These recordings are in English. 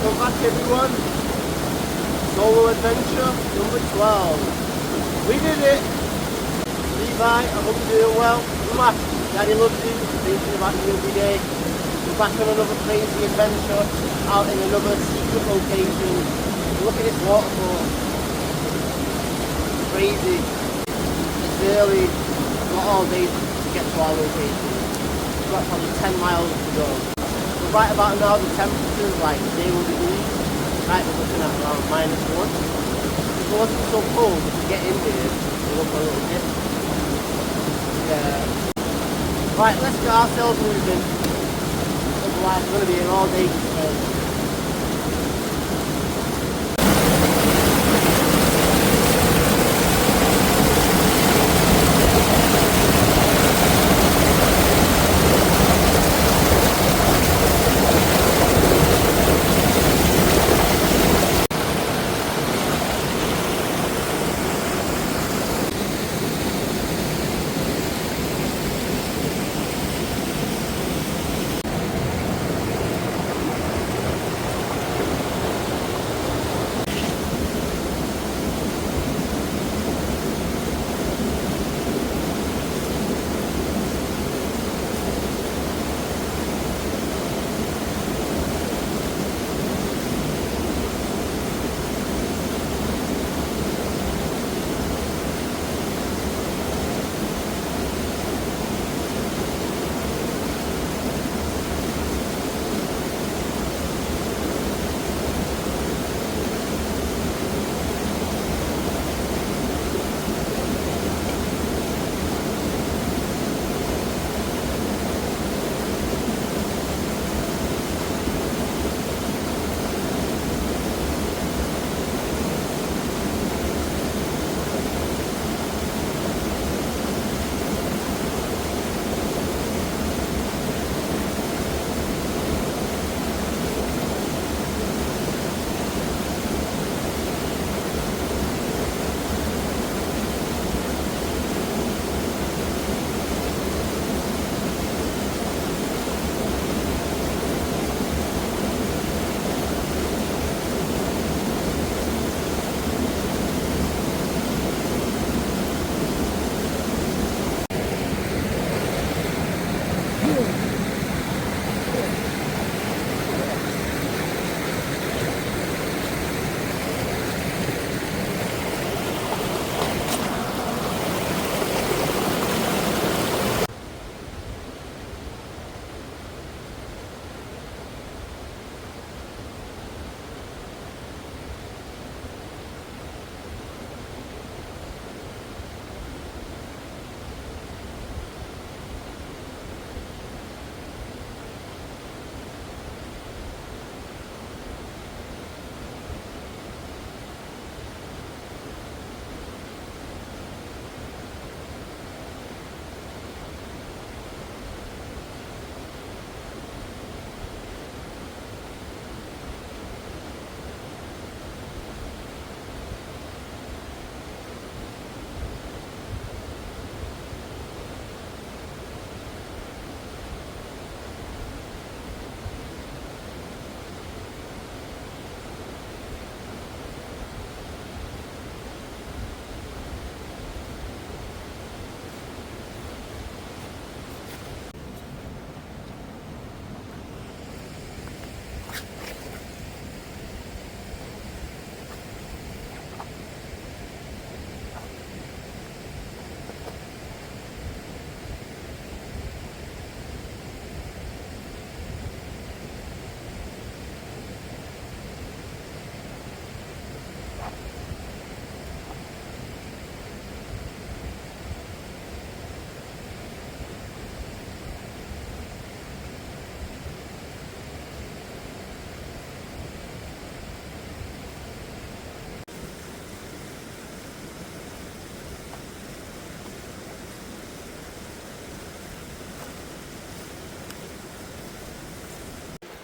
Welcome back everyone. Solo adventure number 12. We did it. Levi, I hope you're doing well. Matt, Daddy loves you. Thinking about you every day. We're back on another crazy adventure. Out in another secret location. Look at this waterfall. Crazy. It's early. Not all day to get to our location. We've got probably 10 miles to go. Right about now the temperature is like 0 degrees. Right, we're looking at around -1. If it wasn't so cold, we could get in here and look a little bit. Yeah. Right, let's get ourselves moving. Otherwise we're going to be here all day.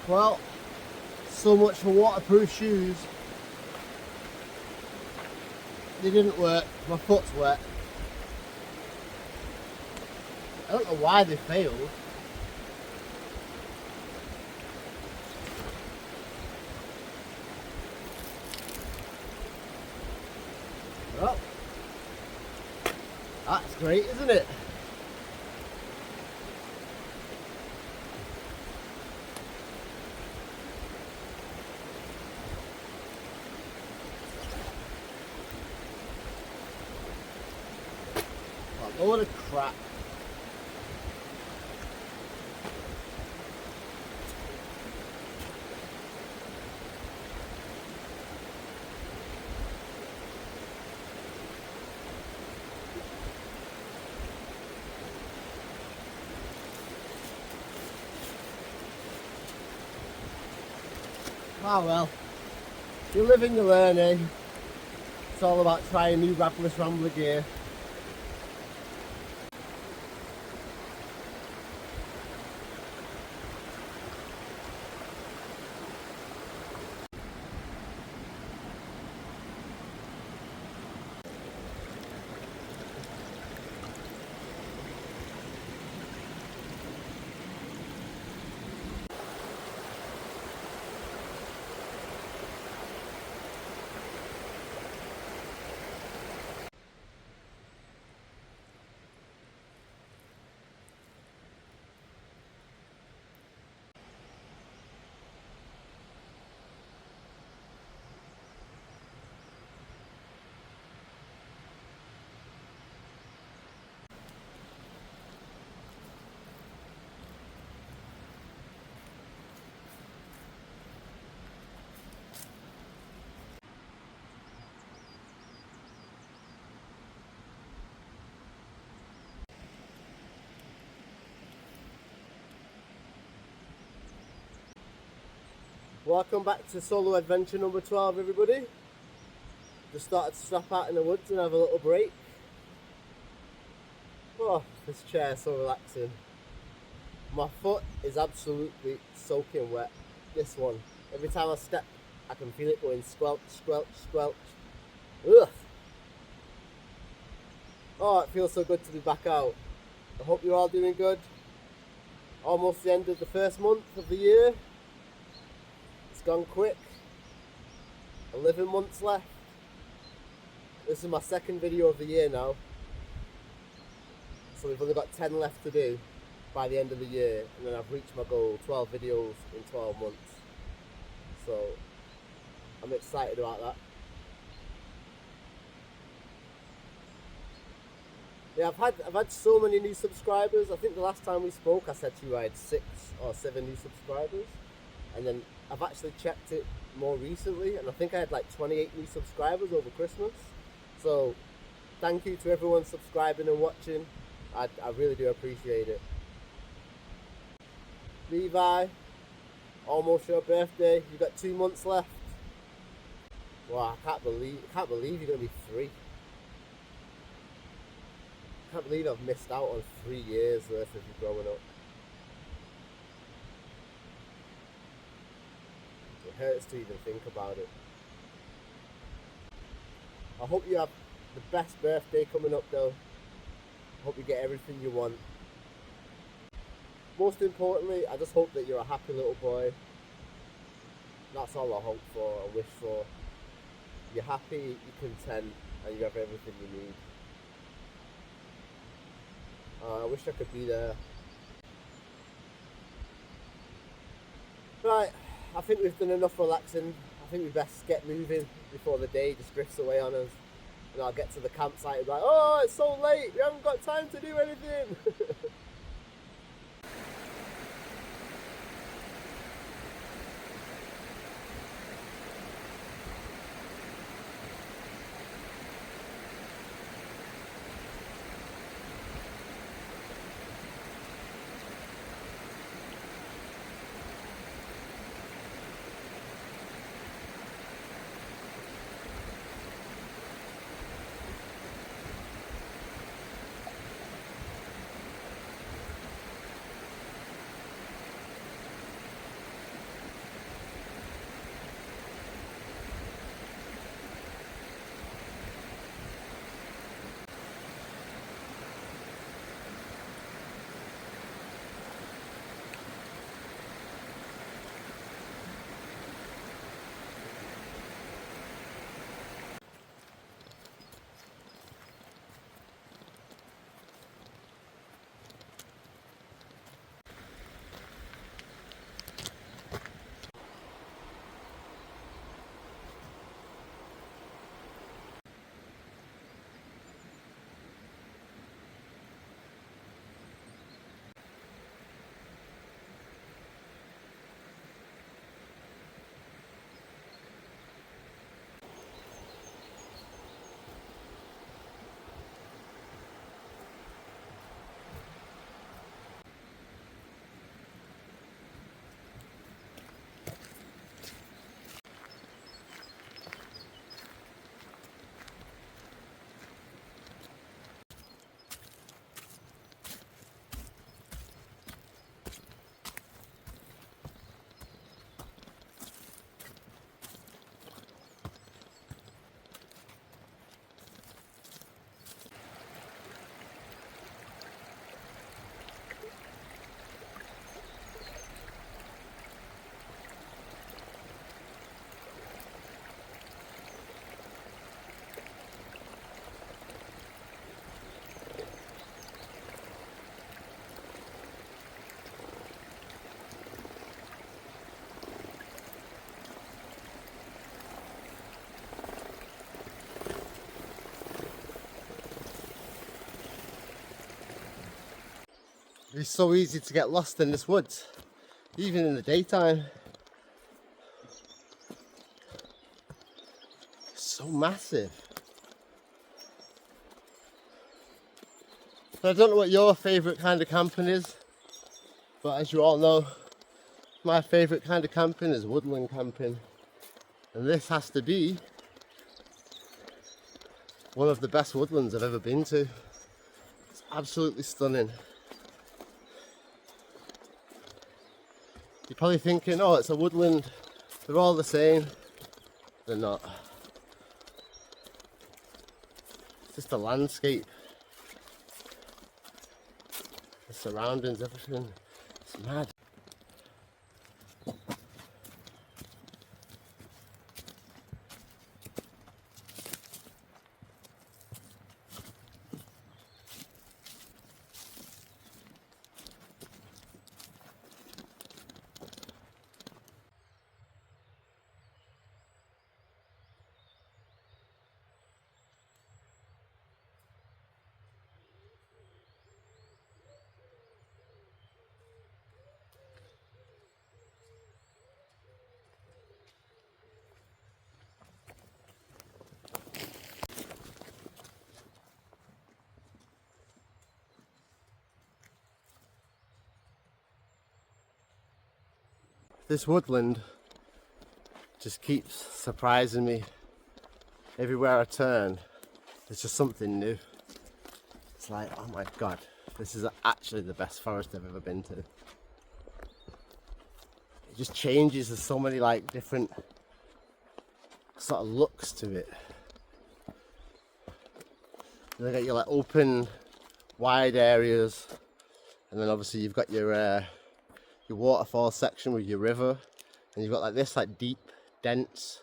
Well, so much for waterproof shoes. They didn't work. My foot's wet. I don't know why they failed. Great, isn't it? A load of crap. Ah well, you live and you learn, eh? It's all about trying new Rabless Rambler gear. Welcome back to solo adventure number 12, everybody. Just started to strap out in the woods and have a little break. Oh, this chair is so relaxing. My foot is absolutely soaking wet. This one. Every time I step, I can feel it going squelch, squelch, squelch. Ugh. Oh, it feels so good to be back out. I hope you're all doing good. Almost the end of the first month of the year. It's gone quick. 11 months left. This is my second video of the year now. So we've only got 10 left to do by the end of the year. And then I've reached my goal, 12 videos in 12 months. So I'm excited about that. Yeah, I've had so many new subscribers. I think the last time we spoke I said to you I had 6 or 7 new subscribers. And then I've actually checked it more recently and I think I had like 28 new subscribers over Christmas. So thank you to everyone subscribing and watching. I really do appreciate it. Levi, almost your birthday. You got 2 months left. Wow, I can't believe you're gonna be 3. I can't believe I've missed out on 3 years worth of you growing up. It hurts to even think about it. I hope you have the best birthday coming up though. I hope you get everything you want. Most importantly, I just hope that you're a happy little boy. That's all I hope for, I wish for. You're happy, you're content, and you have everything you need. I wish I could be there. Right, I think we've done enough relaxing. I think we best get moving before the day just drifts away on us. And I'll get to the campsite and be like, oh, it's so late, we haven't got time to do anything. It's so easy to get lost in this woods, even in the daytime. It's so massive. I don't know what your favourite kind of camping is, but as you all know, my favourite kind of camping is woodland camping. And this has to be one of the best woodlands I've ever been to. It's absolutely stunning. You're probably thinking, oh, it's a woodland, they're all the same. They're not. It's just a landscape. The surroundings, everything. It's mad. This woodland just keeps surprising me. Everywhere I turn, there's just something new. It's like, oh my god, this is actually the best forest I've ever been to. It just changes, there's so many like different sort of looks to it. You got your like open, wide areas, and then obviously you've got your waterfall section with your river, and you've got like this like deep, dense,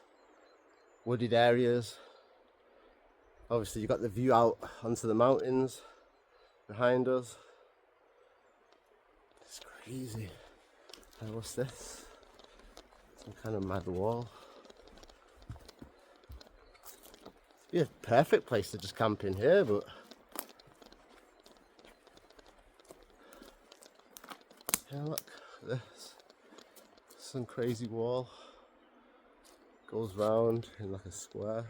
wooded areas. Obviously you've got the view out onto the mountains behind us. It's crazy. What's this? Some kind of mad wall. It'd be a perfect place to just camp in here, but yeah, look at this. Some crazy wall. Goes round in like a square.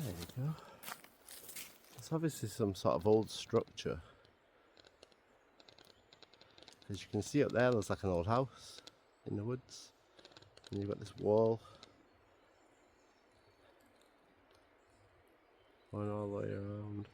There you go. It's obviously some sort of old structure. As you can see up there, there's like an old house in the woods. And you've got this wall going all the way around.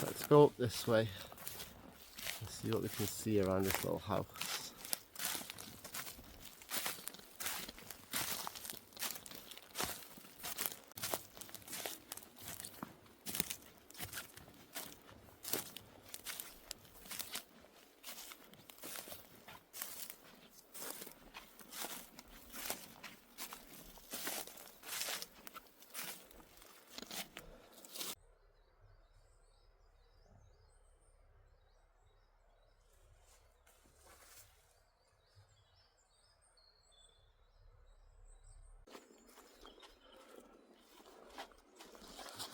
Let's go up this way and see what we can see around this little house.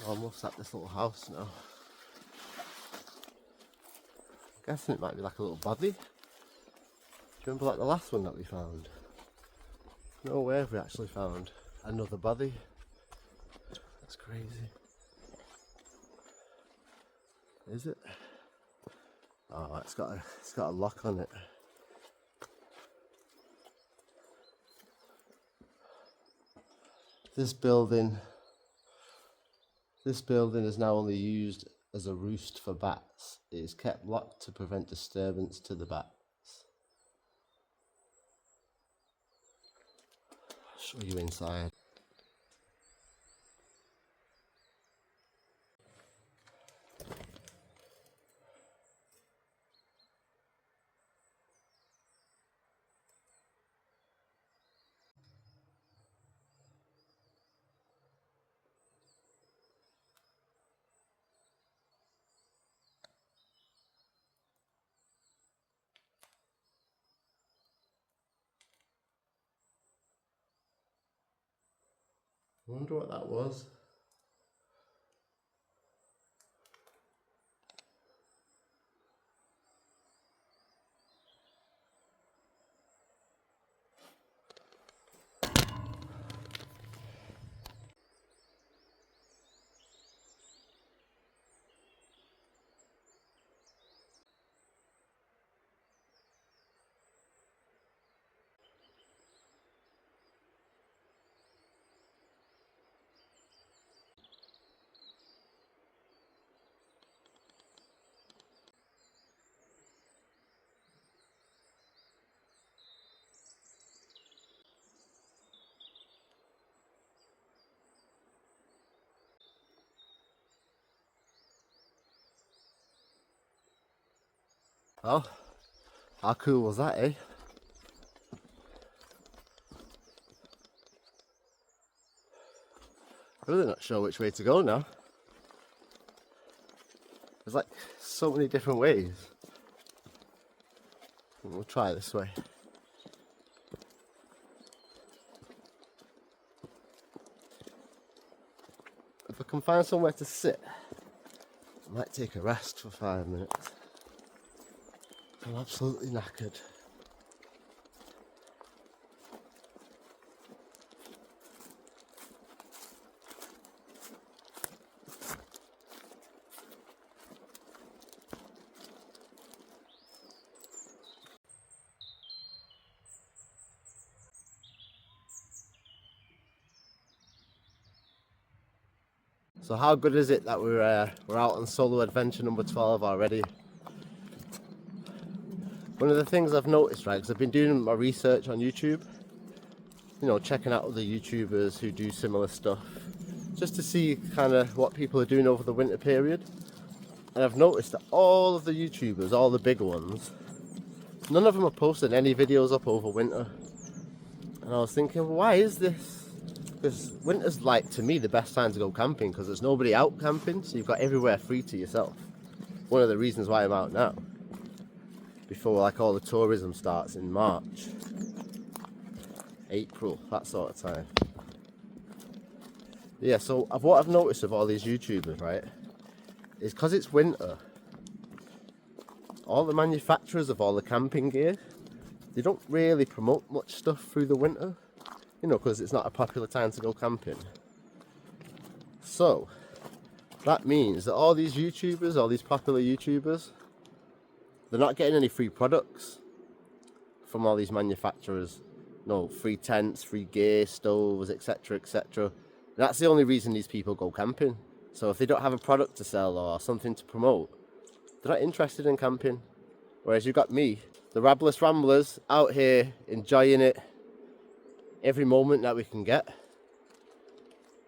Almost at this little house now. I'm guessing it might be like a little body. Do you remember like the last one that we found? No way have we actually found another body. That's crazy. Is it? Oh, it's got a lock on it. This building is now only used as a roost for bats. It is kept locked to prevent disturbance to the bats. I'll show you inside. I wonder what that was. Oh, how cool was that, eh? Really not sure which way to go now. There's like so many different ways. We'll try this way. If I can find somewhere to sit, I might take a rest for 5 minutes. I'm absolutely knackered. So how good is it that we're out on solo adventure number 12 already? One of the things I've noticed, right, because I've been doing my research on YouTube, you know, checking out other YouTubers who do similar stuff, just to see kind of what people are doing over the winter period. And I've noticed that all of the YouTubers, all the bigger ones, none of them are posting any videos up over winter. And I was thinking, well, why is this? Because winter's, like, to me, the best time to go camping, because there's nobody out camping, so you've got everywhere free to yourself. One of the reasons why I'm out now, before like all the tourism starts in March, April, that sort of time. Yeah, so what I've noticed of all these YouTubers, right, is because it's winter, all the manufacturers of all the camping gear, they don't really promote much stuff through the winter, you know, because it's not a popular time to go camping. So that means that all these YouTubers, all these popular YouTubers, they're not getting any free products from all these manufacturers. No, free tents, free gear, stoves, etc, etc. That's the only reason these people go camping. So if they don't have a product to sell or something to promote, they're not interested in camping. Whereas you've got me, the Rabless Ramblers, out here enjoying it every moment that we can get. I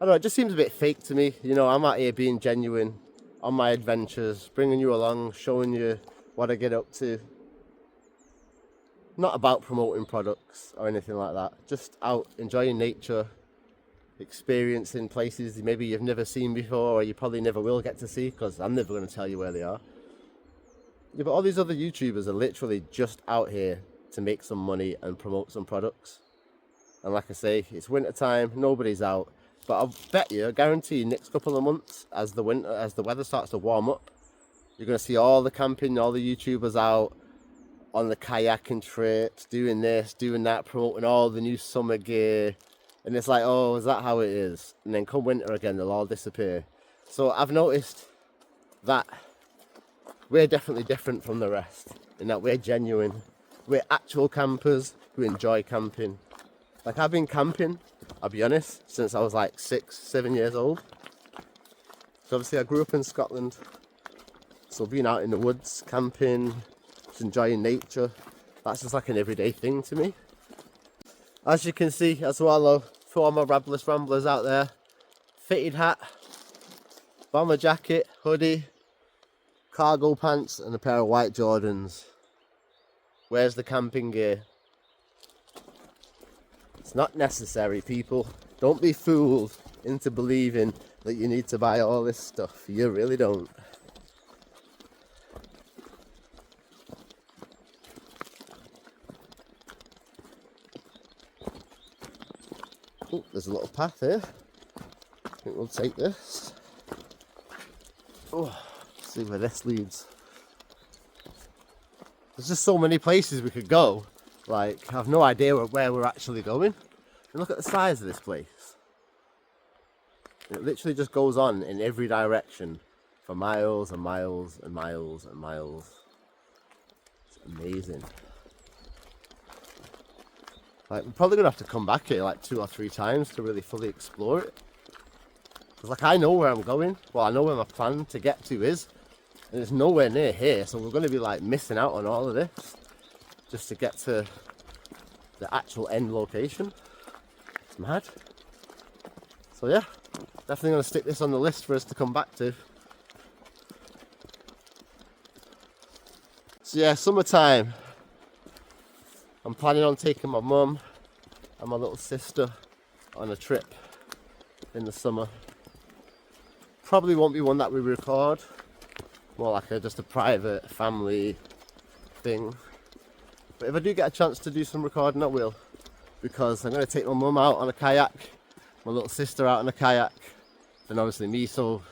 don't know, it just seems a bit fake to me. You know, I'm out here being genuine on my adventures, bringing you along, showing you what I get up to. Not about promoting products or anything like that. Just out enjoying nature, experiencing places maybe you've never seen before, or you probably never will get to see, because I'm never going to tell you where they are. Yeah, but all these other YouTubers are literally just out here to make some money and promote some products. And like I say, it's winter time, nobody's out. But I'll bet you, I guarantee you, next couple of months, as the weather starts to warm up, you're going to see all the camping, all the YouTubers out on the kayaking trips, doing this, doing that, promoting all the new summer gear. And it's like, oh, is that how it is? And then come winter again, they'll all disappear. So I've noticed that we're definitely different from the rest, in that we're genuine. We're actual campers who enjoy camping. Like, I've been camping, I'll be honest, since I was like 6, 7 years old. So obviously I grew up in Scotland, so being out in the woods, camping, just enjoying nature, that's just like an everyday thing to me. As you can see as well though, for all my Rabless Ramblers out there, fitted hat, bomber jacket, hoodie, cargo pants and a pair of white Jordans. Where's the camping gear? It's not necessary, people. Don't be fooled into believing that you need to buy all this stuff. You really don't. Oh, there's a little path here. I think we'll take this. Oh, see where this leads. There's just so many places we could go. Like, I have no idea where we're actually going. And look at the size of this place. It literally just goes on in every direction for miles and miles and miles and miles. It's amazing. Like, we're probably gonna have to come back here like 2 or 3 times to really fully explore it. Because like, I know where I'm going. Well, I know where my plan to get to is. And it's nowhere near here, so we're gonna be like missing out on all of this just to get to the actual end location. It's mad. So yeah, definitely gonna stick this on the list for us to come back to. So yeah, summertime. I'm planning on taking my mum and my little sister on a trip in the summer. Probably won't be one that we record, more like just a private family thing. But if I do get a chance to do some recording, I will, because I'm going to take my mum out on a kayak, my little sister out on a kayak, and obviously me, so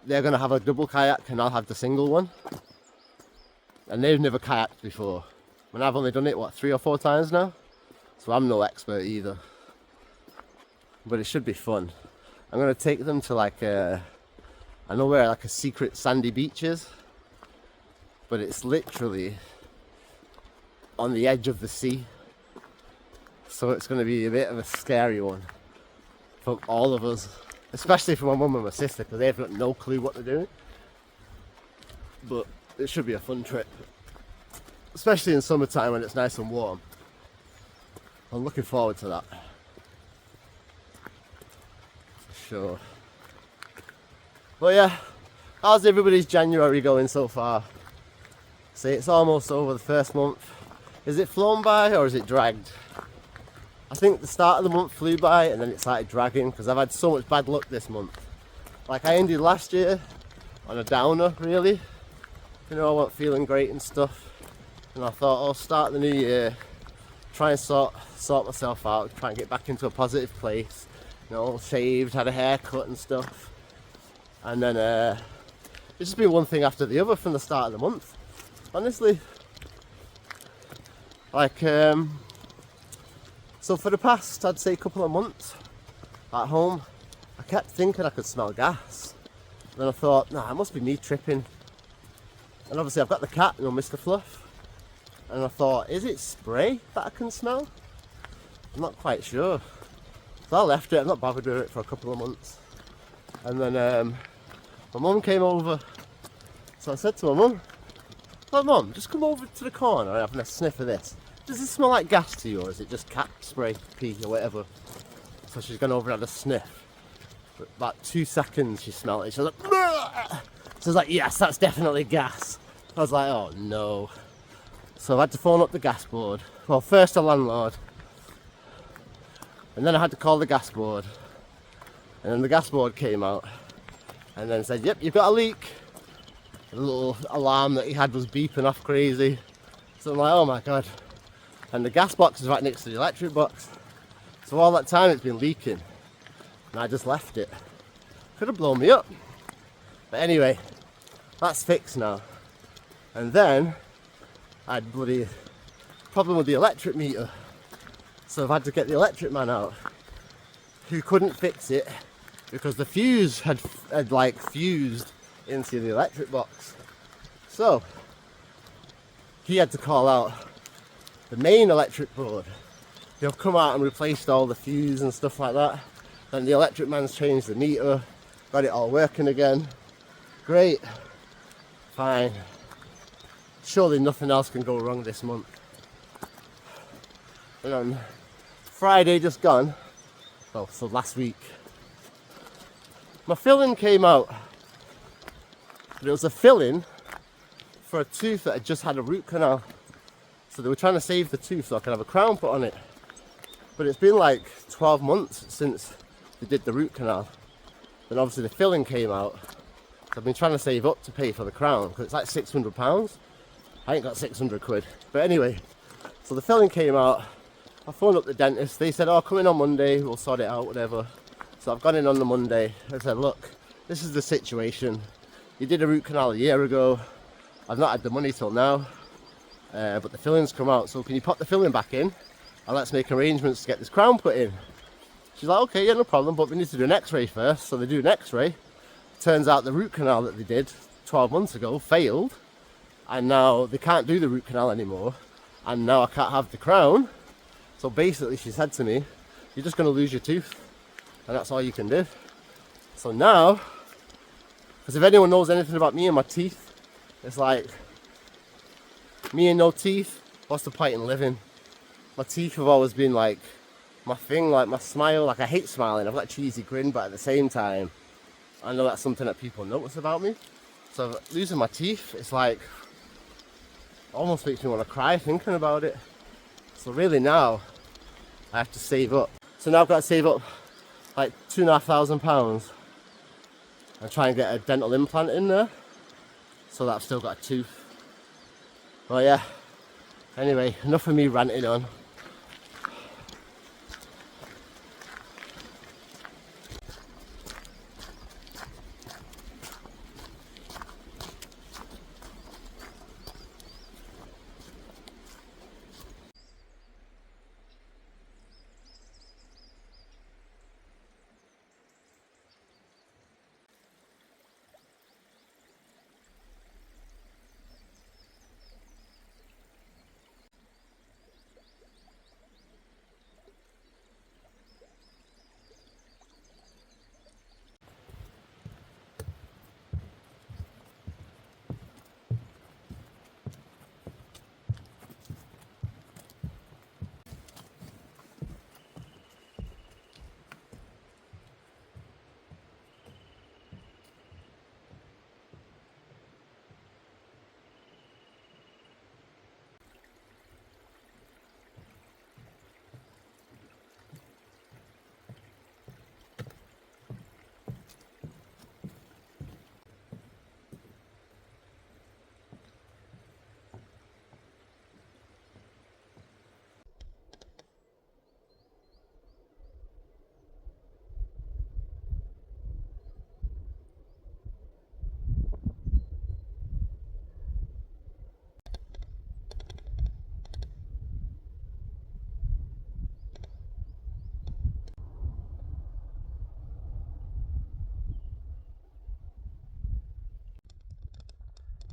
they're going to have a double kayak and I'll have the single one. And they've never kayaked before. I mean, I've only done it, what, 3 or 4 times now? So I'm no expert either. But it should be fun. I'm going to take them to like I know where like a secret sandy beach is, but it's literally on the edge of the sea. So it's going to be a bit of a scary one for all of us, especially for my mum and my sister, because they've got no clue what they're doing. But it should be a fun trip, especially in summertime when it's nice and warm. I'm looking forward to that. For sure. Well, yeah, how's everybody's January going so far? See, it's almost over the first month. Is it flown by or is it dragged? I think the start of the month flew by and then it started dragging because I've had so much bad luck this month. Like, I ended last year on a downer, really. You know, I wasn't feeling great and stuff. And I thought, I'll start the new year, try and sort myself out, try and get back into a positive place. You know, shaved, had a haircut and stuff. And then it's just been one thing after the other from the start of the month. Honestly. Like, so for the past, I'd say, couple of months at home, I kept thinking I could smell gas. Then I thought, nah, it must be me tripping. And obviously I've got the cat, you know, Mr. Fluff. And I thought, is it spray that I can smell? I'm not quite sure. So I left it, I've not bothered with it for a couple of months. And then my mum came over. So I said to my mum, oh Mum, just come over to the corner and have a sniff of this. Does it smell like gas to you or is it just cat spray, pee or whatever? So she's gone over and had a sniff. For about 2 seconds she smelled it. She was like, bleh! So I was like, yes, that's definitely gas. I was like, oh no. So I had to phone up the gas board. Well, first the landlord. And then I had to call the gas board. And then the gas board came out. And then said, yep, you've got a leak. The little alarm that he had was beeping off crazy. So I'm like, oh my God. And the gas box is right next to the electric box. So all that time it's been leaking. And I just left it. Could have blown me up. But anyway, that's fixed now. And then I had bloody problem with the electric meter. So I've had to get the electric man out, who couldn't fix it because the fuse had like fused into the electric box. So he had to call out the main electric board They've come out and replaced all the fuse and stuff like that. And the electric man's changed the meter, got it all working again. Great. Fine. Surely nothing else can go wrong this month. And on Friday just gone, well, so last week, my filling came out. But it was a filling for a tooth that had just had a root canal. So they were trying to save the tooth so I could have a crown put on it. But it's been like 12 months since they did the root canal. Then obviously the filling came out. So I've been trying to save up to pay for the crown because it's like £600. I ain't got 600 quid. But anyway, so the filling came out. I phoned up the dentist. They said, oh, come in on Monday, we'll sort it out, whatever. So I've gone in on the Monday. I said, look, this is the situation. You did a root canal a year ago. I've not had the money till now. But the filling's come out. So can you pop the filling back in? And let's make arrangements to get this crown put in. She's like, okay, yeah, no problem, but we need to do an x-ray first. So they do an x-ray. Turns out the root canal that they did 12 months ago failed. And now they can't do the root canal anymore. And now I can't have the crown. So basically she said to me, you're just going to lose your tooth. And that's all you can do. So now, because if anyone knows anything about me and my teeth, it's like, me and no teeth, what's the point in living? My teeth have always been like my thing, like my smile. Like I hate smiling, I've got a cheesy grin, but at the same time I know that's something that people notice about me. So losing my teeth, it's like almost makes me want to cry thinking about it. So really now I have to save up. So now I've got to save up like £2,500 and try and get a dental implant in there so that I've still got a tooth. But yeah, anyway, enough of me ranting on.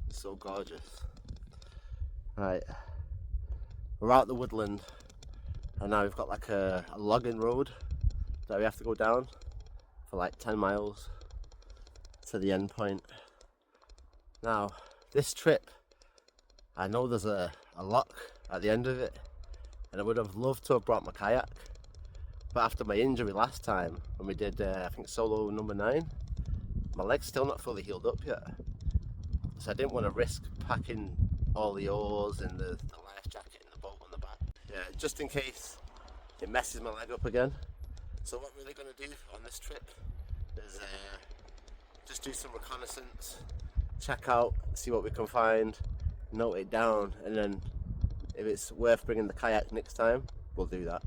It's so gorgeous. Right, we're out the woodland and now we've got like a logging road that we have to go down for like 10 miles to the end point. Now this trip, I know there's a lock at the end of it and I would have loved to have brought my kayak, but after my injury last time when we did I think solo number 9, my leg's still not fully healed up yet. So I didn't want to risk packing all the oars and the life jacket and the boat on the back. Yeah, just in case it messes my leg up again. So what we're really going to do on this trip is just do some reconnaissance, check out, see what we can find, note it down, and then if it's worth bringing the kayak next time, we'll do that.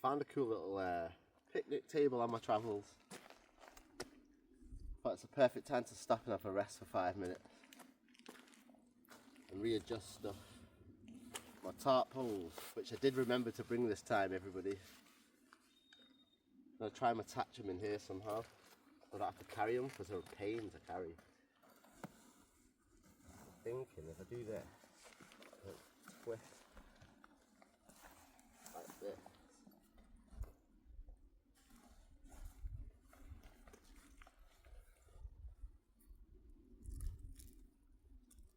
Found a cool little picnic table on my travels. Thought it's a perfect time to stop and have a rest for 5 minutes and readjust stuff. My tarp poles, which I did remember to bring this time, everybody. I'm going to try and attach them in here somehow. I don't have to carry them because they're a pain to carry. I'm thinking if I do this, twist like this.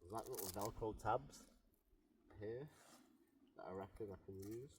There's like little Velcro tabs here that I reckon I can use.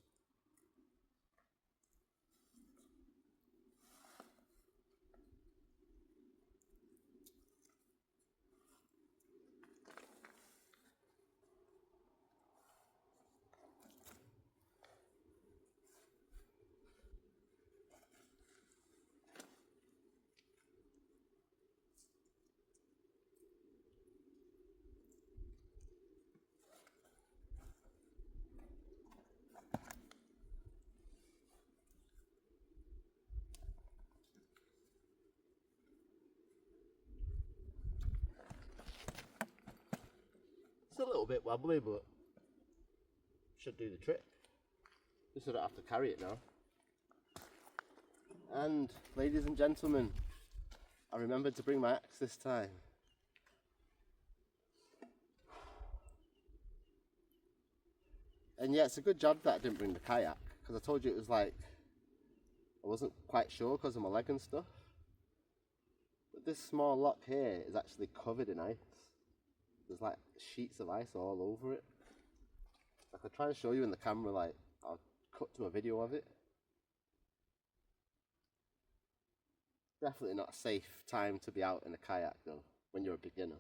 It's a little bit wobbly, but should do the trick. Just so I don't have to carry it now. And ladies and gentlemen, I remembered to bring my axe this time. And yeah, it's a good job that I didn't bring the kayak, because I told you it was like, I wasn't quite sure because of my leg and stuff. But this small lock here is actually covered in ice. There's like sheets of ice all over it. I could try and show you in the camera, like I'll cut to a video of it. Definitely not a safe time to be out in a kayak though, when you're a beginner.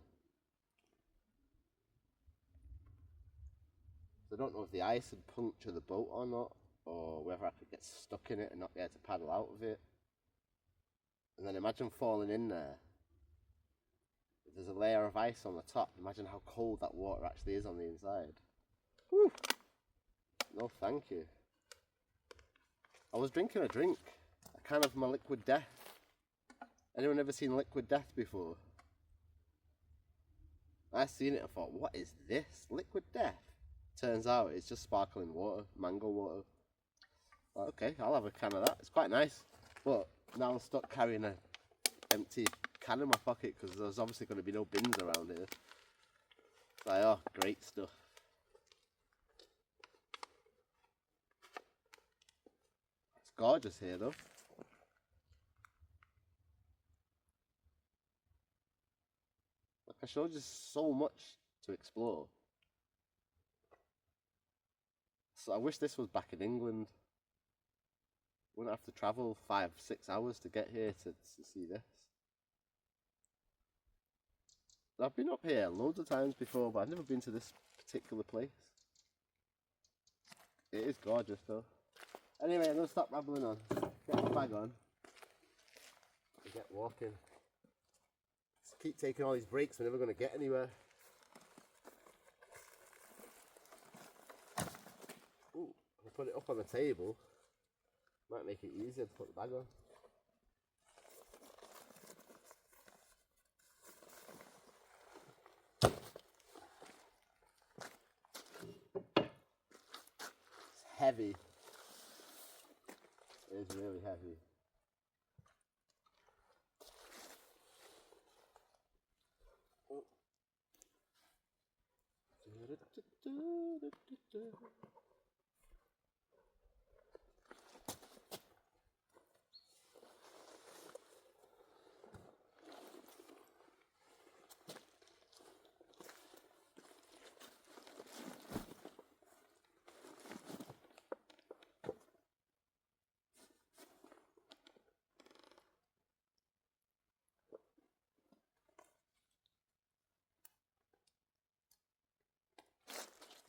So I don't know if the ice would puncture the boat or not, or whether I could get stuck in it and not be able to paddle out of it. And then imagine falling in there. If there's a layer of ice on the top, imagine how cold that water actually is on the inside. Whew. No thank you. I was drinking a drink, a kind of my liquid death. Anyone ever seen liquid death before? I seen it and thought, what is this? Liquid death? Turns out it's just sparkling water, mango water. Well, okay, I'll have a can of that. It's quite nice. But now I'm stuck carrying an empty can in my pocket because there's obviously going to be no bins around here. It's like, oh, great stuff. It's gorgeous here though. Like I showed you so much to explore. So I wish this was back in England. Wouldn't have to travel 5-6 hours to get here to see this. I've been up here loads of times before, but I've never been to this particular place. It is gorgeous though. Anyway, I'm going to stop rambling on. Get my bag on. And get walking. Just keep taking all these breaks, we're never going to get anywhere. Ooh, I'll put it up on the table. Might make it easier to put the bag on. It's heavy. It is really heavy.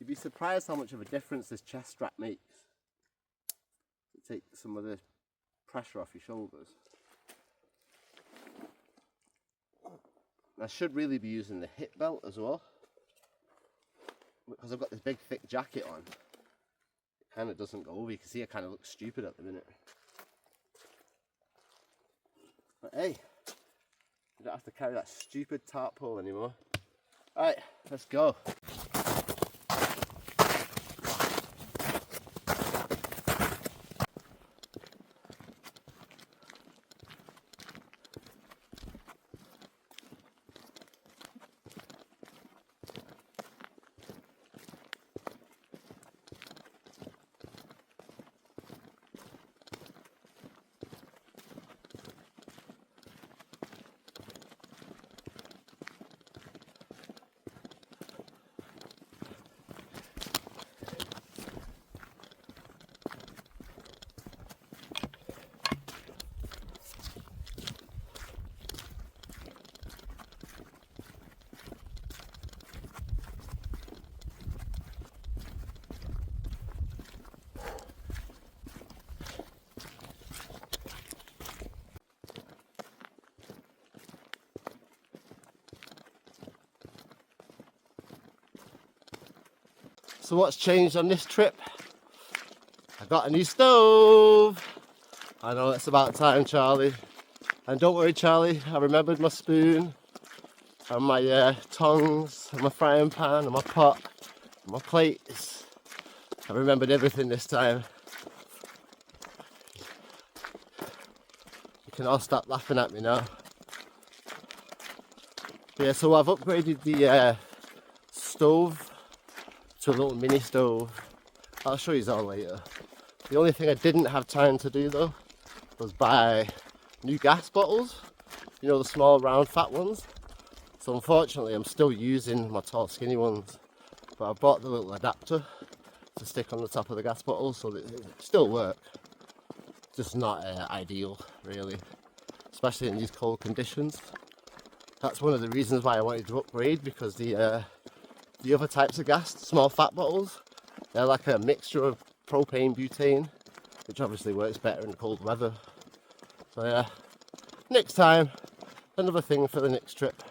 You'd be surprised how much of a difference this chest strap makes. To take some of the pressure off your shoulders. I should really be using the hip belt as well, because I've got this big thick jacket on. It kind of doesn't go over. You can see I kind of look stupid at the minute. But hey, you don't have to carry that stupid tarp pole anymore. Alright, let's go. So what's changed on this trip? I got a new stove. I know it's about time, Charlie. And don't worry, Charlie, I remembered my spoon and my tongs and my frying pan and my pot and my plates. I remembered everything this time. You can all stop laughing at me now. Yeah, so I've upgraded the stove to a little mini stove. I'll show you all later. The only thing I didn't have time to do though was buy new gas bottles, you know, the small round fat ones. So unfortunately I'm still using my tall skinny ones, but I bought the little adapter to stick on the top of the gas bottle so that it still work. Just not ideal really, especially in these cold conditions. That's one of the reasons why I wanted to upgrade, because the other types of gas, small fat bottles, they're like a mixture of propane, butane, which obviously works better in cold weather. So yeah, next time, another thing for the next trip.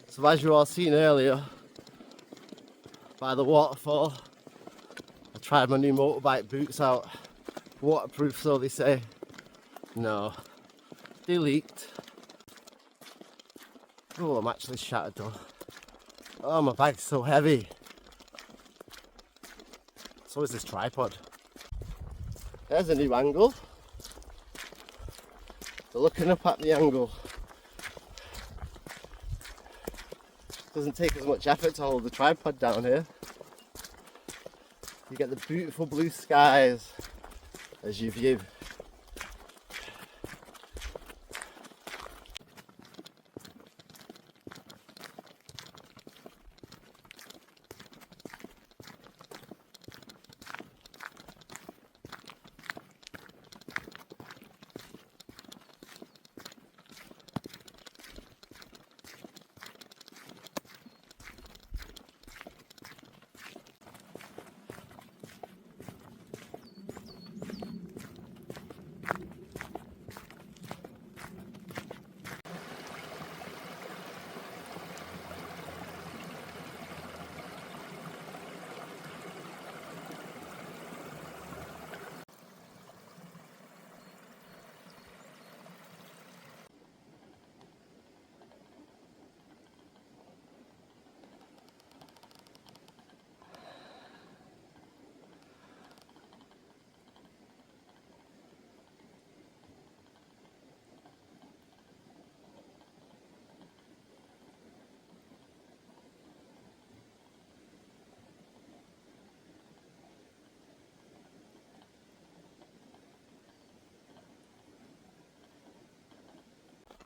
So as you all seen earlier, by the waterfall, I tried my new motorbike boots out. Waterproof, so they say. No, they leaked. Oh, I'm actually shattered though. Oh, my bag's so heavy. So is this tripod. There's a new angle. They're looking up at the angle. Doesn't take as much effort to hold the tripod down here. You get the beautiful blue skies as you view.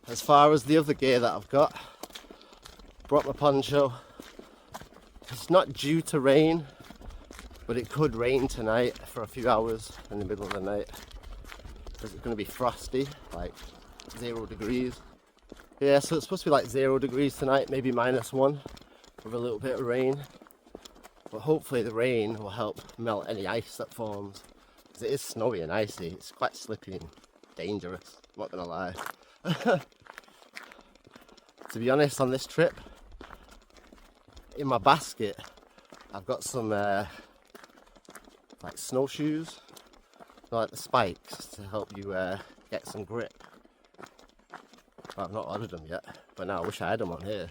as far as the other gear that I've got, brought my poncho. It's not due to rain, but it could rain tonight for a few hours in the middle of the night, because it's going to be frosty, like 0 degrees. Yeah, so it's supposed to be like 0 degrees tonight, maybe -1, with a little bit of rain. But hopefully the rain will help melt any ice that forms. Because it is snowy and icy, it's quite slippy and dangerous, I'm not going to lie. To be honest, on this trip, in my basket, I've got some like snowshoes, like the spikes, to help you get some grip. Well, I've not ordered them yet, but now I wish I had them on here.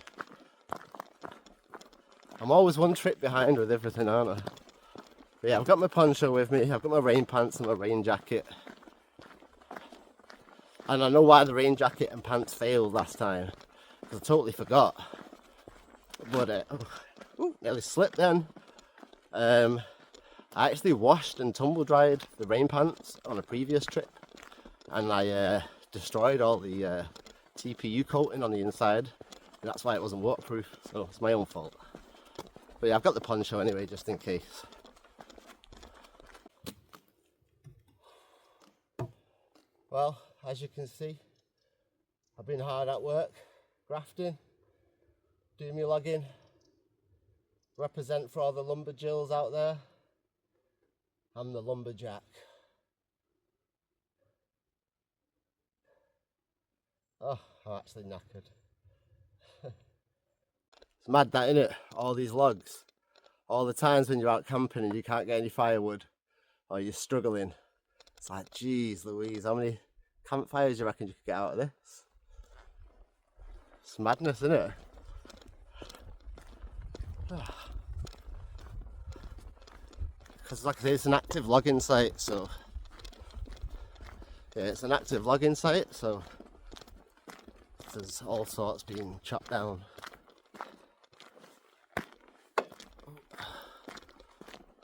I'm always one trip behind with everything, aren't I? But yeah, I've got my poncho with me, I've got my rain pants and my rain jacket. And I know why the rain jacket and pants failed last time, because I totally forgot. But, nearly slipped then. I actually washed and tumble dried the rain pants on a previous trip. And I destroyed all the TPU coating on the inside. And that's why it wasn't waterproof, so it's my own fault. But yeah, I've got the poncho anyway, just in case. Well, as you can see, I've been hard at work, grafting, doing me logging, represent for all the lumberjills out there. I'm the lumberjack. Oh, I'm actually knackered. It's mad that, innit? All these logs. All the times when you're out camping and you can't get any firewood, or you're struggling. It's like, geez Louise, how many campfires do you reckon you could get out of this? It's madness, isn't it? Because like I say, it's an active logging site, so yeah, it's an active logging site, so there's all sorts being chopped down.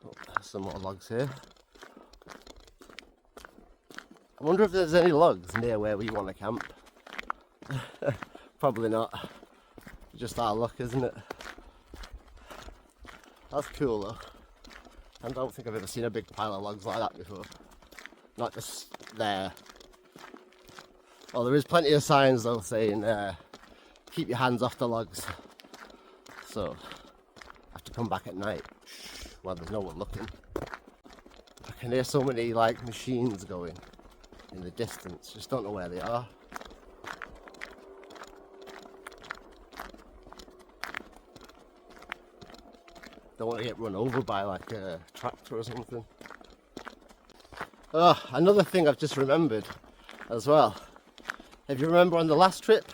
Oh, there's some more logs here. I wonder if there's any logs near where we want to camp. Probably not. Just our luck, isn't it? That's cool though. I don't think I've ever seen a big pile of logs like that before. Not just there. Well, there is plenty of signs though saying keep your hands off the logs. So I have to come back at night while there's no one looking. I can hear so many like machines going in the distance, just don't know where they are. Don't want to get run over by like a tractor or something. Oh, another thing I've just remembered as well. If you remember on the last trip,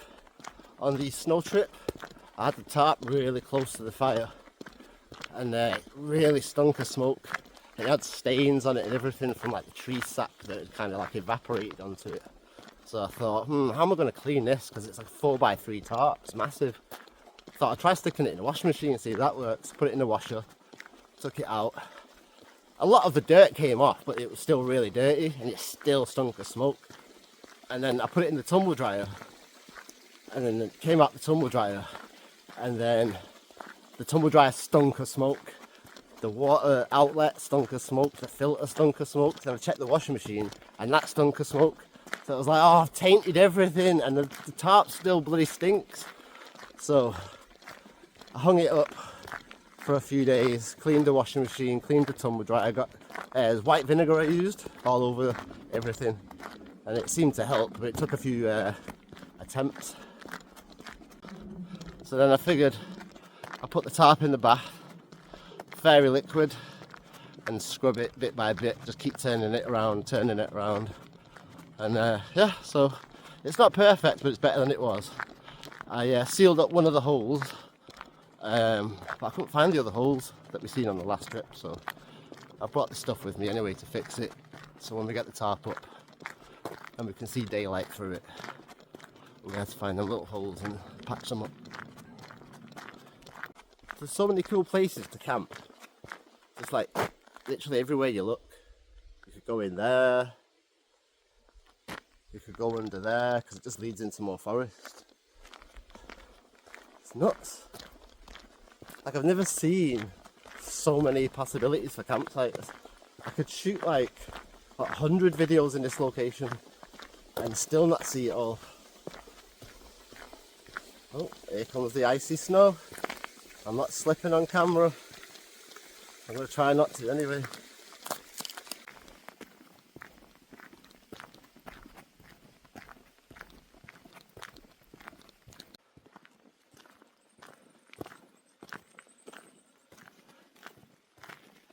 on the snow trip, I had the tarp really close to the fire and it really stunk of smoke. It had stains on it and everything from like the tree sap that had kind of like evaporated onto it. So I thought, how am I going to clean this? Because it's like a 4x3 tarp, it's massive. Thought I'd try sticking it in a washing machine and see if that works. Put it in the washer, took it out. A lot of the dirt came off, but it was still really dirty and it still stunk of smoke. And then I put it in the tumble dryer, and then it came out the tumble dryer, and then the tumble dryer stunk of smoke. The water outlet stunk of smoke, the filter stunk of smoke. Then I checked the washing machine and that stunk of smoke. So it was like, oh, I've tainted everything, and the tarp still bloody stinks. So I hung it up for a few days, cleaned the washing machine, cleaned the tumble dryer. I got white vinegar I used all over everything, and it seemed to help, but it took a few attempts. So then I figured I put the tarp in the bath, fairy liquid, and scrub it bit by bit, just keep turning it around, and yeah, so it's not perfect, but it's better than it was. I sealed up one of the holes, but I couldn't find the other holes that we seen on the last trip, so I brought the stuff with me anyway to fix it, so when we get the tarp up and we can see daylight through it, we have to find them little holes and patch them up. There's so many cool places to camp. It's like literally everywhere you look. You could go in there, You could go under there because it just leads into more forest. It's nuts. Like, I've never seen so many possibilities for campsites. I could shoot like 100 videos in this location and still not see it all. Oh, here comes the icy snow. I'm not slipping on camera. I'm going to try not to anyway.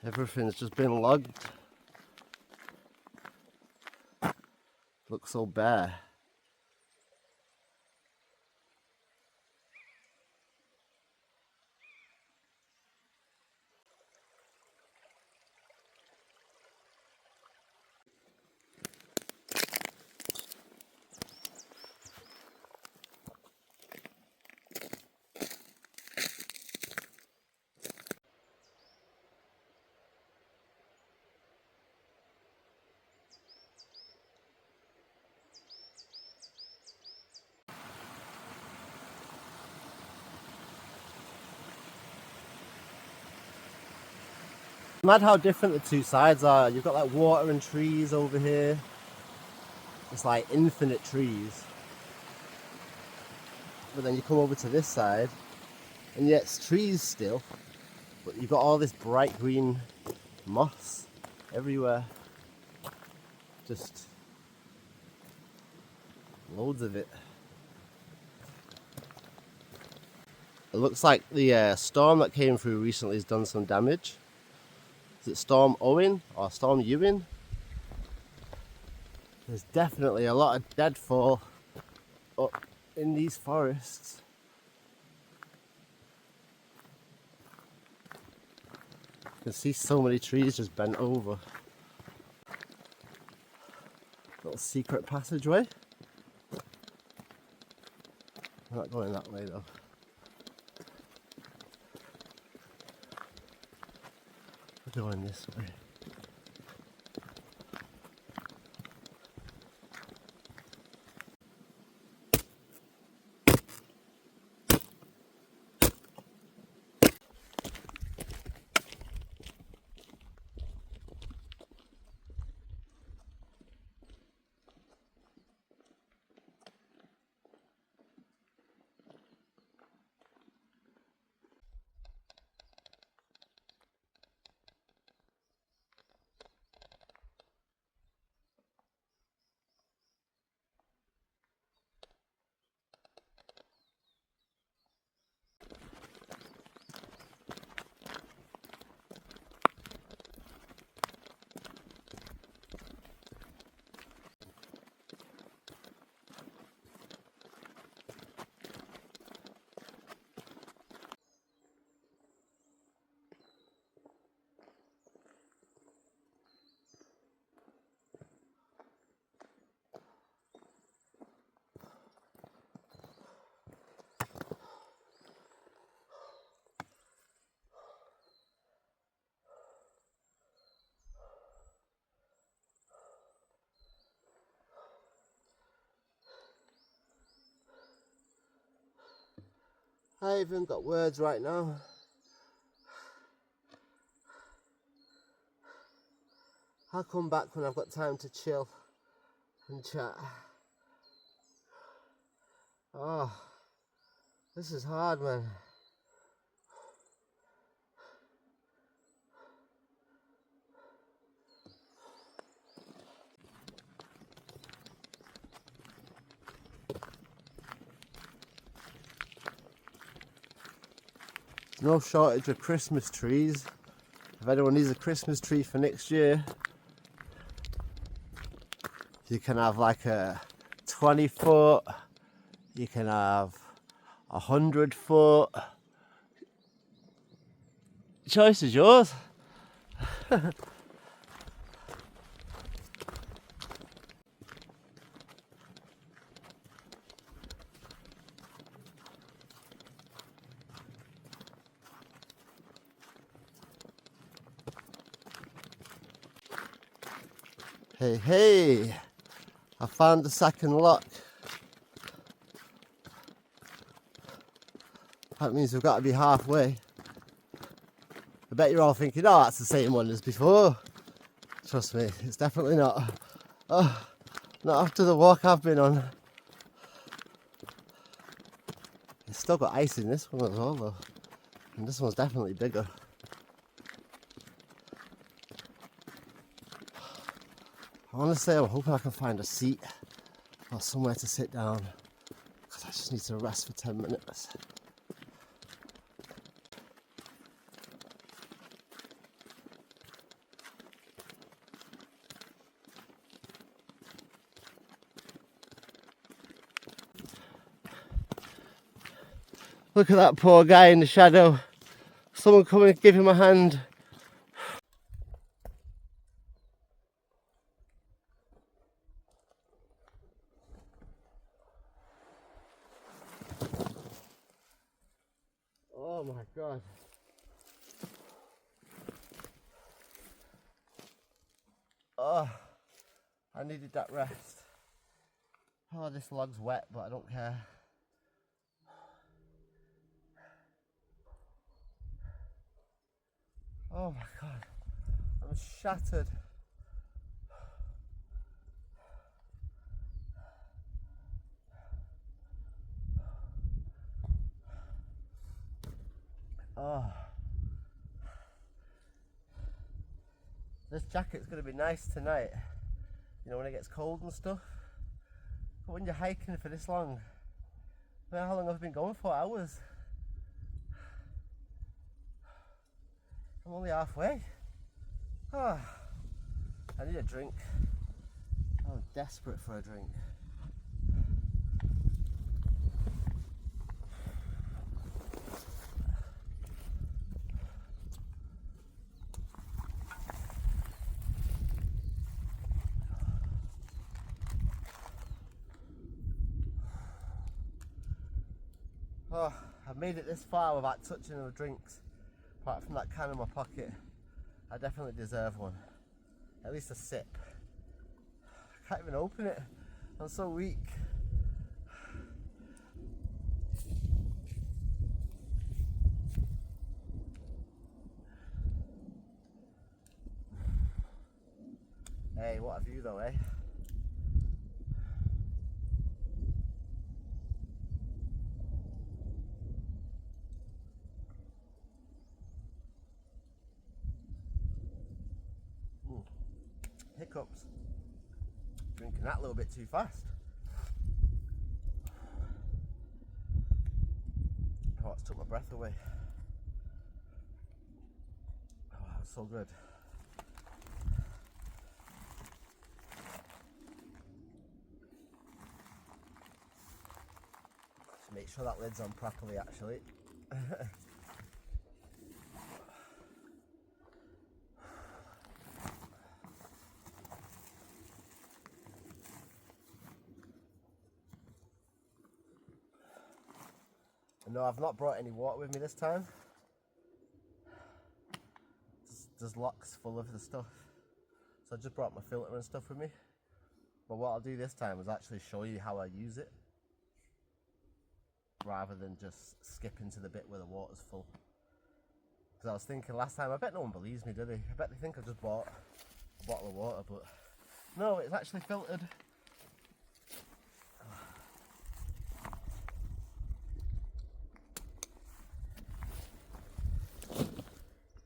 Everything's just been logged. Looks so bare. Mad how different the two sides are. You've got like water and trees over here. It's like infinite trees. But then you come over to this side and yeah, it's trees still, but you've got all this bright green moss everywhere. Just loads of it. It looks like the storm that came through recently has done some damage. Is it Storm Owen or Storm Ewan? There's definitely a lot of deadfall up in these forests. You can see so many trees just bent over. Little secret passageway. I'm not going that way though. We're going this way. I haven't got words right now. I'll come back when I've got time to chill and chat. Oh, this is hard, man. No shortage of Christmas trees. If anyone needs a Christmas tree for next year, you can have like a 20 foot, you can have 100 foot. Choice is yours. Hey, I found the second lock. That means we've got to be halfway. I bet you're all thinking, oh, that's the same one as before. Trust me, it's definitely not. Oh, not after the walk I've been on. It's still got ice in this one as well though. And this one's definitely bigger. Honestly, I'm hoping I can find a seat or somewhere to sit down, because I just need to rest for 10 minutes. Look at that poor guy in the shadow. Someone come and give him a hand. Oh my God. Oh, I needed that rest. Oh, this log's wet, but I don't care. Oh my God, I'm shattered. Oh, this jacket's gonna be nice tonight, you know, when it gets cold and stuff. But when you're hiking for this long, I don't know how long I've been going for, hours. I'm only halfway. Oh, I need a drink. I'm desperate for a drink. Oh, I've made it this far without touching the drinks. Apart from that can in my pocket, I definitely deserve one. At least a sip. I can't even open it. I'm so weak. Hey, what a view though, eh? Hiccups. Drinking that a little bit too fast. Oh, it's took my breath away. Oh, that was so good. Just make sure that lid's on properly actually. No, I've not brought any water with me this time. There's locks full of the stuff. So I just brought my filter and stuff with me. But what I'll do this time is actually show you how I use it, rather than just skipping to the bit where the water's full. Because I was thinking last time, I bet no one believes me, do they? I bet they think I just bought a bottle of water, but no, it's actually filtered.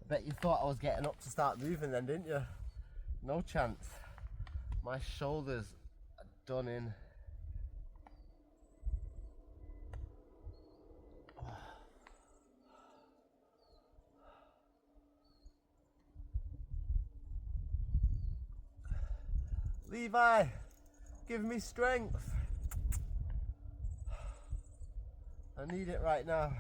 I bet you thought I was getting up to start moving then, didn't you? No chance. My shoulders are done in. Levi, give me strength. I need it right now.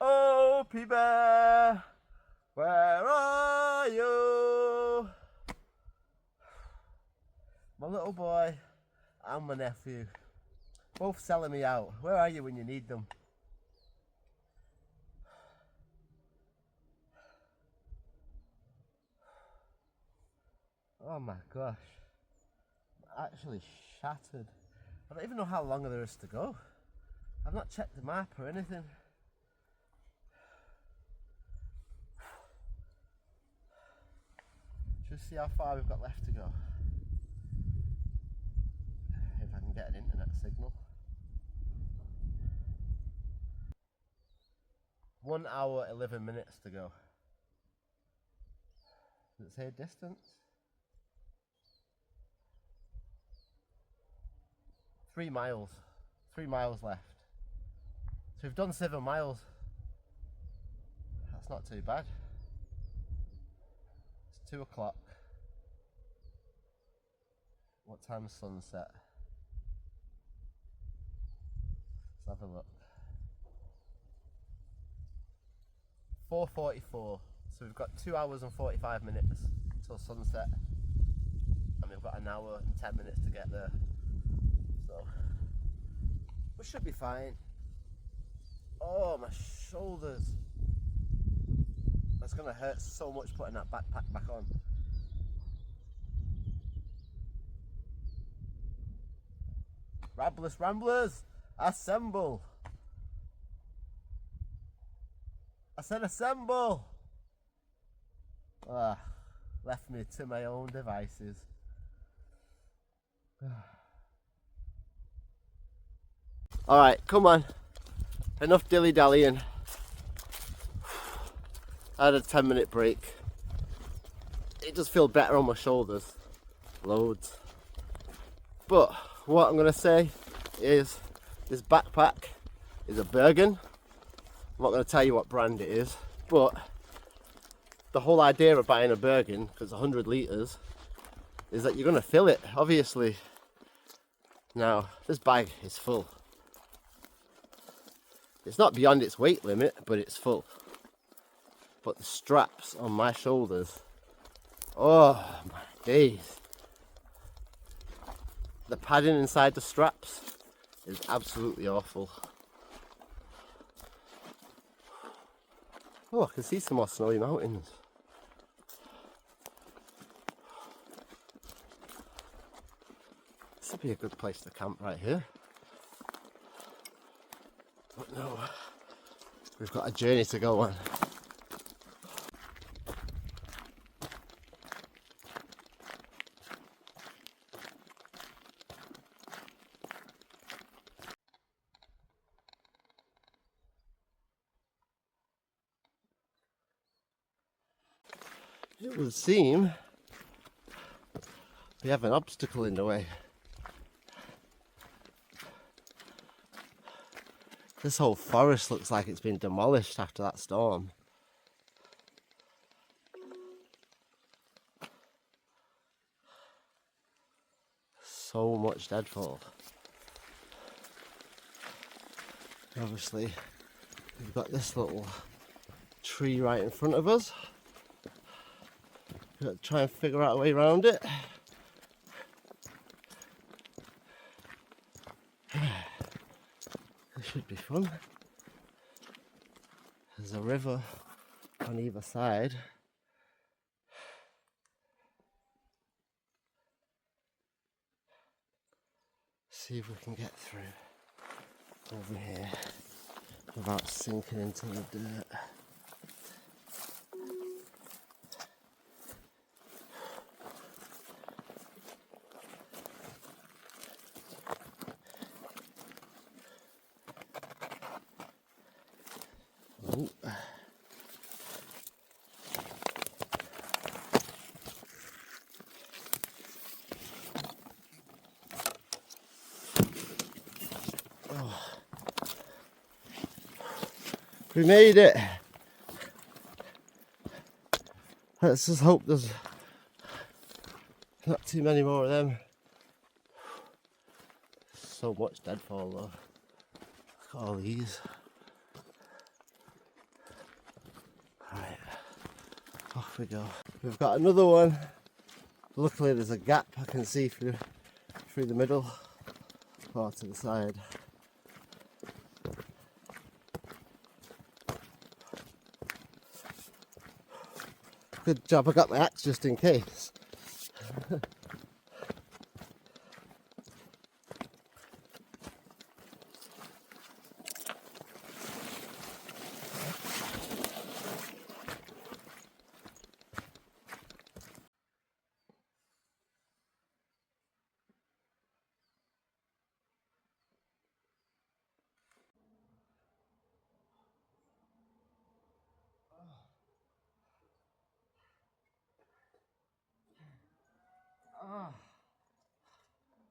Oh, P-Bear, where are you? My little boy and my nephew, both selling me out. Where are you when you need them? Oh my gosh. I'm actually shattered. I don't even know how long there is to go. I've not checked the map or anything. Just see how far we've got left to go. If I can get an internet signal. 1 hour 11 minutes to go. Does it say distance? 3 miles. 3 miles left. So we've done 7 miles. That's not too bad. It's 2 o'clock. What time's sunset? Let's have a look. 4:44. So we've got 2 hours and 45 minutes until sunset. And we've got an hour and 10 minutes to get there. So we should be fine. Oh, my shoulders. That's gonna hurt so much putting that backpack back on. Rabless Ramblers, assemble! I said assemble! Left me to my own devices. Alright, come on. Enough dilly-dallying. I had a 10-minute break. It does feel better on my shoulders. Loads. But what I'm going to say is this backpack is a Bergen. I'm not going to tell you what brand it is, but the whole idea of buying a Bergen, because 100 litres, is that you're going to fill it, obviously. Now, this bag is full. It's not beyond its weight limit, but it's full. But the straps on my shoulders, oh my days. The padding inside the straps is absolutely awful. Oh, I can see some more snowy mountains. This would be a good place to camp right here. But no, we've got a journey to go on. It would seem we have an obstacle in the way. This whole forest looks like it's been demolished after that storm. So much deadfall. Obviously, we've got this little tree right in front of us. We've got to try and figure out a way around it. This should be fun. There's a river on either side. See if we can get through over here without sinking into the dirt. Ooh. We made it. Let's just hope there's not too many more of them. So much deadfall though. Look at all these. Alright, off we go. We've got another one. Luckily there's a gap I can see through the middle or to the side. Good job I got my axe just in case.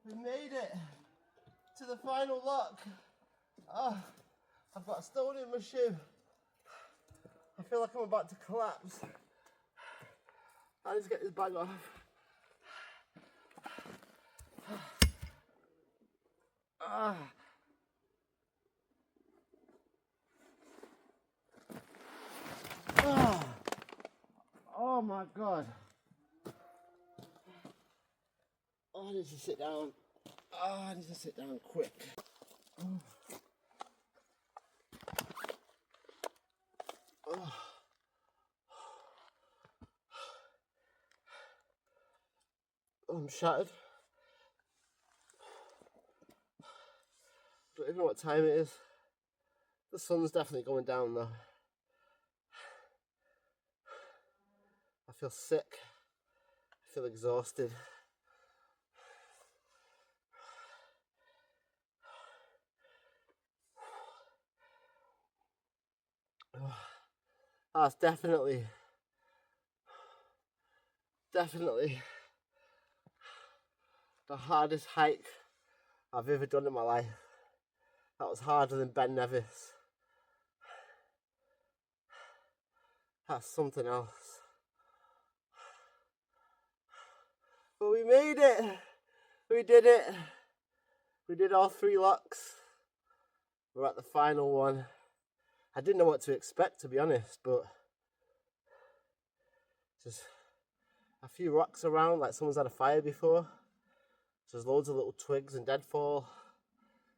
We made it to the final lock. I've got a stone in my shoe. I feel like I'm about to collapse. I need to get this bag off. Oh my God. Oh, I need to sit down. Oh, I need to sit down quick. I'm shattered. Don't even know what time it is. The sun's definitely going down though. I feel sick. I feel exhausted. That's definitely the hardest hike I've ever done in my life. That was harder than Ben Nevis. That's something else. But we made it. We did it. We did all 3 locks. We're at the final one. I didn't know what to expect, to be honest, but just a few rocks around, like someone's had a fire before. So there's loads of little twigs and deadfall.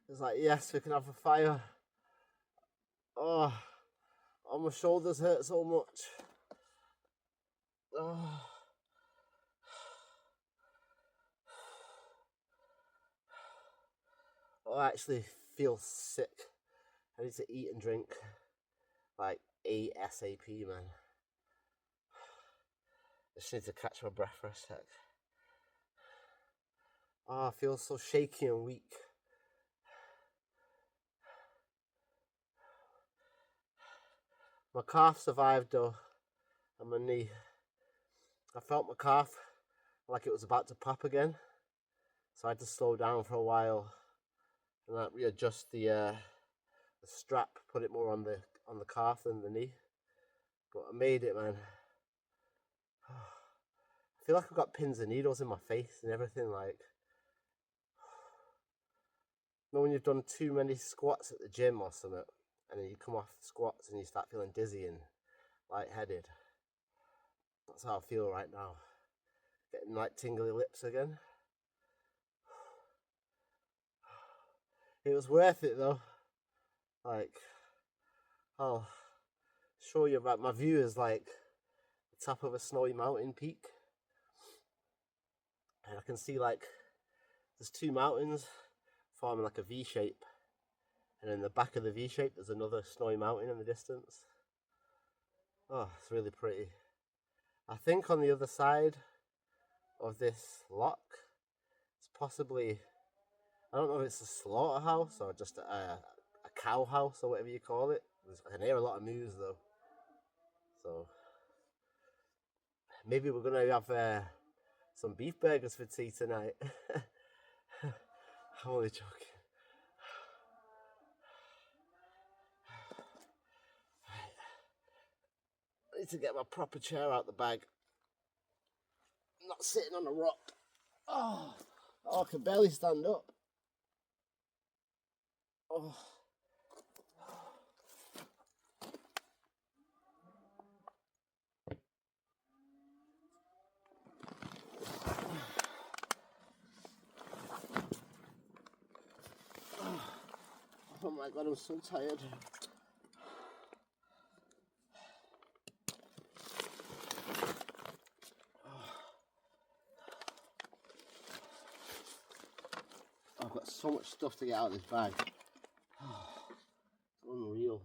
It's like, yes, we can have a fire. Oh, my shoulders hurt so much. Oh. I actually feel sick. I need to eat and drink like ASAP, man. I just need to catch my breath for a sec. Oh, I feel so shaky and weak. My calf survived though, and my knee. I felt my calf like it was about to pop again, so I had to slow down for a while and like readjust the strap, put it more on the calf than the knee. But I made it, man. I feel like I've got pins and needles in my face and everything. Like, you know when you've done too many squats at the gym or something, and then you come off squats and you start feeling dizzy and lightheaded. That's how I feel right now. Getting like tingly lips again. It was worth it though. Like, I'll show you about my view is like the top of a snowy mountain peak. And I can see like there's 2 mountains forming like a V shape. And in the back of the V shape there's another snowy mountain in the distance. Oh, it's really pretty. I think on the other side of this lock, it's possibly, I don't know if it's a slaughterhouse or just a cow house or whatever you call it. I can hear a lot of moose though. So maybe we're going to have some beef burgers for tea tonight. I'm only joking. I need to get my proper chair out the bag. I'm not sitting on a rock. Oh, I can barely stand up. Oh. Oh my God, I'm so tired. I've got so much stuff to get out of this bag. It's unreal.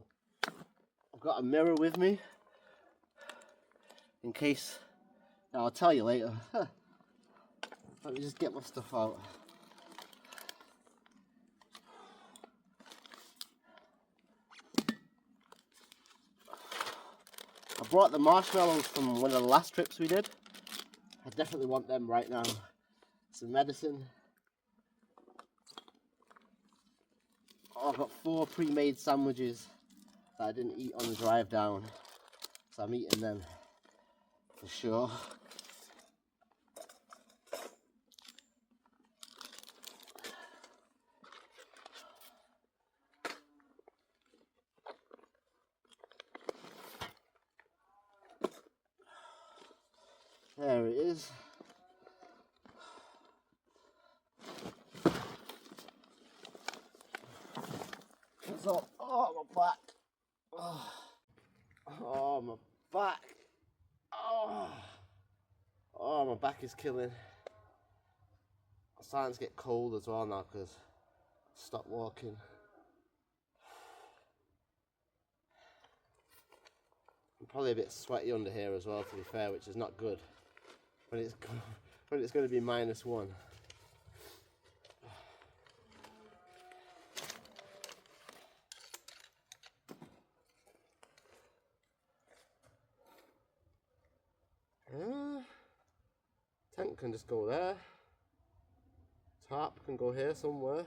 I've got a mirror with me in case. I'll tell you later. Let me just get my stuff out. I brought the marshmallows from one of the last trips we did. I definitely want them right now. Some medicine. Oh, I've got 4 pre-made sandwiches that I didn't eat on the drive down. So I'm eating them for sure. There it is. So, oh, my back. Oh, my back. Oh, my back is killing. I'm starting to get cold as well now because I stopped walking. I'm probably a bit sweaty under here as well, to be fair, which is not good when it's going to be -1. Tent can just go there. Tarp can go here somewhere.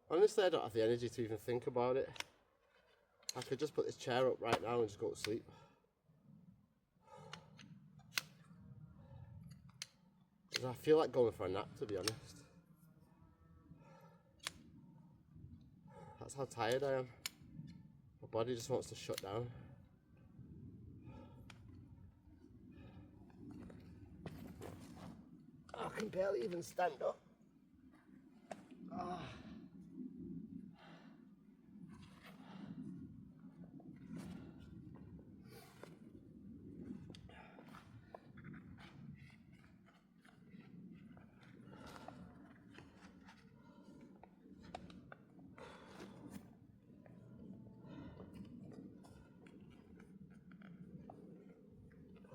Honestly, I don't have the energy to even think about it. I could just put this chair up right now and just go to sleep. I feel like going for a nap, to be honest. That's how tired I am. My body just wants to shut down. I can barely even stand up.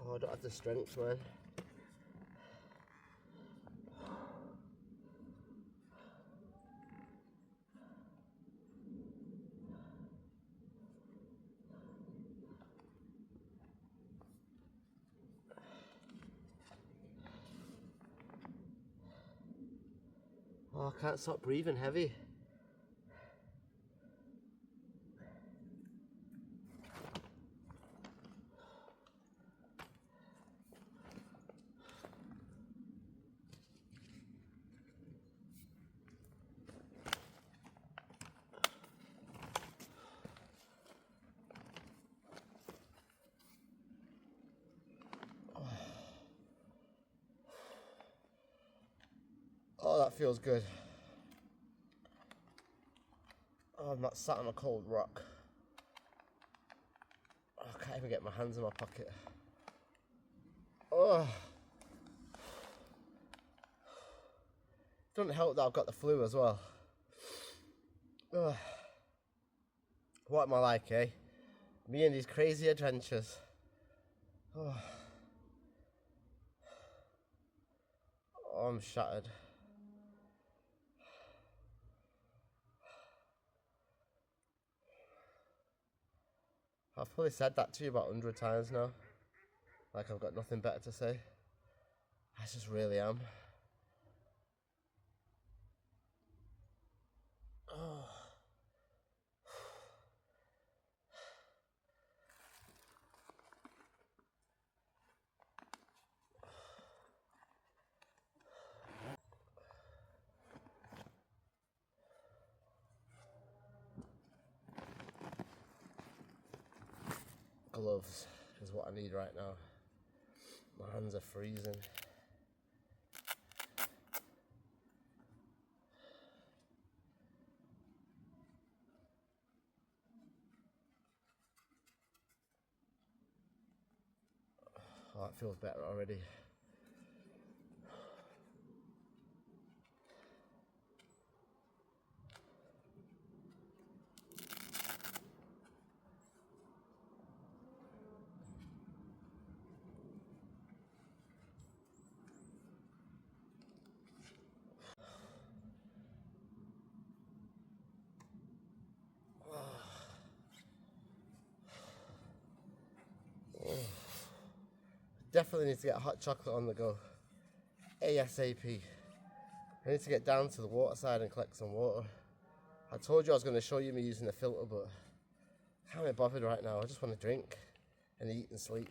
Oh, I don't have the strength, man. Oh, I can't stop breathing heavy. Oh, that feels good. Oh, I'm not sat on a cold rock. Oh, I can't even get my hands in my pocket. Oh. Doesn't help that I've got the flu as well. Oh. What am I like, eh? Me and these crazy adventures. Oh. Oh, I'm shattered. I've probably said that to you about 100 times now. Like I've got nothing better to say. I just really am. Oh. Gloves is what I need right now. My hands are freezing. Oh, it feels better already. definitely need to get hot chocolate on the go. ASAP. I need to get down to the water side and collect some water. I told you I was going to show you me using the filter, but I can't be bothered right now. I just want to drink and eat and sleep.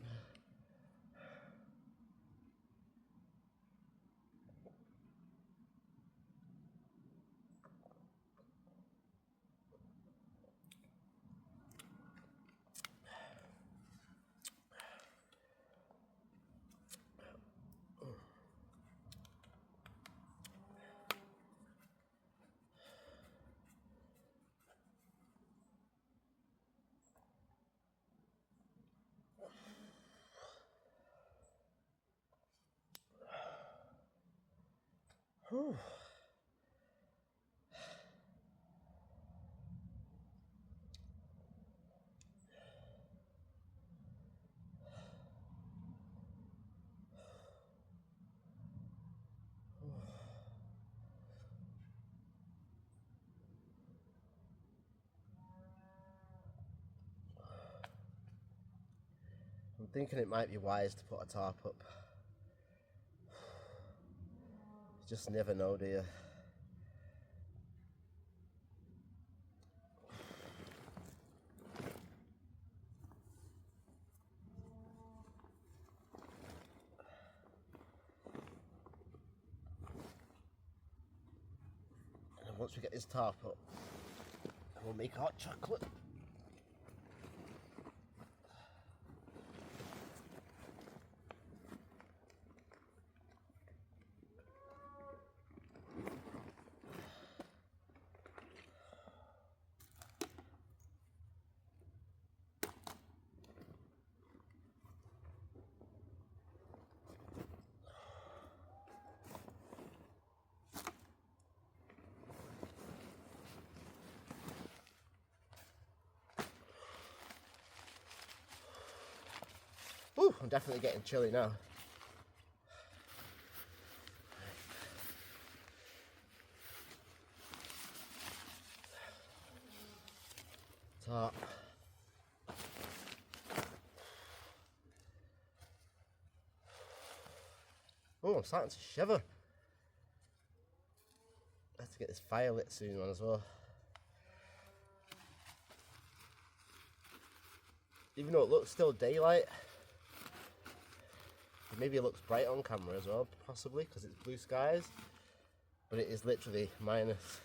Whew. I'm thinking it might be wise to put a tarp up. You just never know, do you? And once we get this tarp up, we'll make hot chocolate. Ooh, I'm definitely getting chilly now. Tarp. Oh, I'm starting to shiver. I have to get this fire lit soon as well. Even though it looks still daylight, maybe it looks bright on camera as well, possibly because it's blue skies, but it is literally minus.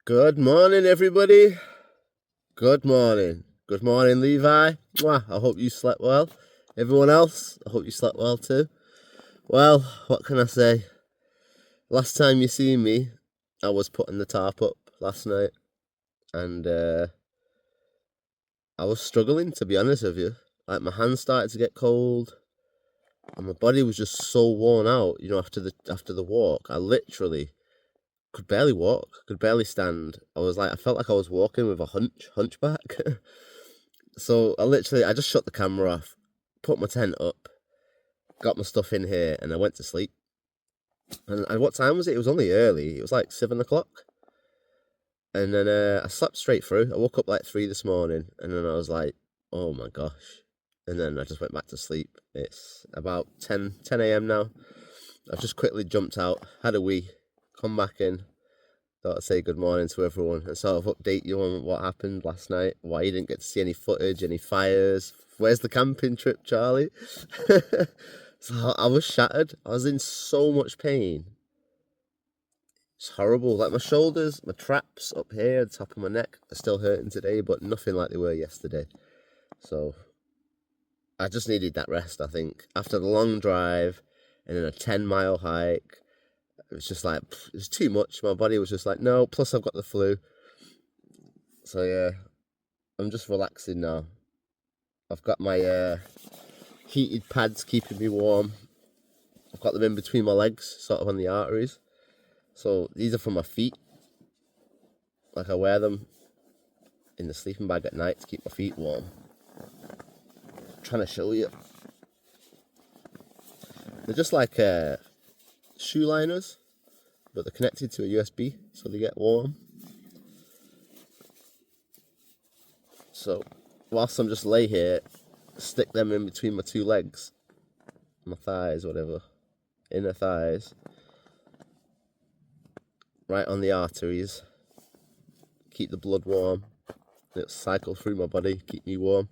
Good morning, everybody. Good morning. Good morning, Levi. Mwah. I hope you slept well. Everyone else, I hope you slept well too. Well, what can I say? Last time you seen me, I was putting the tarp up last night, and I was struggling, to be honest with you. Like, my hands started to get cold, and my body was just so worn out. You know, after the walk, I literally could barely walk, could barely stand. I felt like I was walking with a hunchback. So I just shut the camera off, put my tent up, got my stuff in here, and I went to sleep. And what time was it? It was only early. It was like 7 o'clock. And then I slept straight through. I woke up like 3 this morning, and then I was like, oh my gosh. And then I just went back to sleep. It's about 10 a.m. now. I've just quickly jumped out, had a wee, come back in, thought I'd say good morning to everyone and sort of update you on what happened last night, why you didn't get to see any footage, any fires. Where's the camping trip, Charlie? So I was shattered. I was in so much pain. It's horrible. Like, my shoulders, my traps up here, the top of my neck are still hurting today, but nothing like they were yesterday. So I just needed that rest, I think. After the long drive and then a 10-mile hike, it was just like, it was too much. My body was just like, no, plus I've got the flu. So yeah, I'm just relaxing now. I've got my heated pads keeping me warm. I've got them in between my legs, sort of on the arteries. So these are for my feet. Like, I wear them in the sleeping bag at night to keep my feet warm. I'm trying to show you. They're just like shoe liners, but they're connected to a USB, so they get warm. So whilst I'm just lay here, stick them in between my two legs, my thighs, whatever, inner thighs, right on the arteries, keep the blood warm. It'll cycle through my body, keep me warm.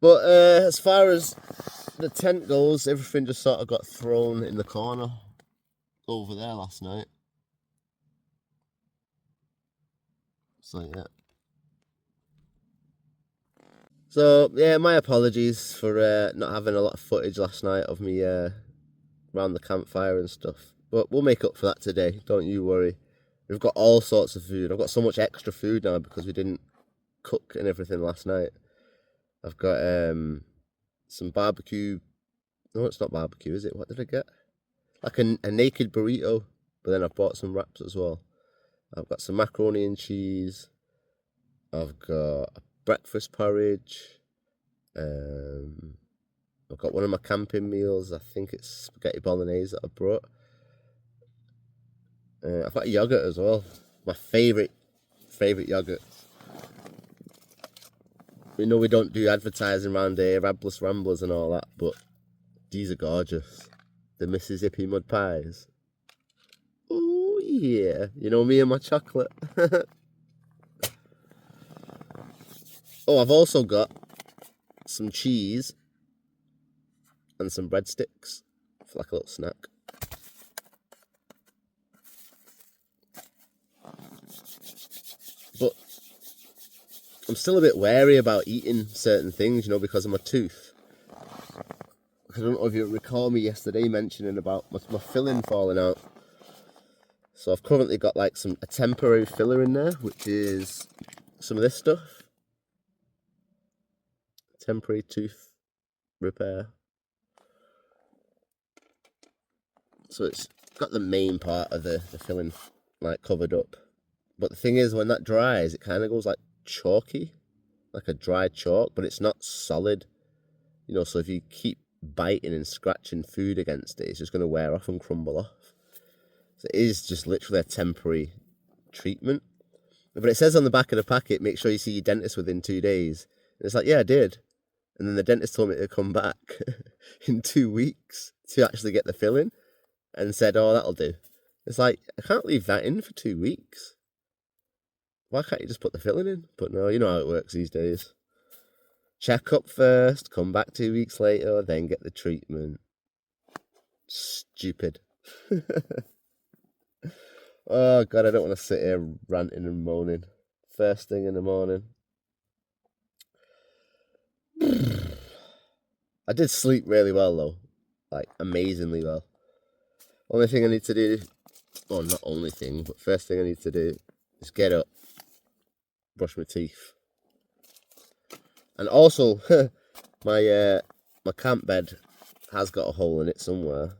But as far as the tent goes, everything just sort of got thrown in the corner over there last night. So yeah. So yeah, my apologies for not having a lot of footage last night of me around the campfire and stuff. But we'll make up for that today, don't you worry. We've got all sorts of food. I've got so much extra food now because we didn't cook and everything last night. I've got some barbecue. No, it's not barbecue, is it? What did I get? Like a naked burrito, but then I've bought some wraps as well. I've got some macaroni and cheese. I've got a breakfast porridge. I've got one of my camping meals. I think it's spaghetti bolognese that I brought. I've got a yogurt as well. My favourite yogurt. We know we don't do advertising around here, Rabless Ramblers and all that, but these are gorgeous. The Mississippi mud pies. Oh yeah, you know me and my chocolate. Oh, I've also got some cheese and some breadsticks for like a little snack. But I'm still a bit wary about eating certain things, you know, because of my tooth. I don't know if you recall me yesterday mentioning about my filling falling out. So I've currently got like a temporary filler in there, which is some of this stuff. Temporary tooth repair. So it's got the main part of the filling like covered up. But the thing is, when that dries, it kind of goes like chalky, like a dry chalk, but it's not solid. You know, so if you keep biting and scratching food against it, it's just going to wear off and crumble off. So it is just literally a temporary treatment. But it says on the back of the packet, make sure you see your dentist within 2 days. And it's like, yeah, I did. And then the dentist told me to come back in 2 weeks to actually get the filling and said, oh, that'll do. It's like, I can't leave that in for 2 weeks. Why can't you just put the filling in? But no, you know how it works these days. Check up first, come back 2 weeks later, then get the treatment. Stupid. Oh God, I don't want to sit here ranting and moaning. First thing in the morning. I did sleep really well though. Like, amazingly well. Only thing I need to do, well, not only thing, but first thing I need to do is get up, brush my teeth. And also, my camp bed has got a hole in it somewhere.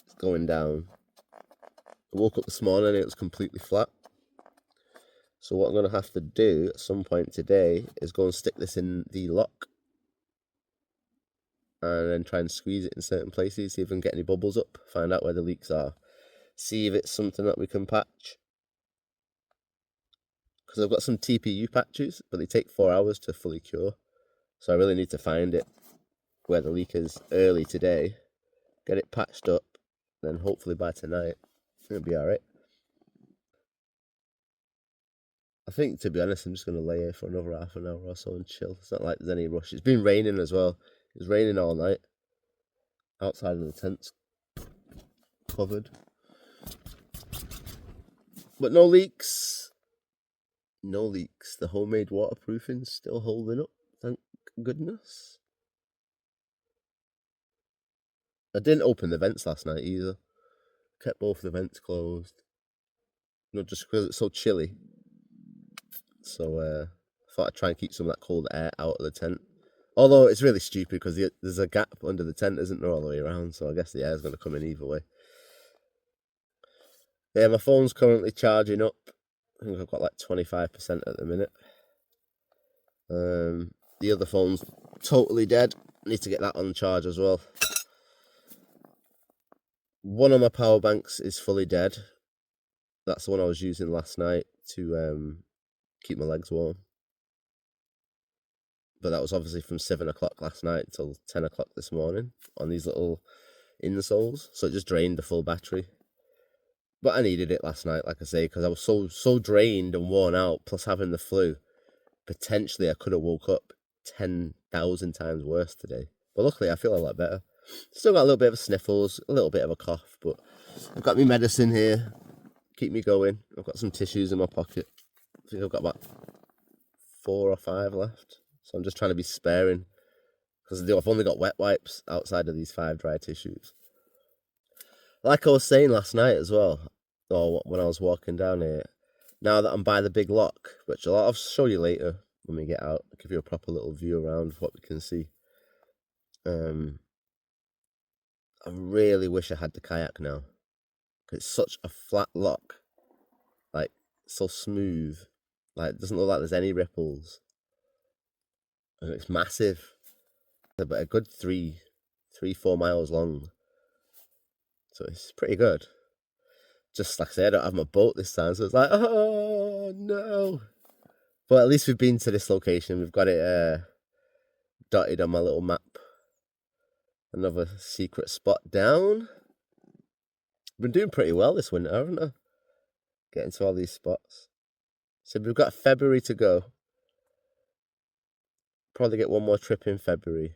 It's going down. I woke up this morning and it was completely flat. So what I'm going to have to do at some point today is go and stick this in the lock. And then try and squeeze it in certain places, see if we can get any bubbles up, find out where the leaks are. See if it's something that we can patch. Because I've got some TPU patches, but they take 4 hours to fully cure. So I really need to find it where the leak is early today, get it patched up, then hopefully by tonight it'll be alright. I think, to be honest, I'm just going to lay here for another half an hour or so and chill. It's not like there's any rush. It's been raining as well. It was raining all night. Outside of the tent's covered. But no leaks. No leaks. The homemade waterproofing's still holding up, thank goodness. I didn't open the vents last night either. Kept both the vents closed. You know, just because it's so chilly. So I thought I'd try and keep some of that cold air out of the tent. Although it's really stupid because there's a gap under the tent, isn't there, all the way around? So I guess the air's going to come in either way. Yeah, my phone's currently charging up. I think I've got like 25% at the minute. The other phone's totally dead. I need to get that on charge as well. One of my power banks is fully dead. That's the one I was using last night to keep my legs warm. But that was obviously from 7 o'clock last night till 10 o'clock this morning on these little insoles. So it just drained the full battery. But I needed it last night, like I say, because I was so drained and worn out, plus having the flu. Potentially I could have woke up 10,000 times worse today. But luckily I feel a lot better. Still got a little bit of sniffles, a little bit of a cough, but I've got my medicine here. Keep me going. I've got some tissues in my pocket. I think I've got about 4 or 5 left. So I'm just trying to be sparing. Because I've only got wet wipes outside of these 5 dry tissues. Like I was saying last night as well, or when I was walking down here, now that I'm by the big lock, which I'll show you later when we get out, I'll give you a proper little view around of what we can see. I really wish I had the kayak now. It's such a flat lock, like so smooth, like it doesn't look like there's any ripples, and it's massive. About a good 4 miles long, so it's pretty good. Just like I said, I don't have my boat this time, so it's like, oh no. But at least we've been to this location. We've got it dotted on my little map. Another secret spot down. Been doing pretty well this winter, haven't I? Getting to all these spots. So we've got February to go. Probably get one more trip in February.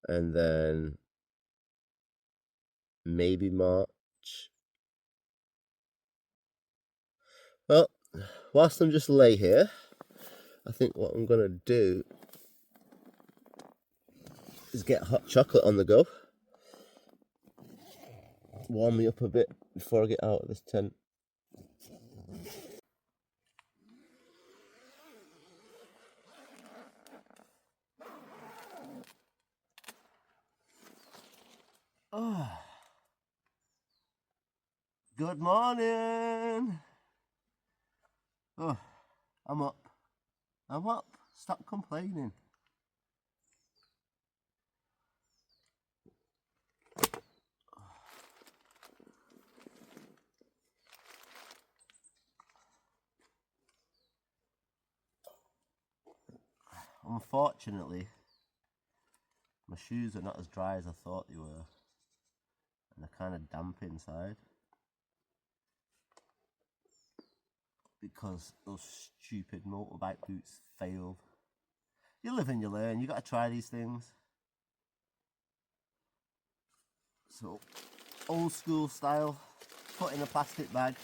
And then maybe March. Well, whilst I'm just lay here, I think what I'm going to do is get hot chocolate on the go. Warm me up a bit before I get out of this tent. Oh. Good morning. Oh, I'm up. I'm up. Stop complaining. Unfortunately, my shoes are not as dry as I thought they were, and they're kind of damp inside because those stupid motorbike boots failed. You live and you learn. You got to try these things. So, old school style, put in a plastic bag,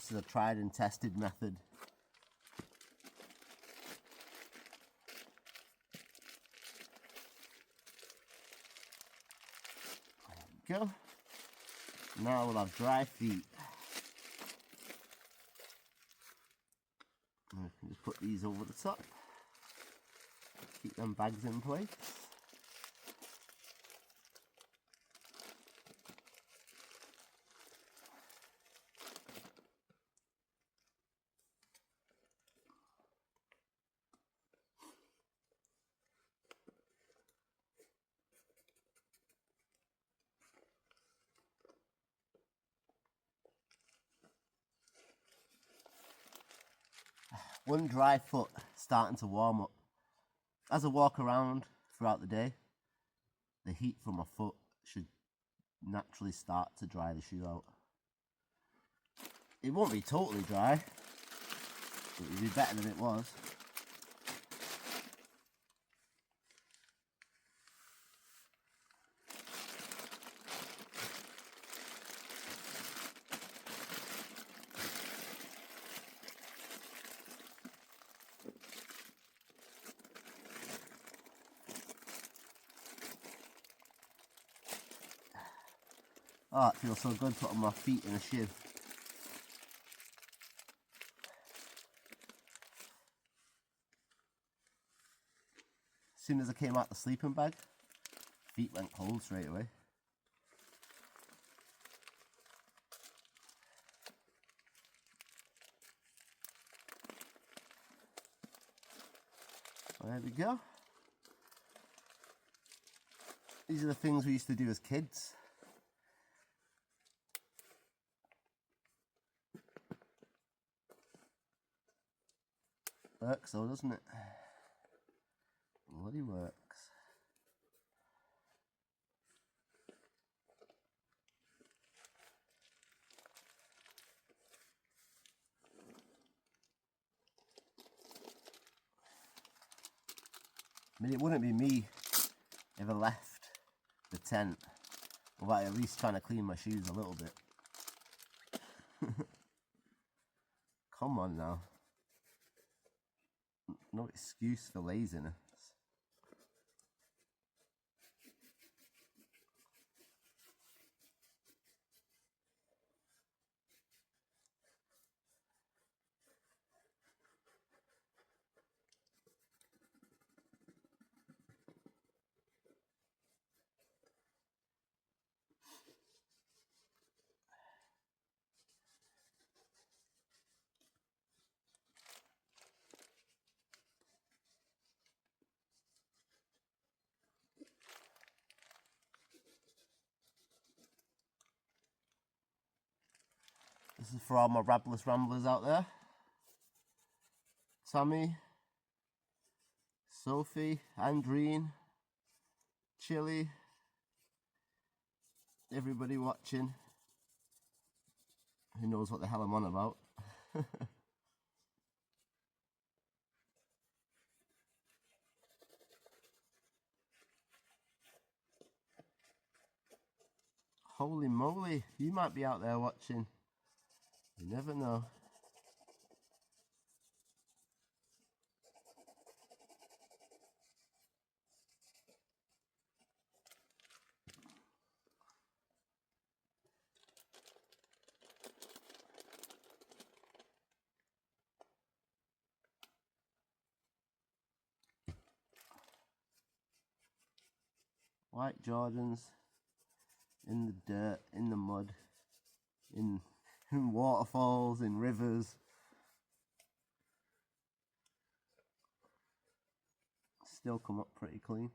This is a tried and tested method. There we go. Now we'll have dry feet. And we can just put these over the top. Keep them bags in place. One dry foot starting to warm up. As I walk around throughout the day, the heat from my foot should naturally start to dry the shoe out. It won't be totally dry, but it'll be better than it was. Oh, it feels so good putting my feet in a shoe. As soon as I came out the sleeping bag, feet went cold straight away. There we go. These are the things we used to do as kids. Works though, doesn't it? Bloody works. I mean, it wouldn't be me if I left the tent without at least trying to clean my shoes a little bit. Come on now. No excuse for laziness. This is for all my Rabless Ramblers out there. Tommy, Sophie, Andreen, Chili, everybody watching who knows what the hell I'm on about. Holy moly, you might be out there watching. You never know. White Jordans in the dirt, in the mud, in waterfalls, in rivers. Still come up pretty clean.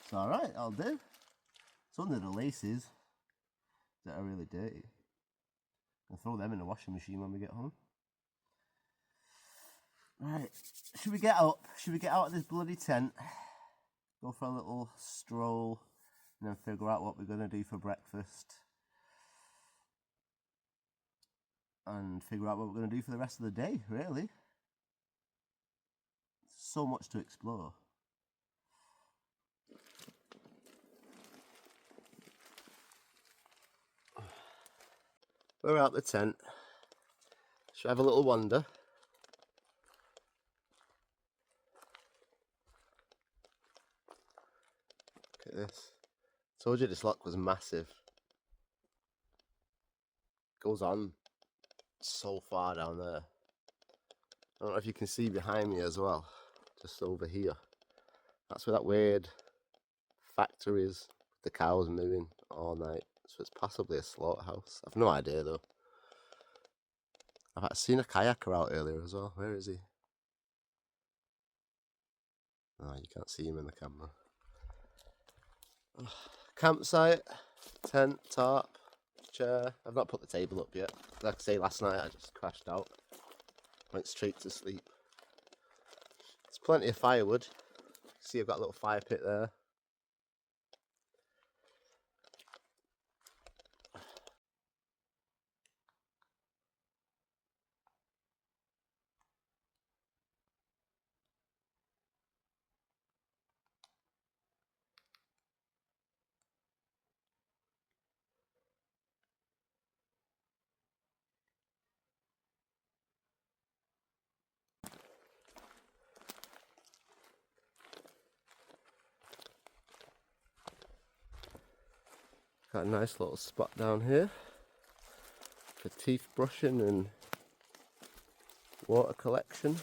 It's alright, I'll do. It's under the laces that are really dirty. I'll throw them in the washing machine when we get home. Right, should we get out? Should we get out of this bloody tent? Go for a little stroll and then figure out what we're going to do for breakfast. and figure out what we're going to do for the rest of the day, really. So much to explore. We're out the tent. Should have a little wander. Look at this. Told you this lock was massive. Goes on so far down there. I don't know if you can see behind me as well, just over here. That's where that weird factory is. The cows moving all night. So it's possibly a slaughterhouse. I've no idea though. I've seen a kayaker out earlier as well. Where is he? Oh, you can't see him in the camera. Campsite, tent, tarp, chair. I've not put the table up yet. Like I say, last night I just crashed out. Went straight to sleep. There's plenty of firewood. See, I've got a little fire pit there. Got a nice little spot down here for teeth brushing and water collection.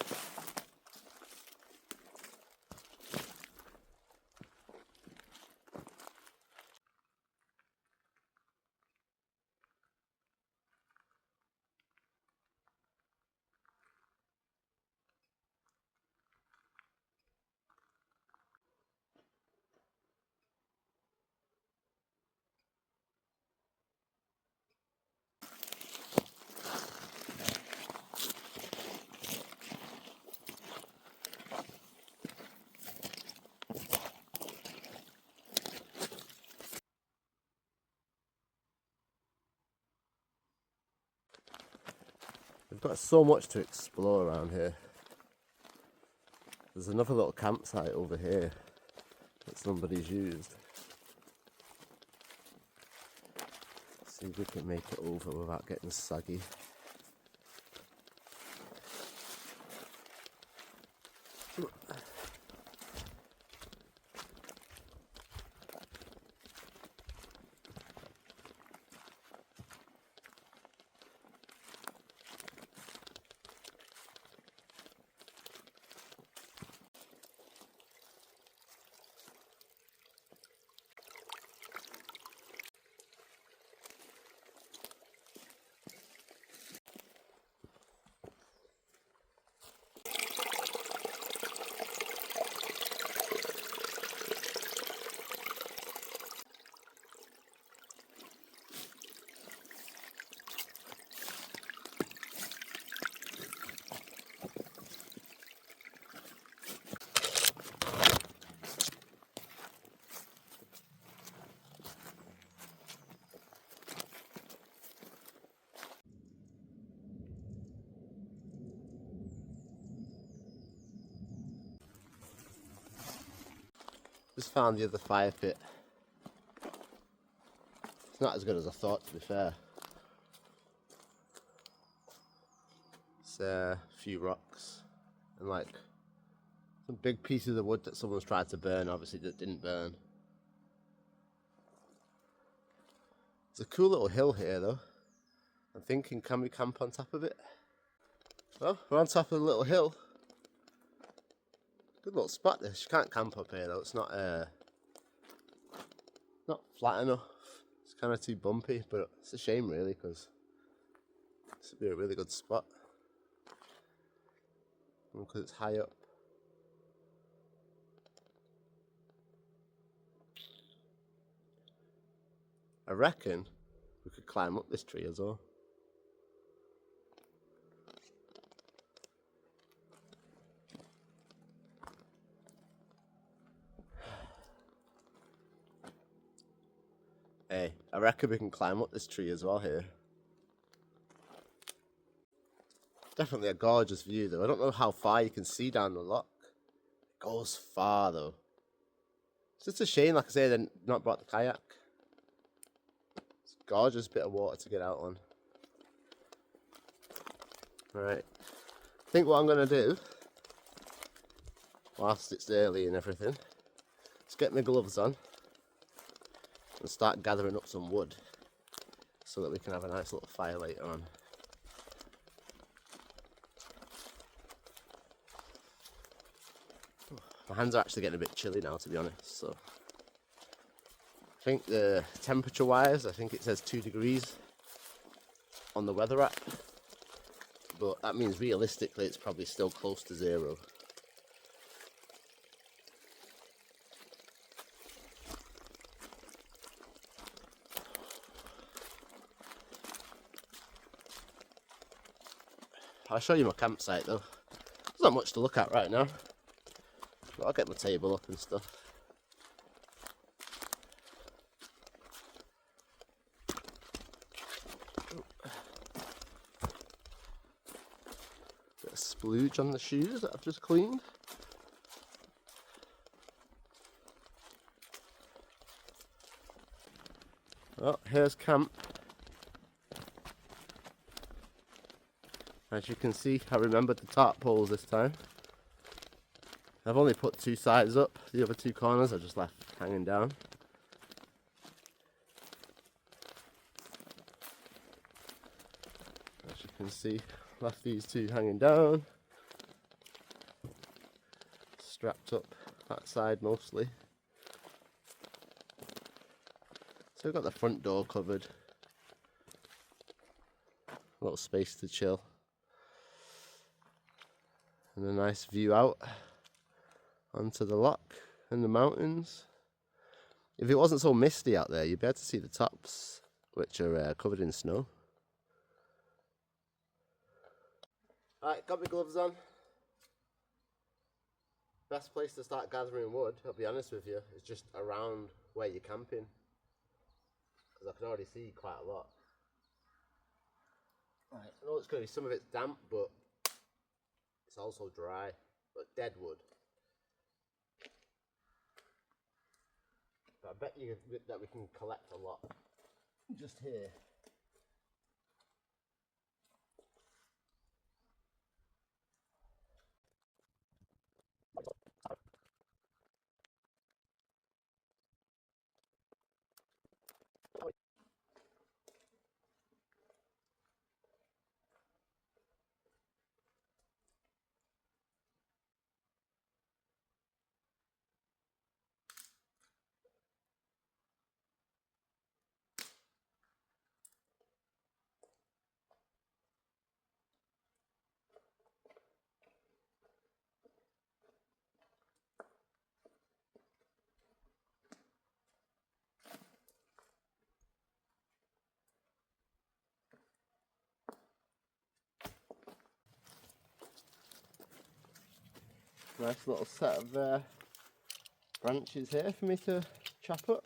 We've got so much to explore around here. There's another little campsite over here that somebody's used. See if we can make it over without getting soggy. Just found the other fire pit. It's not as good as I thought, to be fair. It's a few rocks and like some big pieces of wood that someone's tried to burn, obviously that didn't burn. It's a cool little hill here though. I'm thinking, can we camp on top of it? Well, we're on top of the little hill. Good little spot this. You can't camp up here though, it's not flat enough. It's kind of too bumpy, but it's a shame really because this would be a really good spot. Because it's high up. I reckon we could climb up this tree as well. Hey, I reckon we can climb up this tree as well here. definitely a gorgeous view though. I don't know how far you can see down the loch. It goes far though. It's just a shame, like I say, they've not brought the kayak. It's a gorgeous bit of water to get out on. Right, I think what I'm going to do, whilst it's early and everything, is get my gloves on and start gathering up some wood so that we can have a nice little fire later on. My hands are actually getting a bit chilly now, to be honest, so I think the temperature wise, I think it says 2 degrees on the weather app, but that means realistically it's probably still close to 0. I'll show you my campsite though. There's not much to look at right now, but I'll get my table up and stuff. Bit of splooge on the shoes that I've just cleaned. Well, here's camp. As you can see, I remembered the tarp poles this time. I've only put 2 sides up, the other 2 corners I just left hanging down. As you can see, left these 2 hanging down. Strapped up that side mostly. So we've got the front door covered. A little space to chill. And a nice view out onto the loch and the mountains. If it wasn't so misty out there, you'd be able to see the tops, which are covered in snow. Alright, got my gloves on. Best place to start gathering wood, I'll be honest with you, is just around where you're camping. Because I can already see quite a lot. Right. I know it's going to be, some of it's damp, but it's also dry, but dead wood. But I bet you that we can collect a lot just here. Nice little set of branches here for me to chop up.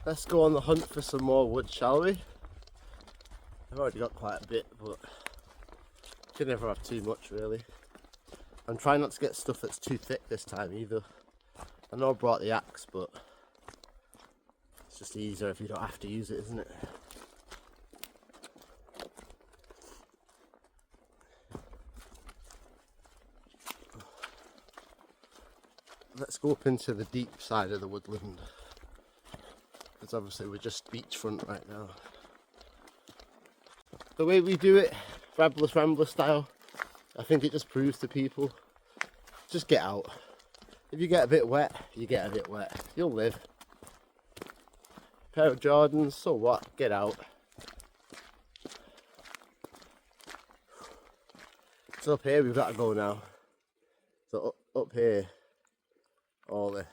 Let's go on the hunt for some more wood, shall we? I've already got quite a bit, but you can never have too much really. I'm trying not to get stuff that's too thick this time either. I know I brought the axe, but just easier if you don't have to use it, isn't it? Let's go up into the deep side of the woodland, because obviously we're just beachfront right now. The way we do it, Rabless Rambler style, I think it just proves to people, just get out. If you get a bit wet, you get a bit wet. You'll live. Pair of Jordans, so what? Get out. So up here we've got to go now. So up here, all this.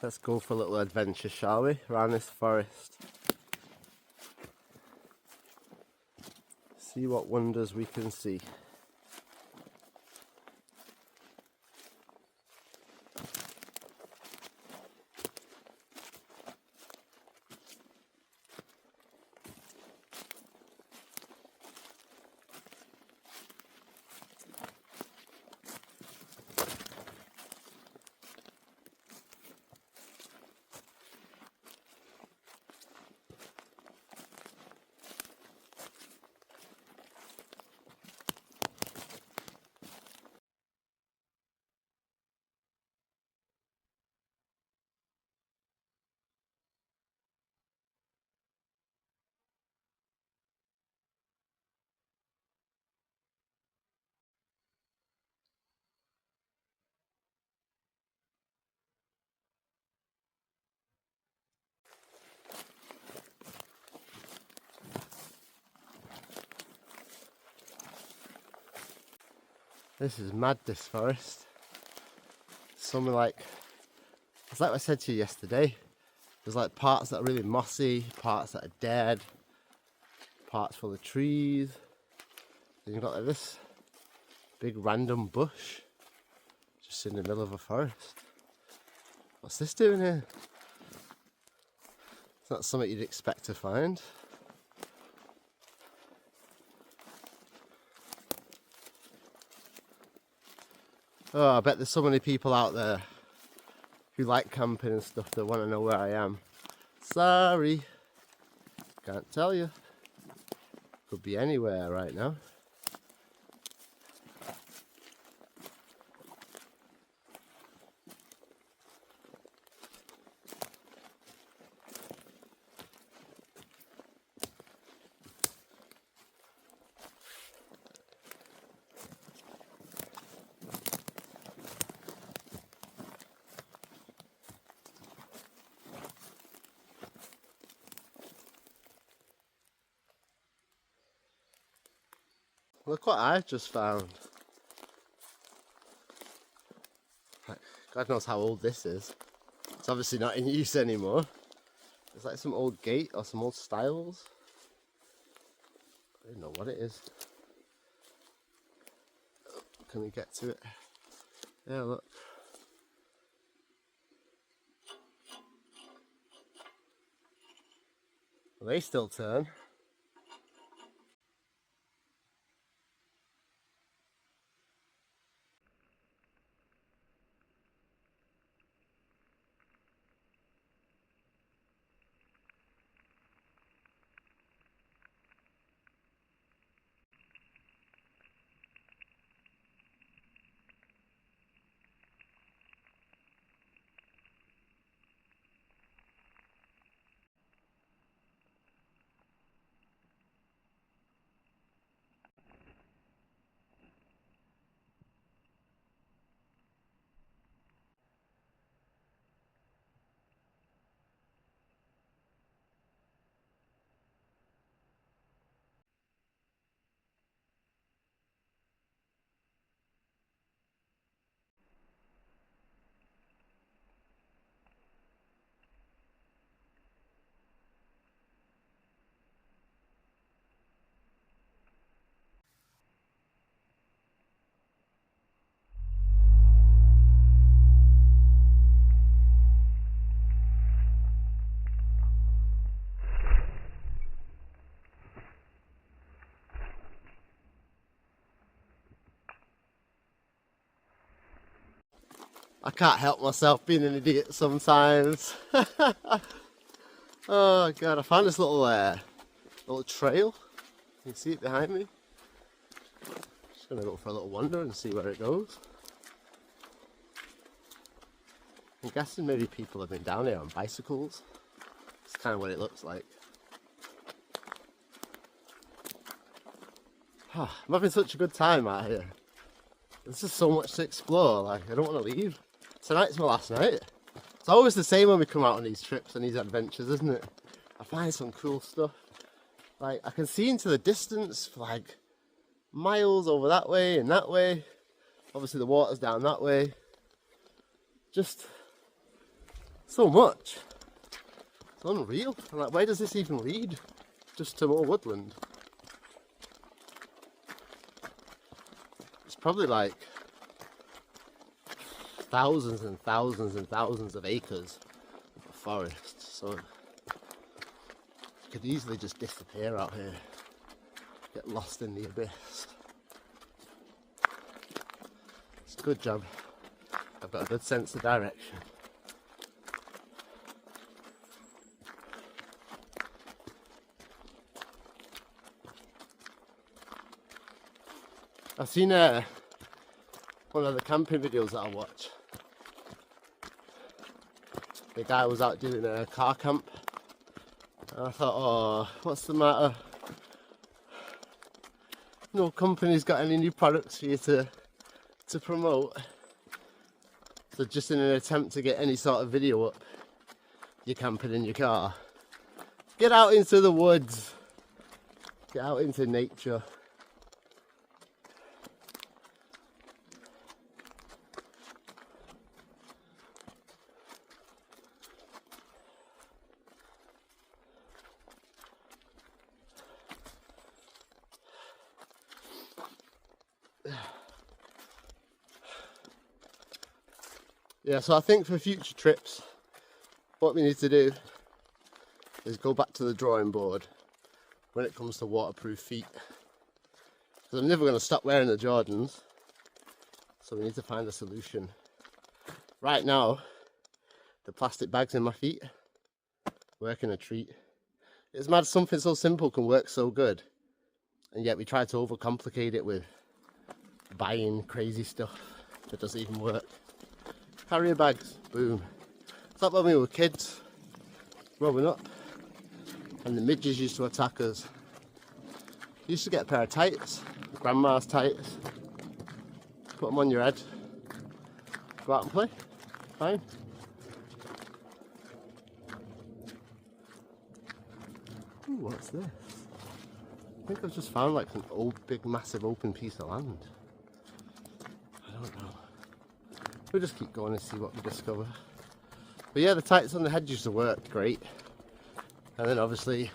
Let's go for a little adventure, shall we? Around this forest. See what wonders we can see. This is mad, this forest. Something like, it's like I said to you yesterday, there's like parts that are really mossy, parts that are dead, parts full of trees. Then you've got like this big random bush just in the middle of a forest. What's this doing here? It's not something you'd expect to find. Oh, I bet there's so many people out there who like camping and stuff that want to know where I am. Sorry, can't tell you. Could be anywhere right now. Look what I've just found. God knows how old this is. It's obviously not in use anymore. It's like some old gate or some old stiles. I don't know what it is. Can we get to it? Yeah, look. Well, they still turn. I can't help myself being an idiot sometimes. Oh god, I found this little trail. You can see it behind me. Just gonna go for a little wander and see where it goes. I'm guessing maybe people have been down here on bicycles. It's kind of what it looks like. I'm having such a good time out here. There's just so much to explore, like I don't want to leave. Tonight's my last night. It's always the same when we come out on these trips and these adventures, isn't it? I find some cool stuff. Like I can see into the distance for like miles over that way and that way. Obviously the water's down that way. Just so much. It's unreal. I'm like, where does this even lead? Just to more woodland. It's probably like thousands and thousands and thousands of acres of forest. So you could easily just disappear out here. Get lost in the abyss. It's a good job. I've got a good sense of direction. I've seen one of the camping videos that I watch. The guy was out doing a car camp. And I thought, oh, what's the matter? No company's got any new products for you to promote. So just in an attempt to get any sort of video up, you're camping in your car. Get out into the woods. Get out into nature. Yeah, so I think for future trips, what we need to do is go back to the drawing board when it comes to waterproof feet. Because I'm never going to stop wearing the Jordans, so we need to find a solution. Right now, the plastic bags in my feet, working a treat. It's mad something so simple can work so good, and yet we try to overcomplicate it with buying crazy stuff that doesn't even work. Carrier bags, boom. It's like when we were kids, growing up, and the midges used to attack us. You used to get a pair of tights, grandma's tights, put them on your head, go out and play, fine. Ooh, what's this? I think I've just found like an old, big, massive open piece of land. I don't know. We'll just keep going and see what we discover. But yeah, the tights on the head used to work great. And then obviously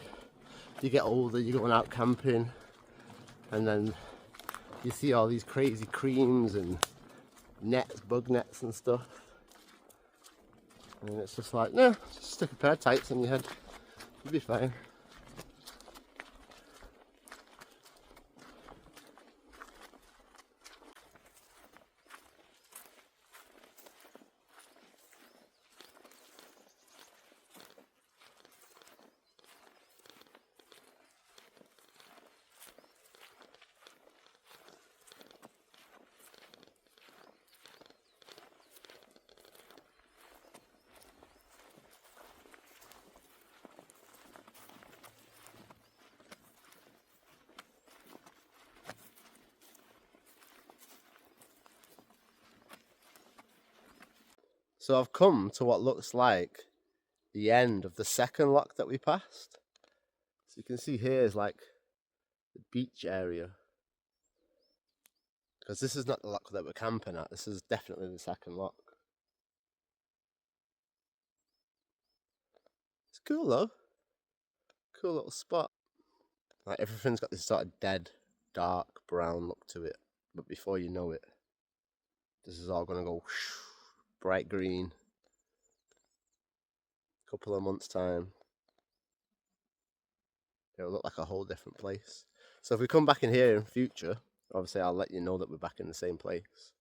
you get older, you're going out camping, and then you see all these crazy creams and nets, bug nets and stuff. And it's just like, no, just stick a pair of tights on your head, you'll be fine. So I've come to what looks like the end of the second lock that we passed. So you can see here is like the beach area. Because this is not the lock that we're camping at, this is definitely the second lock. It's cool though. Cool little spot. Like everything's got this sort of dead, dark brown look to it. But before you know it, this is all going to go bright green. Couple of months time, it'll look like a whole different place. So if we come back in here in future, obviously I'll let you know that we're back in the same place.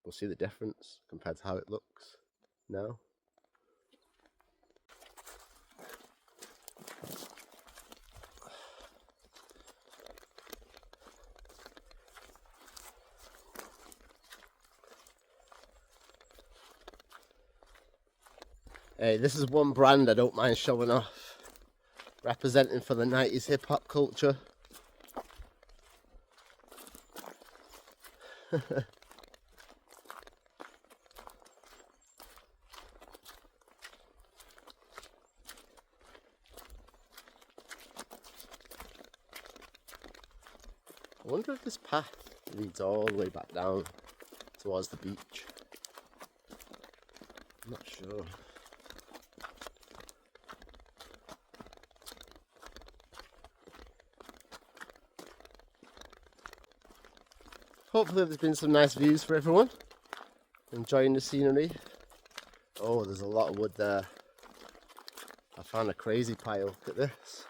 we'll see the difference compared to how it looks now. Hey, this is one brand I don't mind showing off, representing for the 90s hip hop culture. I wonder if this path leads all the way back down towards the beach. I'm not sure. Hopefully there's been some nice views for everyone. Enjoying the scenery. Oh, there's a lot of wood there. I found a crazy pile. Look at this.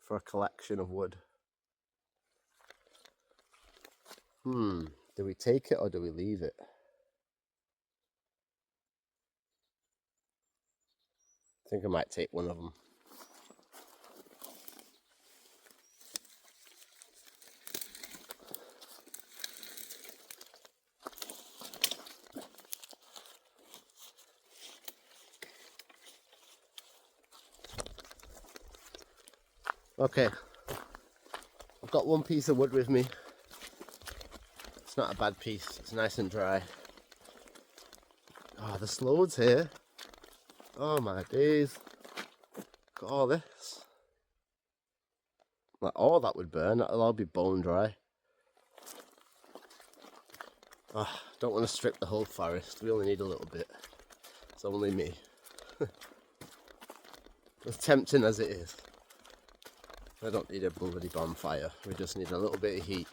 For a collection of wood. Do we take it or do we leave it? I think I might take one of them. Okay, I've got one piece of wood with me. It's not a bad piece, it's nice and dry. Oh, there's loads here. Oh my days. Got all this. Like all that would burn, that'll all be bone dry. Oh, don't want to strip the whole forest, we only need a little bit. It's only me. As tempting as it is. I don't need a bloody bonfire, we just need a little bit of heat.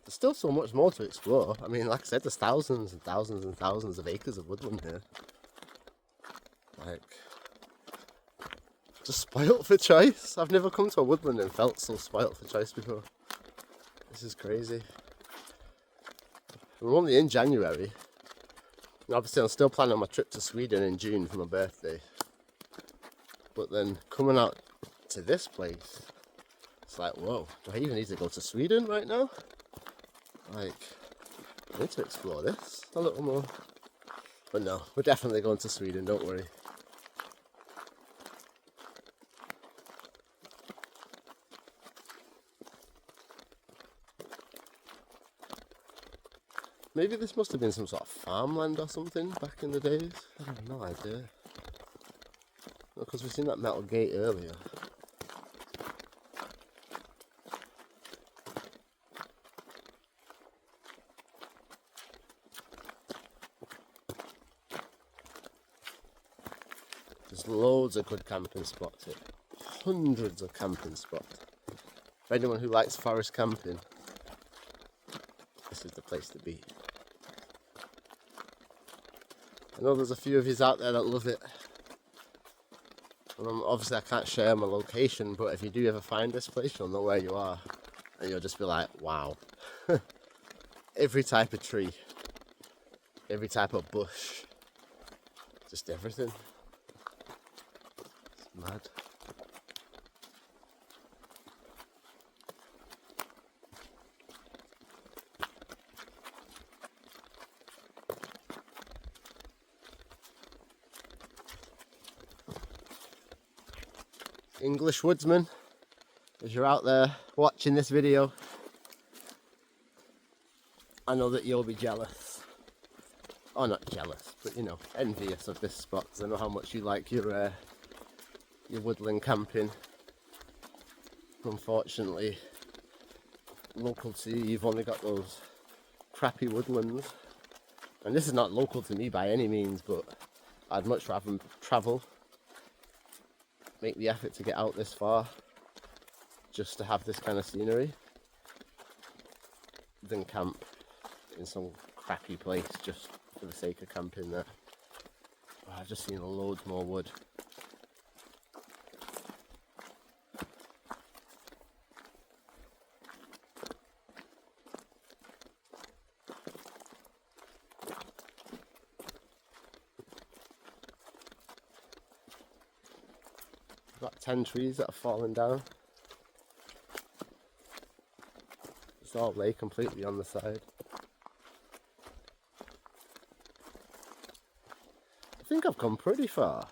There's still so much more to explore. I mean, like I said, there's thousands and thousands and thousands of acres of woodland here. Like, just spoilt for choice. I've never come to a woodland and felt so spoilt for choice before. This is crazy. We're only in January. And obviously I'm still planning on my trip to Sweden in June for my birthday. But then coming out to this place, it's like, whoa, do I even need to go to Sweden right now? Like, I need to explore this a little more. But no, we're definitely going to Sweden, don't worry. Maybe this must have been some sort of farmland or something back in the days. I have no idea. Because we've seen that metal gate earlier. There's loads of good camping spots here. Hundreds of camping spots. For anyone who likes forest camping, this is the place to be. I know there's a few of you out there that love it. And obviously I can't share my location, but if you do ever find this place, you'll know where you are. And you'll just be like, wow. Every type of tree. Every type of bush. Just everything. It's mad. English woodsman, as you're out there watching this video, I know that you'll be jealous. Or not jealous, but you know, envious of this spot, because I know how much you like your woodland camping. Unfortunately, local to you, you've only got those crappy woodlands. And this is not local to me by any means, but I'd much rather travel, make the effort to get out this far just to have this kind of scenery than camp in some crappy place just for the sake of camping there. Oh, I've just seen loads more wood. Got 10 trees that have fallen down. It's all lay completely on the side. I think I've come pretty far.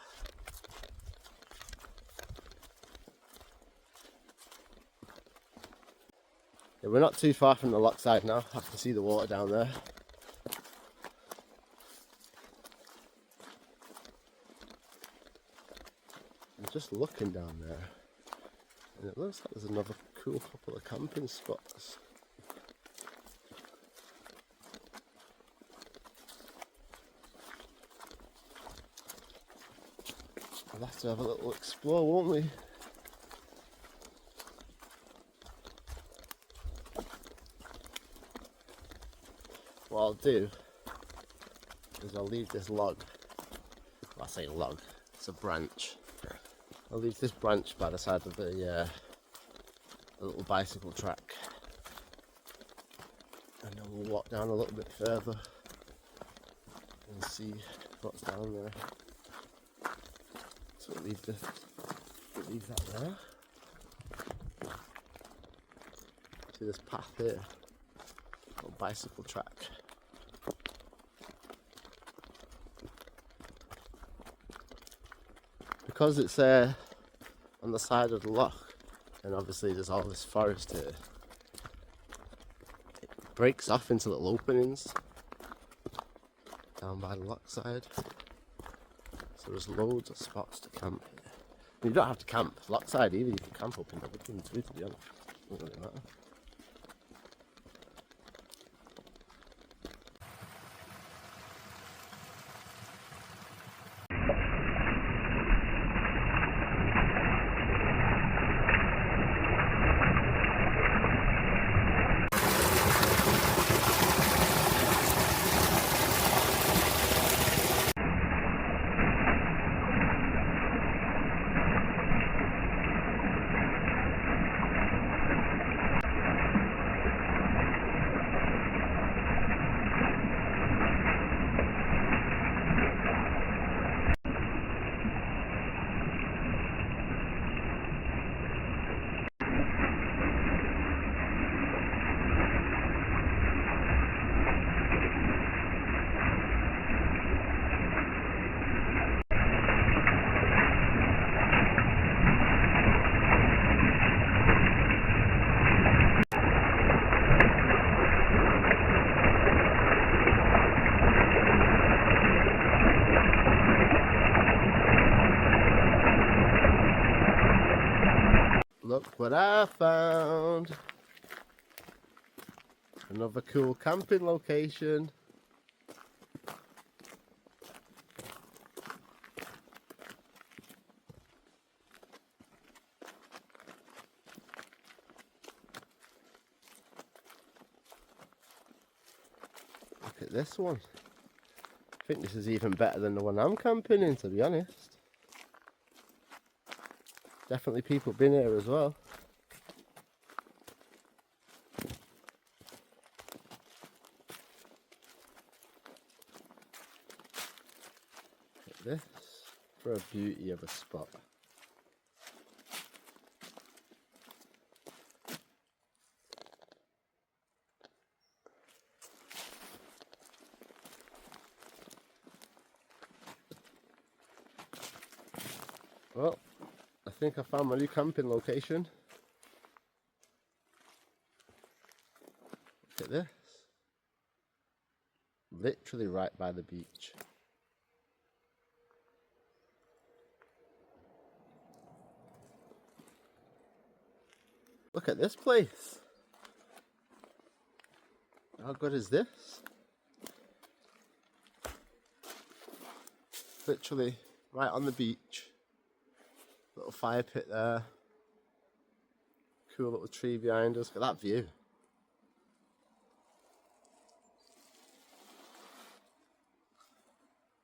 Yeah, we're not too far from the lock side now. I can see the water down there. I'm just looking down there, and it looks like there's another cool couple of camping spots. We'll have to have a little explore, won't we? What I'll do is I'll leave this log. Well, I say log, it's a branch. I'll leave this branch by the side of the little bicycle track, and then we'll walk down a little bit further and see what's down there. So we'll leave that there. See this path here, little bicycle track. Because it's on the side of the loch, and obviously there's all this forest here, it breaks off into little openings down by the loch side. So there's loads of spots to camp here. You don't have to camp loch side either, you can camp up in the woodlands too, to be honest. It doesn't really matter. Look what I found! Another cool camping location. Look at this one. I think this is even better than the one I'm camping in, to be honest. Definitely people been here as well. Look at this for a beauty of a spot. Well, I think I found my new camping location. Look at this. Literally right by the beach. Look at this place. How good is this? Literally right on the beach. Little fire pit there. Cool little tree behind us. Look at that view.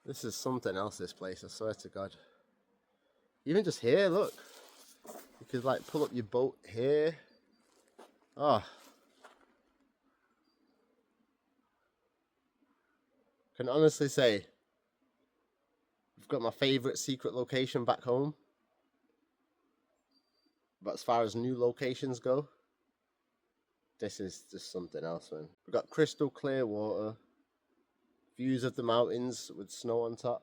This is something else, this place, I swear to God. Even just here, look. You could like pull up your boat here. Oh. Can honestly say, I've got my favourite secret location back home. But as far as new locations go, this is just something else, man. We've got crystal clear water, views of the mountains with snow on top.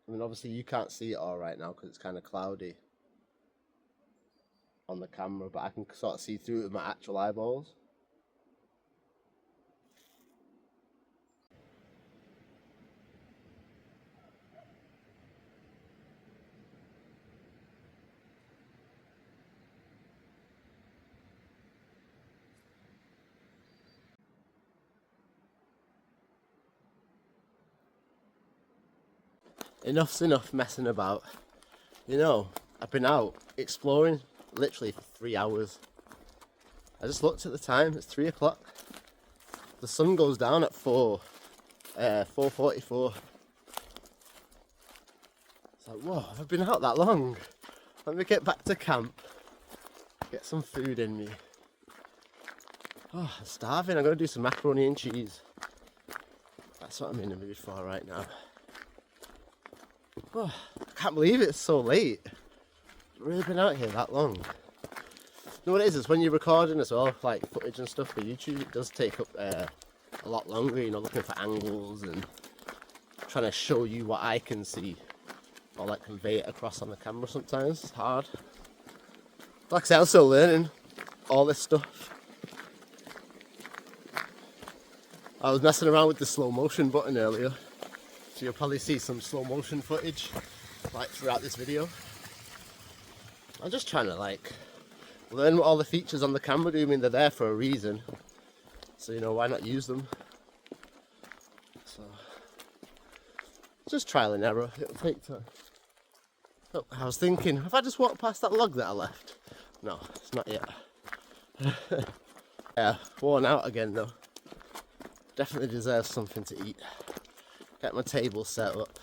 I mean, obviously you can't see it all right now because it's kind of cloudy on the camera, but I can sort of see through it with my actual eyeballs. Enough's enough messing about. You know, I've been out exploring literally for 3 hours. I just looked at the time, it's 3 o'clock. The sun goes down at 4:44. It's like, whoa, have I been out that long? Let me get back to camp, get some food in me. Oh, I'm starving, I'm gonna do some macaroni and cheese. That's what I'm in the mood for right now. Oh, I can't believe it's so late. I've really been out here that long. You know what it is? It's when you're recording as well, like footage and stuff for YouTube, it does take up a lot longer, you know, looking for angles and trying to show you what I can see or like convey it across on the camera sometimes. It's hard. Like I said, I'm still learning all this stuff. I was messing around with the slow motion button earlier, so you'll probably see some slow motion footage like throughout this video. I'm just trying to like learn what all the features on the camera do. I mean, they're there for a reason, so you know, why not use them? So just trial and error, it'll take time. Oh, I was thinking, have I just walked past that log that I left? No, it's not yet. Yeah, worn out again though. Definitely deserves something to eat. Get my table set up.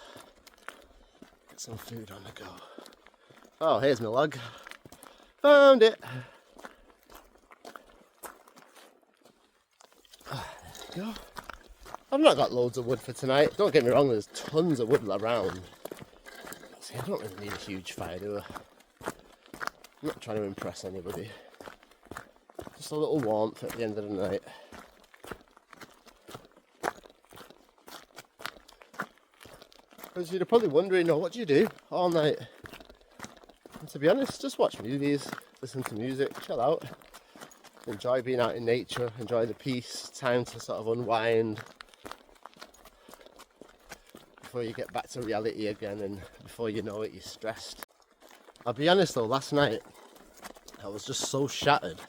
Get some food on the go. Oh, here's my log. Found it. There we go. I've not got loads of wood for tonight. Don't get me wrong, there's tons of wood around. See, I don't really need a huge fire, do I? I'm not trying to impress anybody. Just a little warmth at the end of the night. Because you're probably wondering, oh, what do you do all night? And to be honest, just watch movies, listen to music, chill out, enjoy being out in nature, enjoy the peace, time to sort of unwind before you get back to reality again, and before you know it, you're stressed. I'll be honest though, last night I was just so shattered,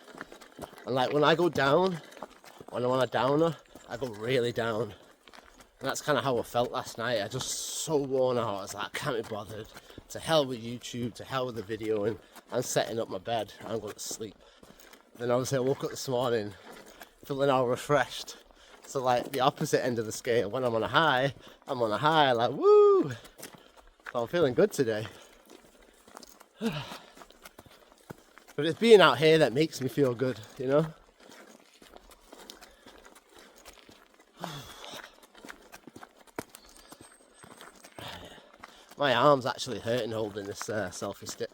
and like when I go down, when I'm on a downer, I go really down. And that's kind of how I felt last night. I just so worn out. I was like, I can't be bothered. To hell with YouTube, to hell with the video, and I'm setting up my bed. I'm going to sleep. Then obviously I woke up this morning feeling all refreshed. So like the opposite end of the scale. When I'm on a high, like woo! So I'm feeling good today. But it's being out here that makes me feel good, you know? My arm's actually hurting holding this selfie stick.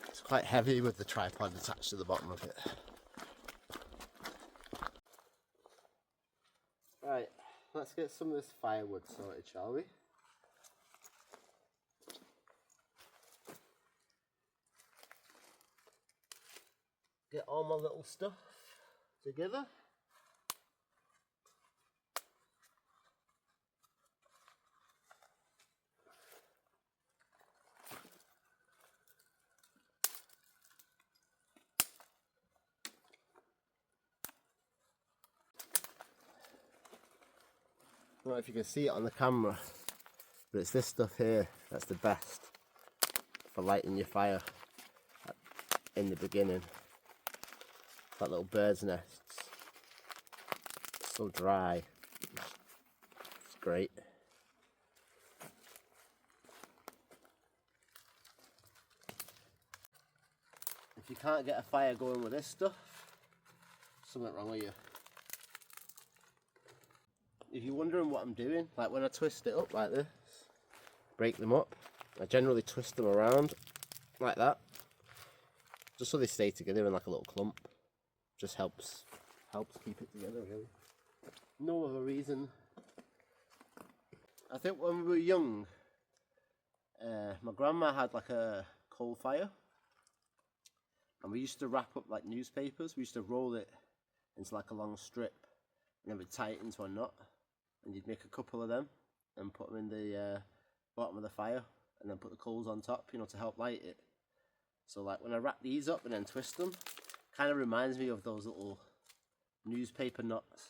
It's quite heavy with the tripod attached to the bottom of it. Right, let's get some of this firewood sorted, shall we? Get all my little stuff together. I don't know if you can see it on the camera, but it's this stuff here that's the best for lighting your fire in the beginning. It's like little bird's nests. It's so dry. It's great. If you can't get a fire going with this stuff, something wrong with you. If you're wondering what I'm doing, like when I twist it up like this, break them up. I generally twist them around like that, just so they stay together in like a little clump. Just helps keep it together, really. No other reason. I think when we were young, my grandma had like a coal fire, and we used to wrap up like newspapers. We used to roll it into like a long strip, and then we'd tie it into a knot, and you'd make a couple of them and put them in the bottom of the fire, and then put the coals on top, you know, to help light it. So like when I wrap these up and then twist them, kind of reminds me of those little newspaper knots.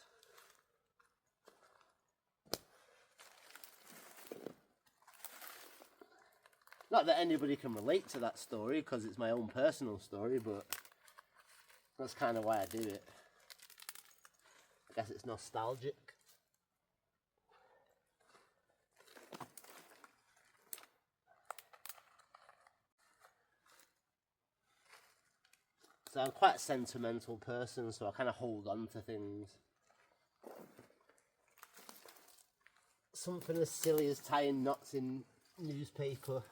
Not that anybody can relate to that story, because it's my own personal story, but that's kind of why I do it. I guess it's nostalgic. So I'm quite a sentimental person, so I kind of hold on to things. Something as silly as tying knots in newspaper.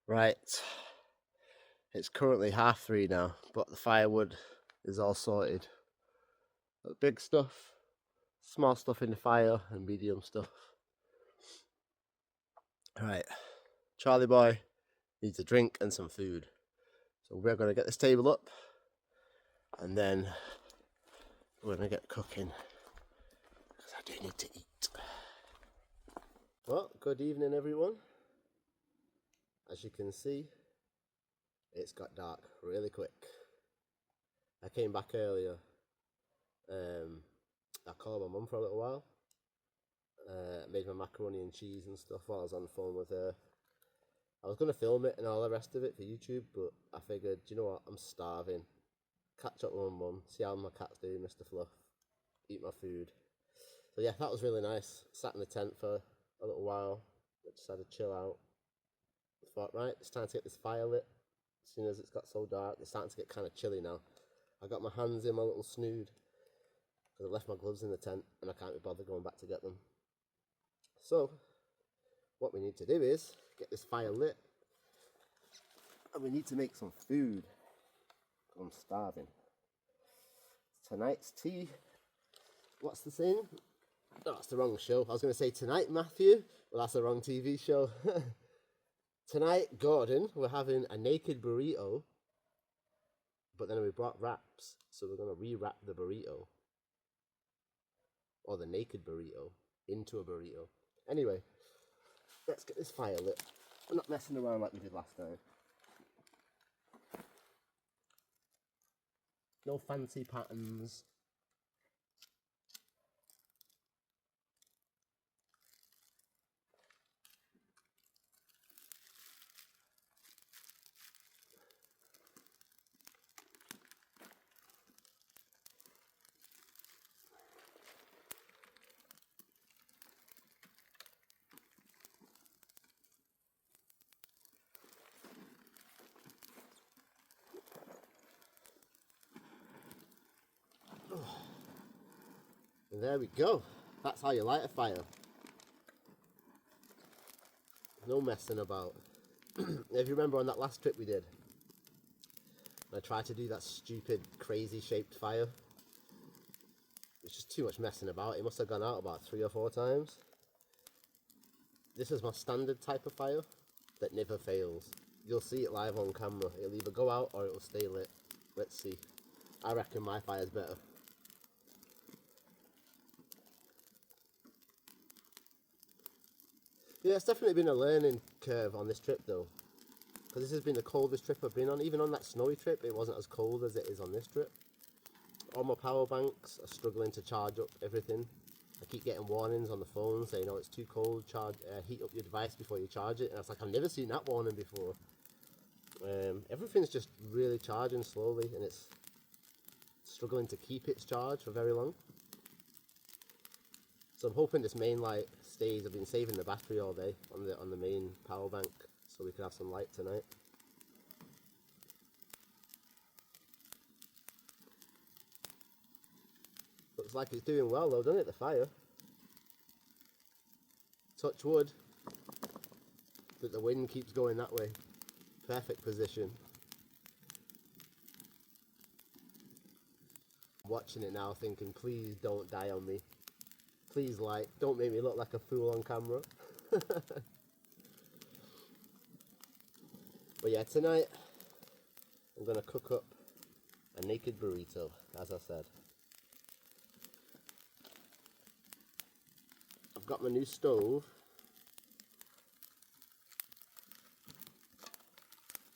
Right, it's currently 3:30 now, but the firewood is all sorted. Big stuff, small stuff in the fire, and medium stuff. Right, Charlie boy needs a drink and some food. So we're going to get this table up, and then we're going to get cooking, because I do need to eat. Well, good evening everyone. As you can see, it's got dark really quick. I came back earlier. I called my mum for a little while. Made my macaroni and cheese and stuff while I was on the phone with her. I was going to film it and all the rest of it for YouTube, but I figured, you know what, I'm starving. Catch up with my mum, see how my cat's doing, Mr. Fluff, eat my food. So yeah, that was really nice. Sat in the tent for a little while, just had to chill out. I thought, right, it's time to get this fire lit. As soon as it's got so dark, it's starting to get kind of chilly now. I got my hands in my little snood, because I left my gloves in the tent and I can't be bothered going back to get them. So, what we need to do is get this fire lit, and we need to make some food. I'm starving. Tonight's tea. What's the saying? Oh, that's the wrong show. I was going to say Tonight Matthew. Well, that's the wrong TV show. Tonight, Gordon, we're having a naked burrito, but then we brought wraps, so we're going to re-wrap the burrito, or the naked burrito, into a burrito. Anyway, let's get this fire lit. We're not messing around like we did last time. No fancy patterns. And there we go. That's how you light a fire. No messing about. If you remember on that last trip we did, I tried to do that stupid, crazy shaped fire. It's just too much messing about. It must have gone out about 3 or 4 times. This is my standard type of fire that never fails. You'll see it live on camera. It'll either go out or it'll stay lit. Let's see. I reckon my fire's better. Yeah, it's definitely been a learning curve on this trip though. Because this has been the coldest trip I've been on. Even on that snowy trip, it wasn't as cold as it is on this trip. All my power banks are struggling to charge up everything. I keep getting warnings on the phone saying, oh, it's too cold, heat up your device before you charge it. And I was like, I've never seen that warning before. Everything's just really charging slowly and it's struggling to keep its charge for very long. So I'm hoping this main light stays. I've been saving the battery all day on the main power bank so we can have some light tonight. Looks like it's doing well though, doesn't it, the fire? Touch wood that the wind keeps going that way. Perfect position. I'm watching it now thinking, please don't die on me. Please light, don't make me look like a fool on camera. But yeah, tonight I'm gonna cook up a naked burrito, as I said. I've got my new stove.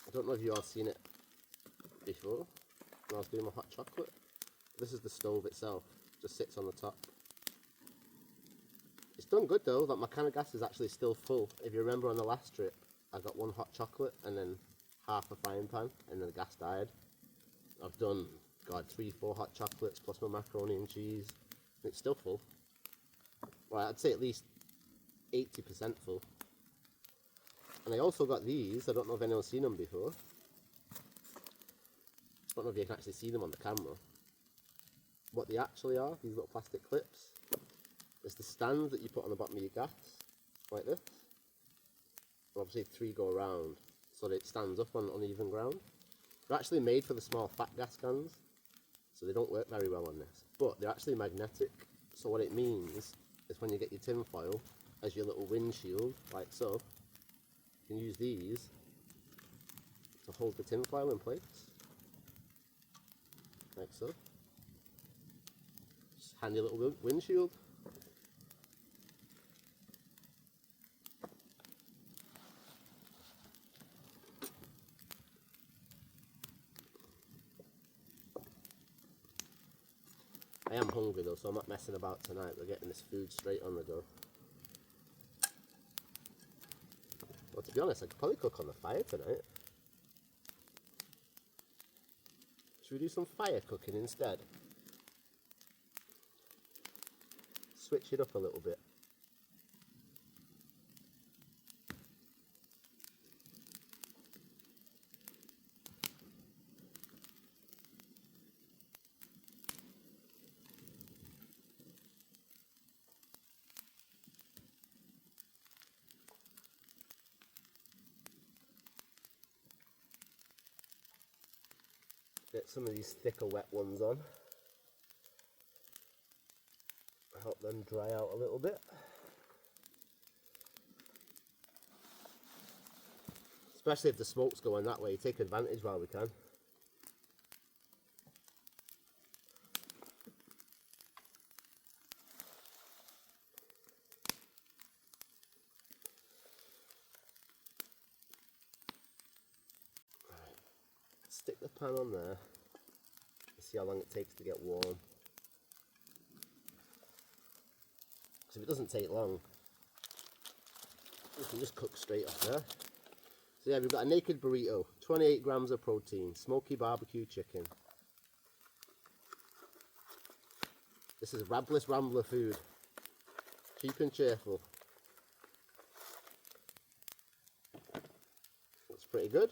I don't know if you all seen it before when I was doing my hot chocolate. This is the stove itself, just sits on the top. It's done good though, like my can of gas is actually still full. If you remember on the last trip, I got 1 hot chocolate and then half a frying pan and then the gas died. I've done, God, 3-4 hot chocolates plus my macaroni and cheese. And it's still full. Well, I'd say at least 80% full. And I also got these. I don't know if anyone's seen them before. I don't know if you can actually see them on the camera. What they actually are, these little plastic clips. It's the stand that you put on the bottom of your gas, like this. And obviously 3 go around, so that it stands up on uneven ground. They're actually made for the small fat gas cans, so they don't work very well on this. But they're actually magnetic, so what it means is when you get your tin foil as your little windshield, like so, you can use these to hold the tin foil in place, like so. Just handy little windshield. I am hungry though, so I'm not messing about tonight. We're getting this food straight on the go. Well, to be honest, I could probably cook on the fire tonight. Should we do some fire cooking instead? Switch it up a little bit. Get some of these thicker wet ones on. Help them dry out a little bit. Especially if the smoke's going that way, take advantage while we can. Right. Stick the pan on there. See how long it takes to get warm. Because if it doesn't take long, you can just cook straight off there. So yeah, we've got a naked burrito, 28 grams of protein, smoky barbecue chicken. This is Rabless Rambler food. Cheap and cheerful. Looks pretty good.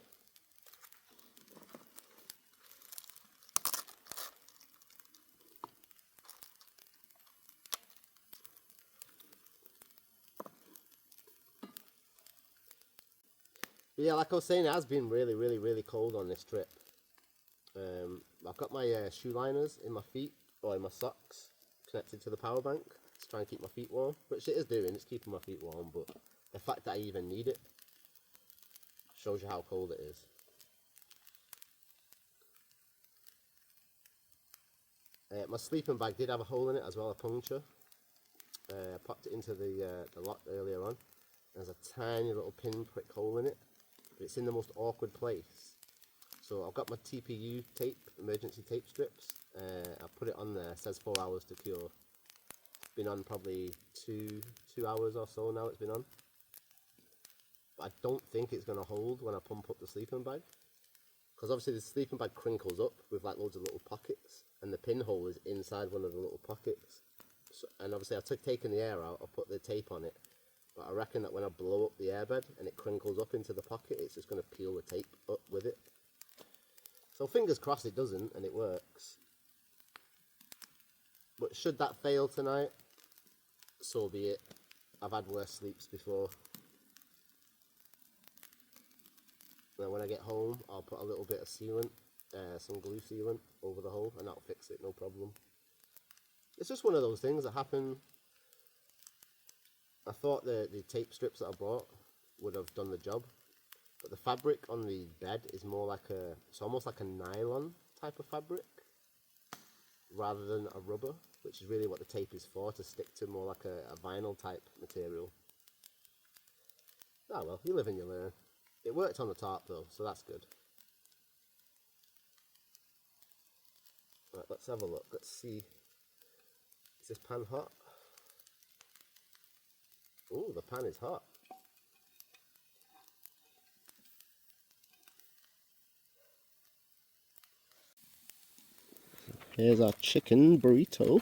But yeah, like I was saying, it has been really cold on this trip. I've got my shoe liners in my feet, or in my socks, connected to the power bank to try and keep my feet warm, which it is doing, it's keeping my feet warm, but the fact that I even need it shows you how cold it is. My sleeping bag did have a hole in it as well, a puncture. I popped it into the lock earlier on. There's a tiny little pinprick hole in it, but it's in the most awkward place. So I've got my TPU tape, emergency tape strips. I've put it on there, it says 4 hours to cure. It's been on probably two hours or so now it's been on. But I don't think it's going to hold when I pump up the sleeping bag. Because obviously the sleeping bag crinkles up with like loads of little pockets, and the pinhole is inside one of the little pockets. So, and obviously I've taken the air out, I'll put the tape on it, but I reckon that when I blow up the airbed and it crinkles up into the pocket, it's just going to peel the tape up with it. So fingers crossed it doesn't and it works. But should that fail tonight, so be it. I've had worse sleeps before. Then when I get home, I'll put a little bit of sealant, some glue sealant over the hole, and that'll fix it, no problem. It's just one of those things that happen. I thought the tape strips that I bought would have done the job, but the fabric on the bed is more like it's almost like a nylon type of fabric, rather than a rubber, which is really what the tape is for, to stick to more like a vinyl type material. Ah well, you live and you learn. It worked on the top though, so that's good. Right, let's have a look. Let's see. Is this pan hot? Oh, the pan is hot. Here's our chicken burrito.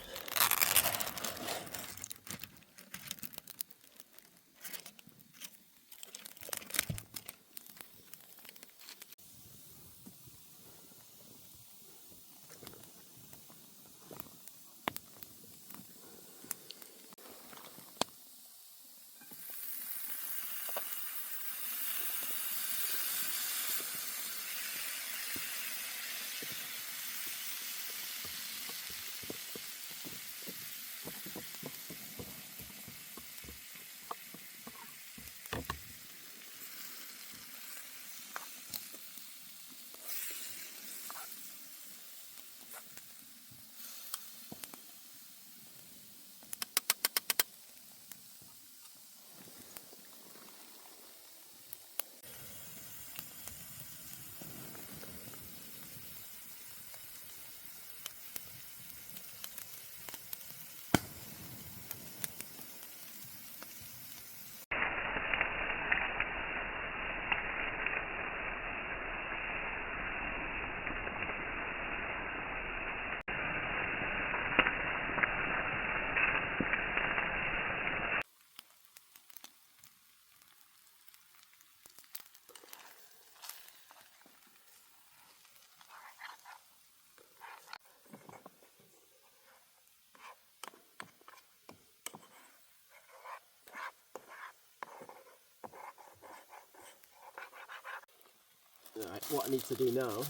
Right, what I need to do now,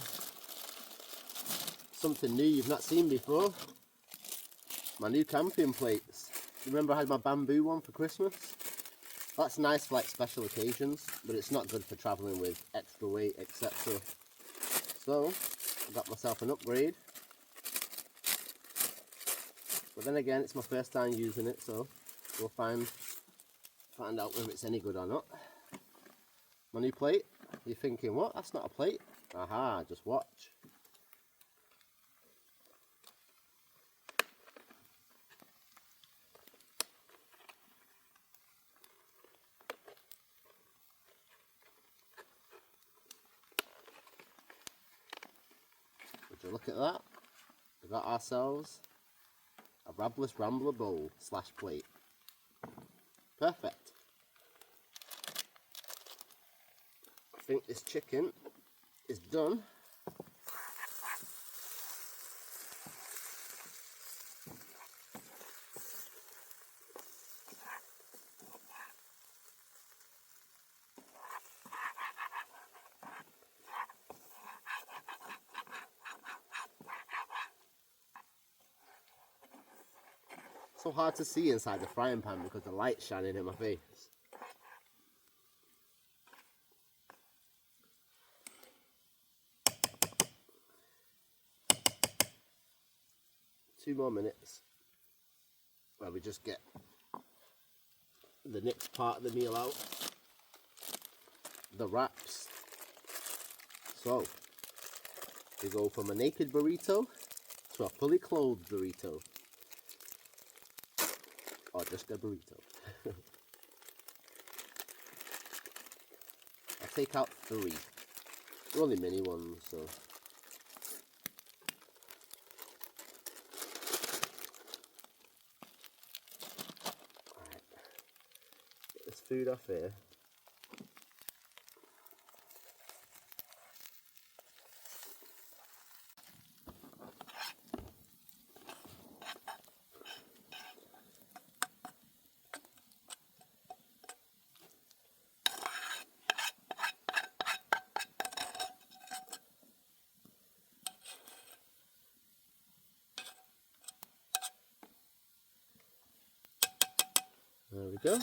something new you've not seen before, my new camping plates. Remember I had my bamboo one for Christmas? That's nice for like special occasions, but it's not good for travelling with extra weight, etc. So, I got myself an upgrade. But then again, it's my first time using it, so we'll find out whether it's any good or not. My new plate. You're thinking, what? That's not a plate? Aha, just watch. Would you look at that? We got ourselves a Rabless Rambler bowl / plate. Perfect. I think this chicken is done. So hard to see inside the frying pan because the light's shining in my face. 2 more minutes where we just get the next part of the meal out, the wraps. So we go from a naked burrito to a fully clothed burrito, or just a burrito. I'll take out 3. They're only mini ones, so. Alright, get this food off here. There we go.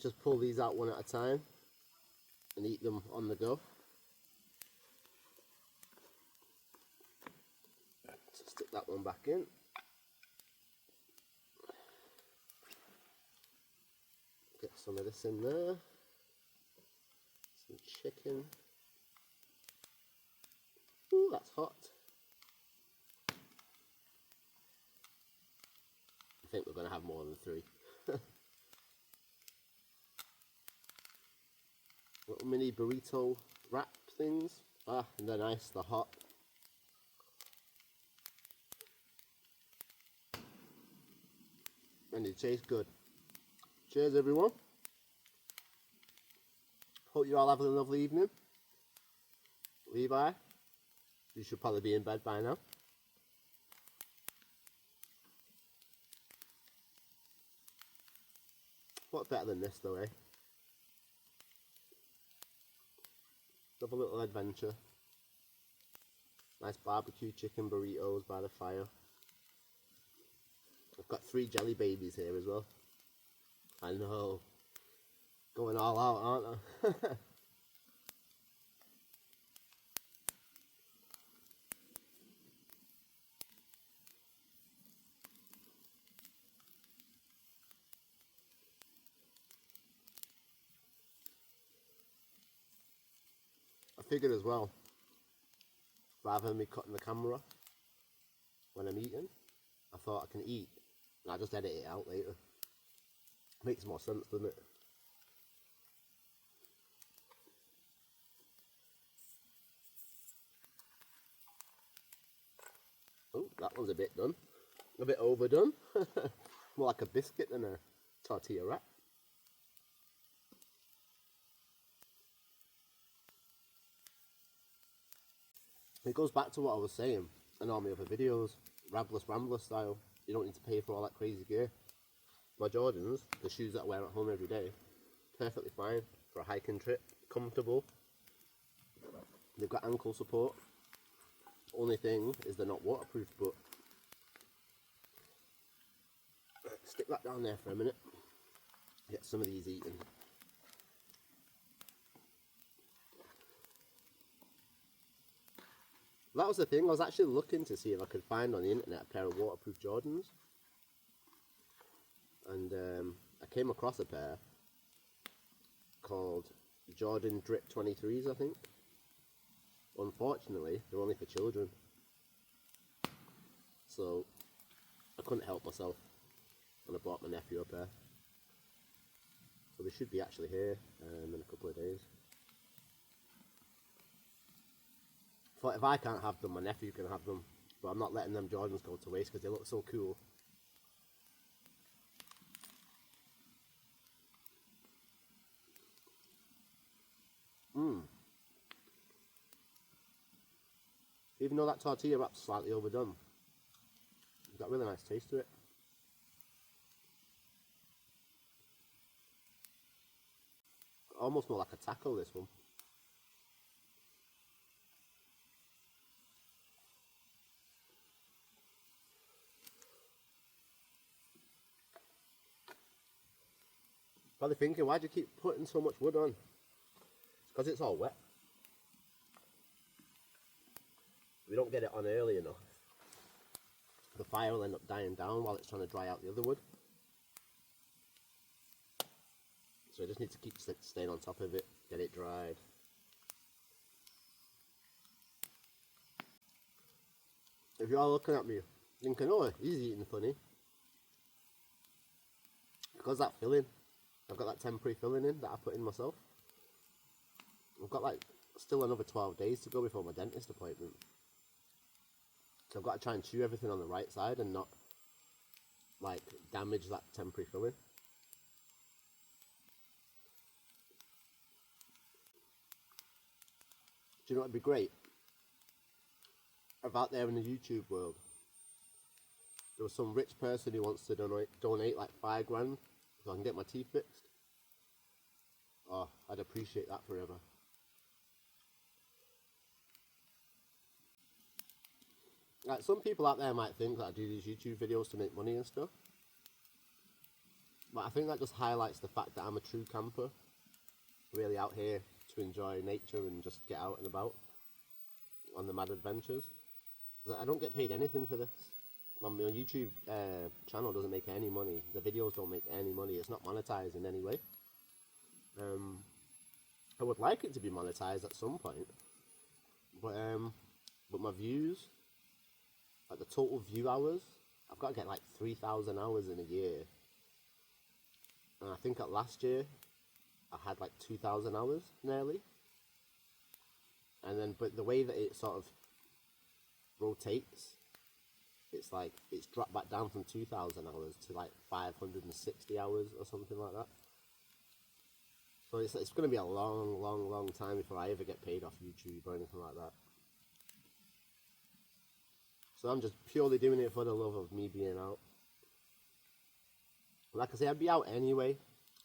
Just pull these out one at a time and eat them on the go. So stick that one back in. Get some of this in there. Some chicken. Ooh, that's hot. I think we're going to have more than 3. Little mini burrito wrap things. Ah, and they're nice, they're hot. And they taste good. Cheers everyone. Hope you all have a lovely evening. Levi, you should probably be in bed by now. What better than this though, eh? Have a little adventure. Nice barbecue chicken burritos by the fire. I've got 3 jelly babies here as well. I know. Going all out, aren't I? I figured as well, rather than me cutting the camera when I'm eating, I thought I can eat and I'll just edit it out later. Makes more sense, doesn't it? Oh, that one's a bit done. A bit overdone. More like a biscuit than a tortilla wrap. It goes back to what I was saying in all my other videos, Rabless Ramblers style. You don't need to pay for all that crazy gear. My Jordans, the shoes that I wear at home every day, perfectly fine for a hiking trip, comfortable. They've got ankle support. Only thing is they're not waterproof, but stick that down there for a minute. Get some of these eaten. That was the thing, I was actually looking to see if I could find on the internet a pair of waterproof Jordans. And I came across a pair called Jordan Drip 23s, I think. Unfortunately, they're only for children. So I couldn't help myself and I bought my nephew a pair. So they should be actually here in a couple of days. Thought if I can't have them, my nephew can have them, but I'm not letting them Jordans go to waste because they look so cool. Even though that tortilla wrap's slightly overdone, it's got a really nice taste to it. Almost more like a taco, this one. Probably thinking, why do you keep putting so much wood on? It's because it's all wet. If we don't get it on early enough, the fire will end up dying down while it's trying to dry out the other wood. So I just need to keep staying on top of it, get it dried. If you're all looking at me thinking, oh, he's eating funny, because that filling, I've got that temporary filling in that I put in myself. I've got like still another 12 days to go before my dentist appointment. So I've got to try and chew everything on the right side and not like damage that temporary filling. Do you know what would be great? If out there in the YouTube world, there was some rich person who wants to donate like $5 grand so I can get my teeth fixed. Oh, I'd appreciate that forever. Like, some people out there might think that I do these YouTube videos to make money and stuff, but I think that just highlights the fact that I'm a true camper, really out here to enjoy nature and just get out and about on the mad adventures. I don't get paid anything for this. My YouTube channel doesn't make any money. The videos don't make any money. It's not monetized in any way. I would like it to be monetized at some point, but my views, like the total view hours, I've got to get like 3,000 hours in a year. And I think at last year, I had like 2,000 hours nearly. And then, but the way that it sort of rotates, it's like, it's dropped back down from 2,000 hours to like 560 hours or something like that. So it's going to be a long time before I ever get paid off YouTube or anything like that. So I'm just purely doing it for the love of me being out. Like I say, I'd be out anyway,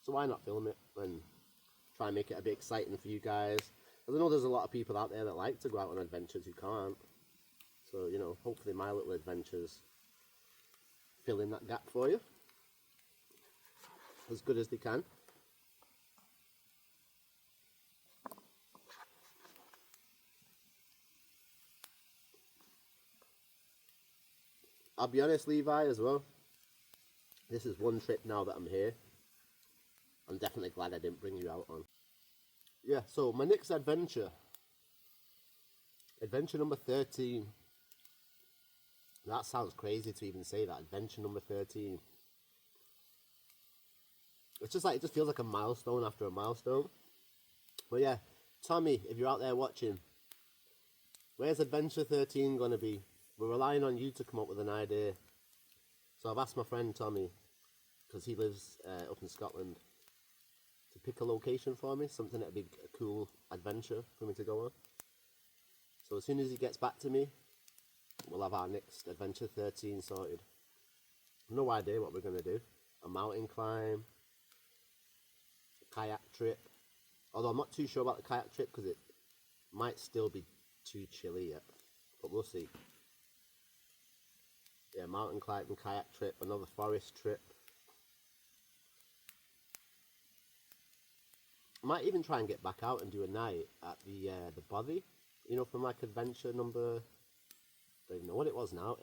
so why not film it and try and make it a bit exciting for you guys. Because I know there's a lot of people out there that like to go out on adventures who can't. So, you know, hopefully my little adventures fill in that gap for you as good as they can. I'll be honest, Levi, as well. This is one trip now that I'm here. I'm definitely glad I didn't bring you out on. Yeah, so my next adventure. Adventure number 13. That sounds crazy to even say that. Adventure number 13. It's just like, it just feels like a milestone after a milestone. But yeah, Tommy, if you're out there watching, where's adventure 13 going to be? We're relying on you to come up with an idea. So I've asked my friend Tommy, because he lives up in Scotland, to pick a location for me, something that'd be a cool adventure for me to go on. So as soon as he gets back to me, we'll have our next adventure 13 sorted. No idea what we're going to do. A mountain climb, a kayak trip. Although I'm not too sure about the kayak trip because it might still be too chilly yet, but we'll see. Yeah, mountain climbing, kayak trip, another forest trip. I might even try and get back out and do a night at the bothy, you know, from like adventure number, I don't even know what it was now,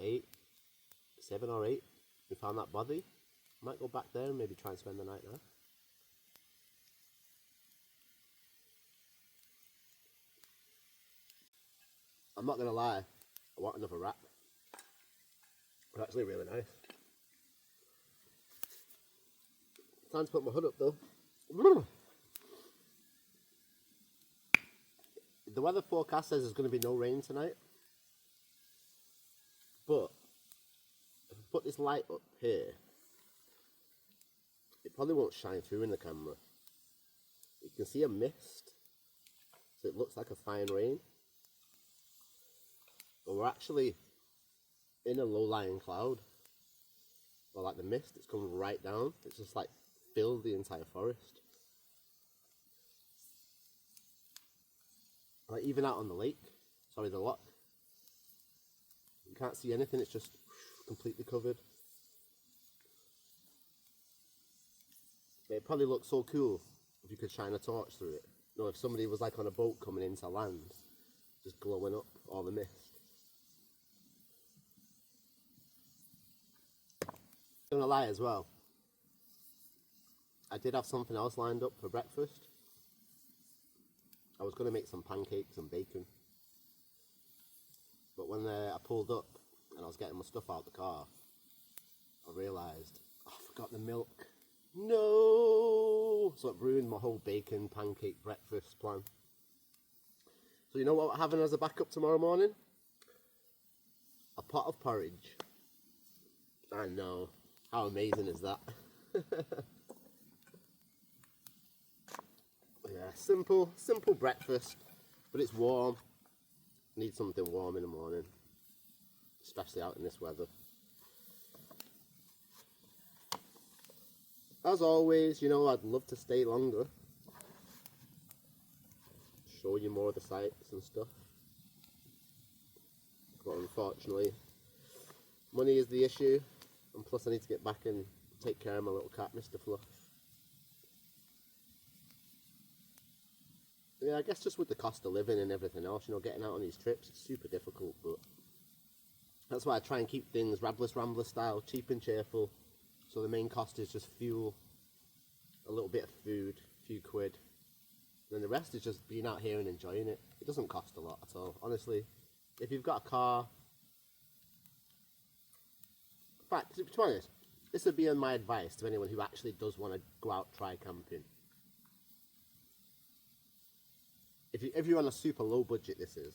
7 or 8. We found that bothy. Might go back there and maybe try and spend the night there. I'm not gonna lie, I want another wrap. They're actually really nice. Time to put my hood up though. The weather forecast says there's going to be no rain tonight. But if I put this light up here, it probably won't shine through in the camera. You can see a mist, so it looks like a fine rain. But we're actually in a low-lying cloud. Or like the mist, it's coming right down. It's just like filled the entire forest. Like even out on the lake, sorry, the loch, you can't see anything, it's just completely covered. But it probably looks so cool if you could shine a torch through it. You know, if somebody was like on a boat coming into land, just glowing up all the mist. I'm gonna lie as well, I did have something else lined up for breakfast. I was gonna make some pancakes and bacon. But when I pulled up and I was getting my stuff out the car, I realised, oh, I forgot the milk. No! So it ruined my whole bacon pancake breakfast plan. So you know what we're having as a backup tomorrow morning? A pot of porridge. I know. How amazing is that? Yeah, simple breakfast, but it's warm. Need something warm in the morning, especially out in this weather. As always, you know, I'd love to stay longer, show you more of the sights and stuff, but unfortunately money is the issue, and plus I need to get back and take care of my little cat, Mr. Fluff. Yeah, I guess just with the cost of living and everything else, you know, getting out on these trips, it's super difficult, but that's why I try and keep things Rabless Ramblers style, cheap and cheerful. So the main cost is just fuel, a little bit of food, a few quid. And then the rest is just being out here and enjoying it. It doesn't cost a lot at all, honestly. If you've got a car, in fact, to be honest, this would be my advice to anyone who actually does want to go out try camping. If you're on a super low budget, this is.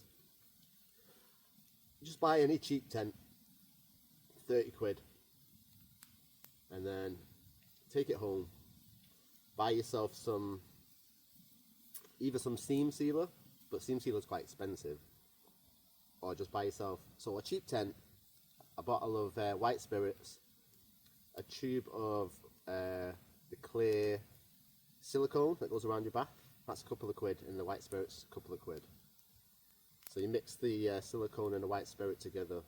Just buy any cheap tent, 30 quid, and then take it home. Buy yourself some, either some seam sealer, but seam sealer is quite expensive, or just buy yourself, so a cheap tent, a bottle of white spirits, a tube of the clear silicone that goes around your back. That's a couple of quid, and the white spirit's a couple of quid. So you mix the silicone and the white spirit together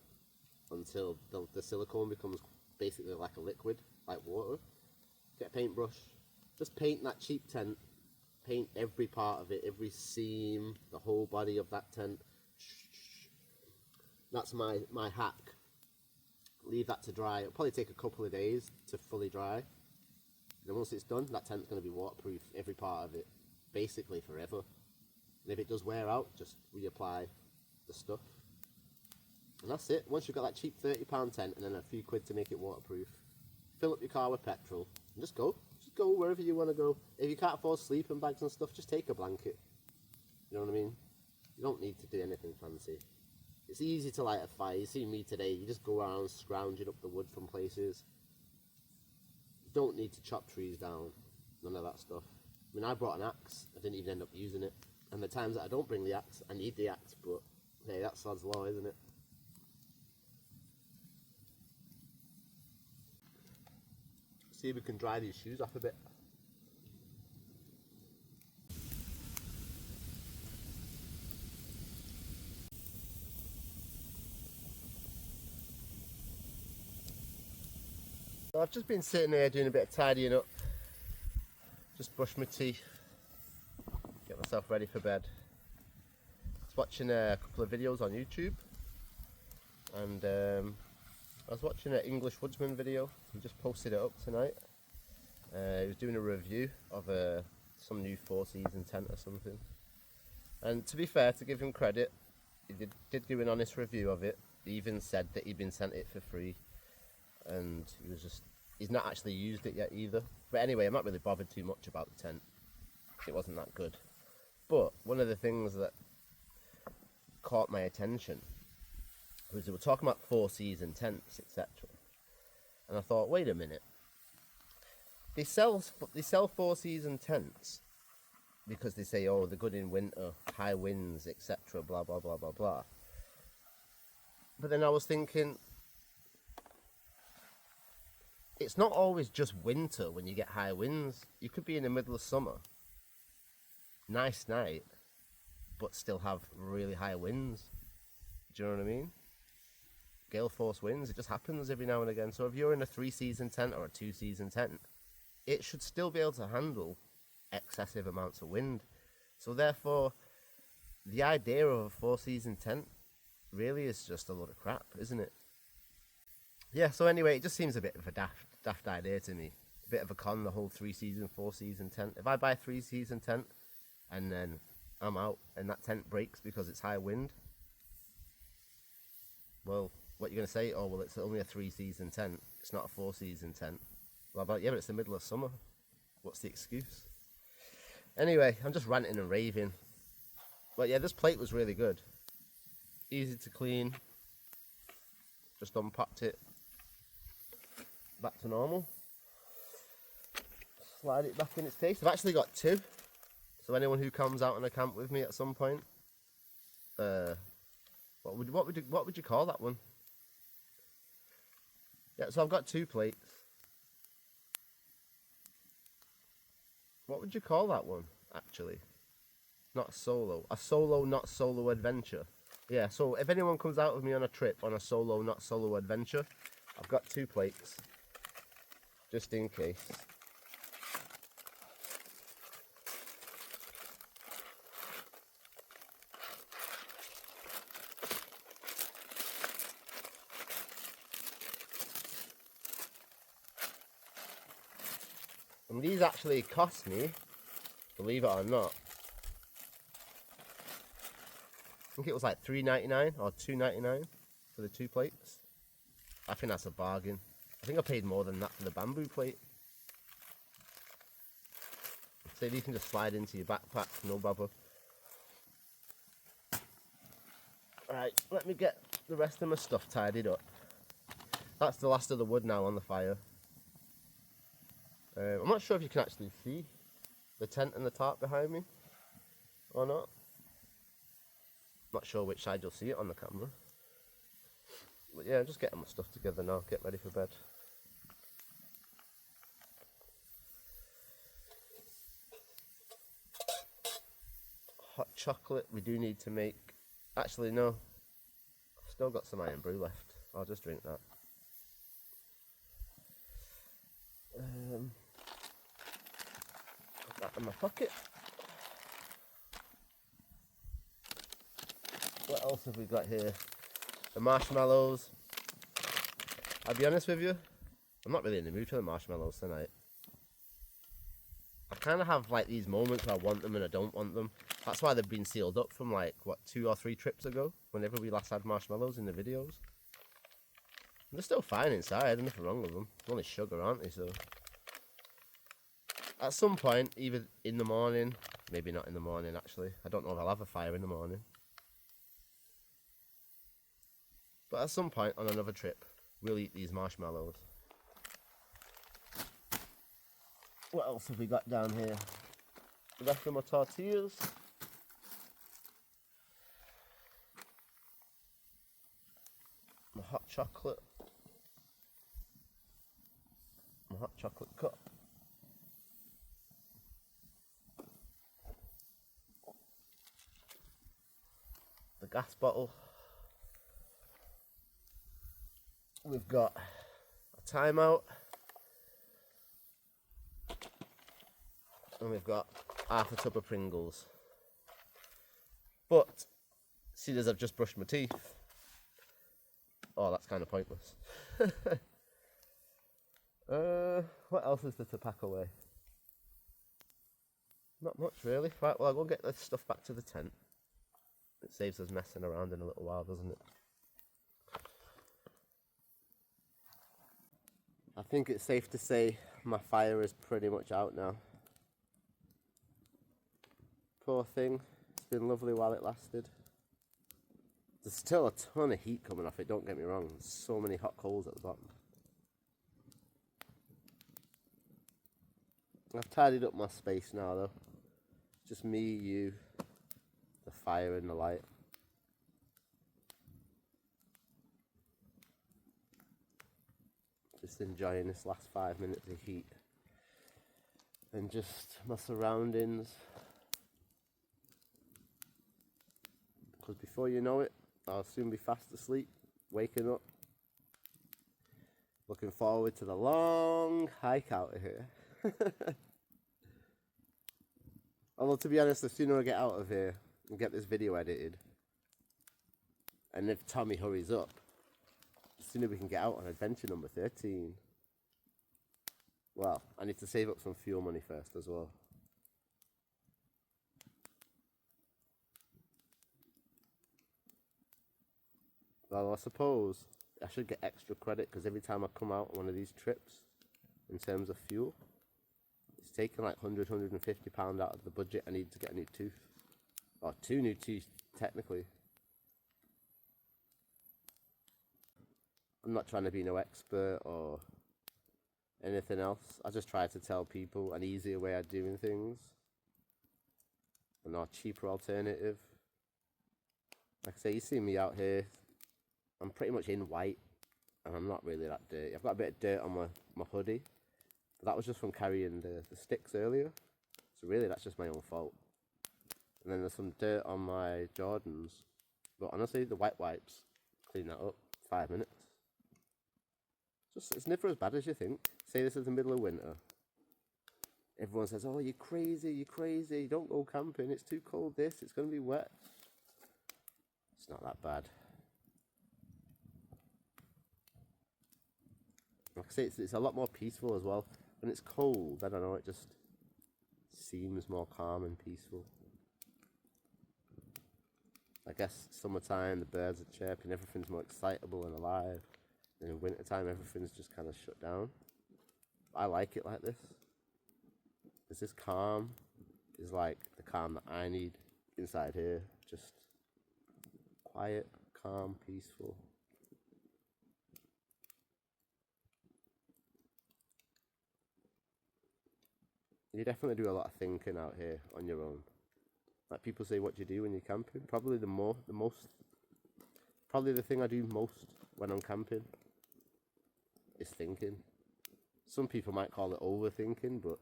until the silicone becomes basically like a liquid, like water. Get a paintbrush, just paint that cheap tent, paint every part of it, every seam, the whole body of that tent. That's my hack. Leave that to dry. It'll probably take a couple of days to fully dry. And then once it's done, that tent's going to be waterproof, every part of it, basically forever. And if it does wear out, just reapply the stuff. And that's it. Once you've got that cheap £30 tent and then a few quid to make it waterproof, fill up your car with petrol and just go. Just go wherever you want to go. If you can't afford sleeping bags and stuff, just take a blanket. You know what I mean? You don't need to do anything fancy. It's easy to light a fire. You see me today, you just go around scrounging up the wood from places. You don't need to chop trees down. None of that stuff. I mean, I brought an axe. I didn't even end up using it. And the times that I don't bring the axe, I need the axe, but hey, that's sod's law, isn't it? See if we can dry these shoes off a bit. So I've just been sitting here doing a bit of tidying up. Just brushed my teeth, get myself ready for bed. I was watching a couple of videos on YouTube, and I was watching an English woodsman video. He just posted it up tonight. He was doing a review of some new 4-season tent or something. And to be fair, to give him credit, he did do an honest review of it. He even said that he'd been sent it for free, and he's not actually used it yet either. But anyway, I'm not really bothered too much about the tent. It wasn't that good. But one of the things that caught my attention was they were talking about 4-season tents, etc. And I thought, wait a minute. They sell 4-season tents because they say, oh, they're good in winter, high winds, etc. Blah blah blah blah blah. But then I was thinking, it's not always just winter when you get high winds. You could be in the middle of summer, nice night, but still have really high winds. Do you know what I mean? Gale force winds, it just happens every now and again. So if you're in a 3-season tent or a 2-season tent, it should still be able to handle excessive amounts of wind. So therefore, the idea of a 4-season tent really is just a load of crap, isn't it? Yeah, so anyway, it just seems a bit of a daft idea to me. A bit of a con, the whole 3-season, 4-season tent. If I buy a 3-season tent and then I'm out and that tent breaks because it's high wind, well, what are you going to say? Oh, well, it's only a 3-season tent. It's not a 4-season tent. Well, yeah, but it's the middle of summer. What's the excuse? Anyway, I'm just ranting and raving. But yeah, this plate was really good. Easy to clean. Just unpacked it. Back to normal. Slide it back in its case. I've actually got 2. So anyone who comes out on a camp with me at some point, what would you call that one? Yeah, so I've got 2 plates. What would you call that one, actually? Not solo. A solo, not solo adventure. Yeah, so if anyone comes out with me on a trip on a solo, not solo adventure, I've got 2 plates. Just in case. And these actually cost me, believe it or not, I think it was like $3.99 or $2.99 for the 2 plates. I think that's a bargain. I think I paid more than that for the bamboo plate. So you can just slide into your backpack, no bother. Right, let me get the rest of my stuff tidied up. That's the last of the wood now on the fire. I'm not sure if you can actually see the tent and the tarp behind me or not. Not sure which side you'll see it on the camera. But yeah, I'm just getting my stuff together now, get ready for bed. Hot chocolate we do need to make. Actually no, I've still got some iron brew left. I'll just drink that. Put that in my pocket. What else have we got here? The marshmallows. I'll be honest with you, I'm not really in the mood for the marshmallows tonight. I kind of have like these moments where I want them and I don't want them. That's why they've been sealed up from like, what, 2 or 3 trips ago, whenever we last had marshmallows in the videos. And they're still fine inside, there's nothing wrong with them. They're only sugar, aren't they? So at some point, either in the morning, maybe not in the morning actually, I don't know if I'll have a fire in the morning. But at some point on another trip, we'll eat these marshmallows. What else have we got down here? The rest of my tortillas. My hot chocolate. My hot chocolate cup. The gas bottle. We've got a timeout. And we've got half a tub of Pringles. But, see as I've just brushed my teeth. Oh, that's kind of pointless. What else is there to pack away? Not much really. Right, well I'll go get this stuff back to the tent. It saves us messing around in a little while, doesn't it? I think it's safe to say my fire is pretty much out now. Poor thing, it's been lovely while it lasted. There's still a ton of heat coming off it, don't get me wrong. There's so many hot coals at the bottom. I've tidied up my space now though. Just me, you, the fire and the light. just enjoying this last 5 minutes of heat and just my surroundings. Because before you know it, I'll soon be fast asleep, waking up, looking forward to the long hike out of here. Although, to be honest, the sooner I get out of here and get this video edited, and if Tommy hurries up, the sooner we can get out on adventure number 13. Well, I need to save up some fuel money first as well. Well, I suppose I should get extra credit because every time I come out on one of these trips, in terms of fuel, it's taken like £100–150 out of the budget I need to get a new tooth. Or 2 new teeth, technically. I'm not trying to be no expert or anything else. I just try to tell people an easier way of doing things. A more cheaper alternative. Like I say, you see me out here, I'm pretty much in white, and I'm not really that dirty. I've got a bit of dirt on my hoodie, but that was just from carrying the sticks earlier. So really, that's just my own fault. And then there's some dirt on my Jordans, but honestly, the white wipes clean that up. 5 minutes. It's never as bad as you think. Say this is the middle of winter. Everyone says, "Oh, you're crazy, you're crazy. Don't go camping. It's too cold. It's going to be wet." It's not that bad. Like I say, it's a lot more peaceful as well. When it's cold, I don't know, it just seems more calm and peaceful. I guess summertime, the birds are chirping, everything's more excitable and alive. And in wintertime, everything's just kind of shut down. I like it like this. Because this calm is like the calm that I need inside here. Just quiet, calm, peaceful. You definitely do a lot of thinking out here on your own. Like people say, what do you do when you're camping? Probably probably the thing I do most when I'm camping is thinking. Some people might call it overthinking, but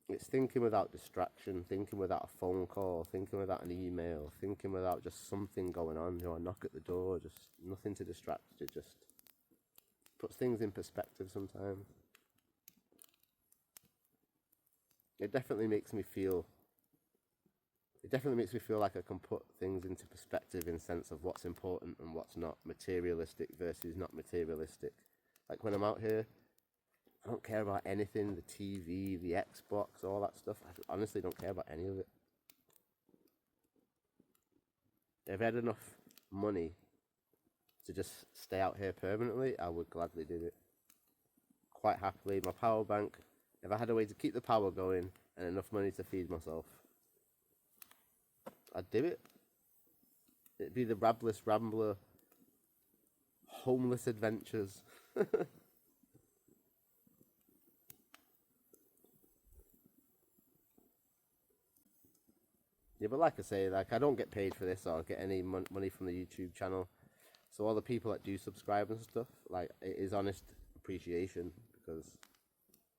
it's thinking without distraction, thinking without a phone call, thinking without an email, thinking without just something going on, a knock at the door, just nothing to distract you, just puts things in perspective sometimes. It definitely makes me feel like I can put things into perspective in the sense of what's important and what's not, materialistic versus not materialistic. Like when I'm out here, I don't care about anything, the TV, the Xbox, all that stuff. I honestly don't care about any of it. If I had enough money to just stay out here permanently, I would gladly do it. Quite happily. My power bank, if I had a way to keep the power going and enough money to feed myself, I'd do it. It'd be the Rabless Rambler homeless adventures. Yeah, but like I say, like I don't get paid for this or get any money from the YouTube channel. So all the people that do subscribe and stuff, like it is honest appreciation because,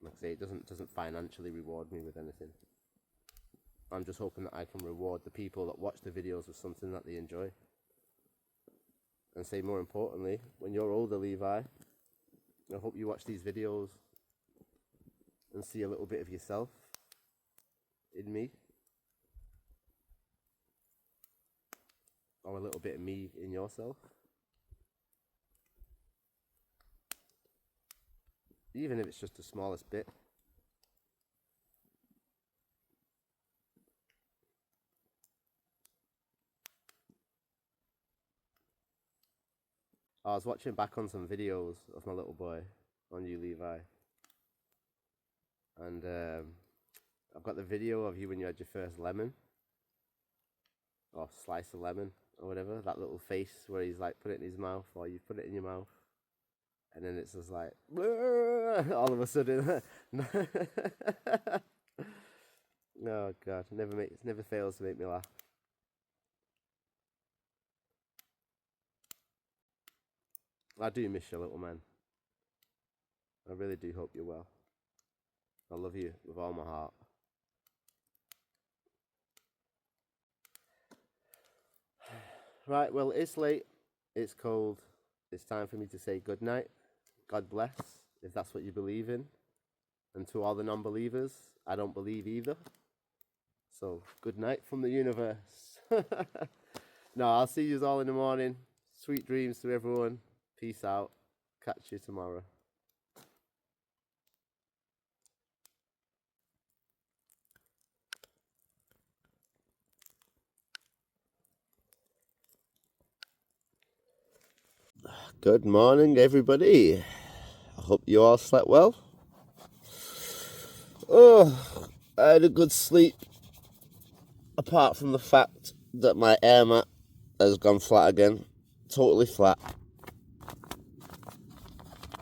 like I say, it doesn't financially reward me with anything. I'm just hoping that I can reward the people that watch the videos with something that they enjoy. And say more importantly, when you're older, Levi, I hope you watch these videos and see a little bit of yourself in me. Or a little bit of me in yourself. Even if it's just the smallest bit. I was watching back on some videos of my little boy on you, Levi. And I've got the video of you when you had your first lemon. Or slice of lemon. Or whatever, that little face where he's like put it in his mouth or you put it in your mouth and then it's just like all of a sudden. Oh god, it never fails to make me laugh. I do miss you, little man. I really do hope you're well. I love you with all my heart. Right, well, it's late, it's cold, it's time for me to say good night. God bless, if that's what you believe in. And to all the non-believers, I don't believe either. So, good night from the universe. No, I'll see you all in the morning. Sweet dreams to everyone. Peace out. Catch you tomorrow. Good morning, everybody. I hope you all slept well. Oh, I had a good sleep. Apart from the fact that my air mat has gone flat again. Totally flat.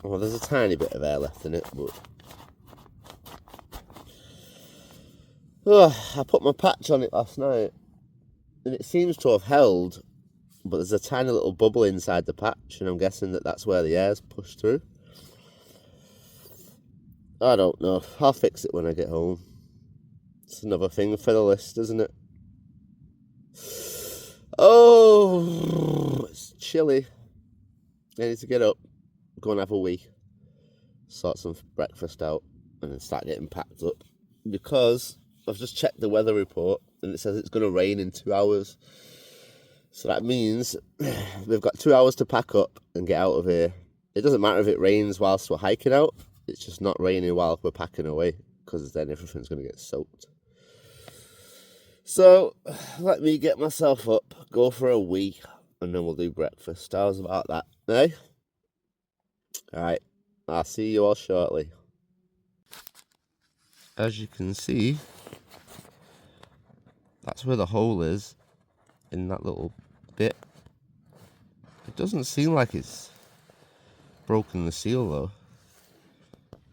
Well, there's a tiny bit of air left in it, but... Oh, I put my patch on it last night, and it seems to have held, but there's a tiny little bubble inside the patch, and I'm guessing that that's where the air's pushed through. I don't know. I'll fix it when I get home. It's another thing for the list, isn't it? Oh, it's chilly. I need to get up, go and have a wee, sort some breakfast out, and then start getting packed up. Because I've just checked the weather report, and it says it's going to rain in 2 hours. So that means we've got 2 hours to pack up and get out of here. It doesn't matter if it rains whilst we're hiking out. It's just not raining while we're packing away, because then everything's going to get soaked. So let me get myself up, go for a wee, and then we'll do breakfast. How's about that, eh? Alright, I'll see you all shortly. As you can see, that's where the hole is, in that little bit. It doesn't seem like it's broken the seal though,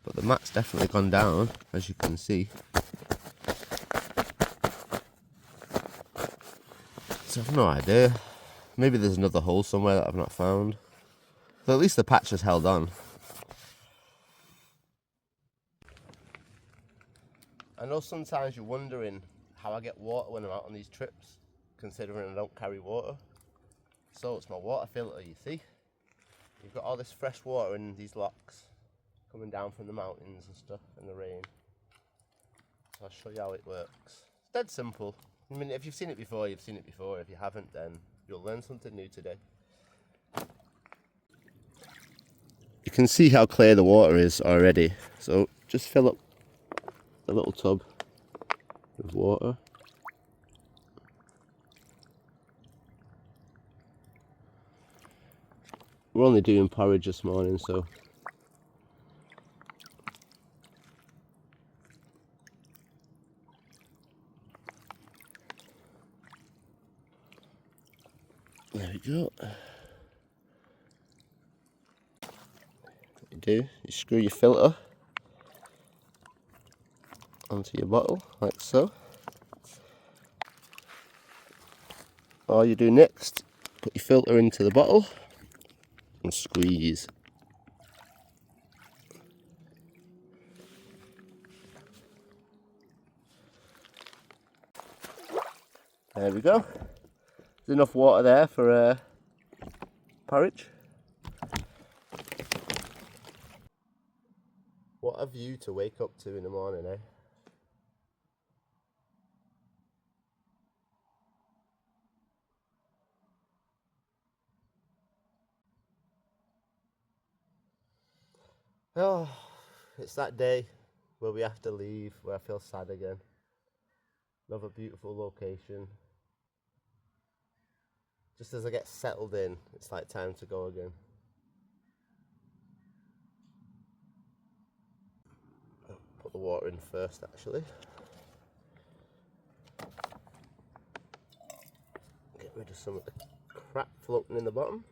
but the mat's definitely gone down, as you can see. So I've no idea. Maybe there's another hole somewhere that I've not found. But at least the patch has held on. I know sometimes you're wondering how I get water when I'm out on these trips, considering I don't carry water. So it's my water filter, you see. You've got all this fresh water in these locks coming down from the mountains and stuff in the rain. So I'll show you how it works. It's dead simple. I mean, if you've seen it before, you've seen it before. If you haven't, then you'll learn something new today. You can see how clear the water is already. So just fill up a little tub with water. We're only doing porridge this morning, so there we go. What you do, you screw your filter onto your bottle, like so. All you do next, put your filter into the bottle and squeeze. There we go. There's enough water there for porridge. What a view to wake up to in the morning, eh? Oh, it's that day where we have to leave, where I feel sad again. Another beautiful location. Just as I get settled in, it's like time to go again. I'll put the water in first, actually. Get rid of some of the crap floating in the bottom.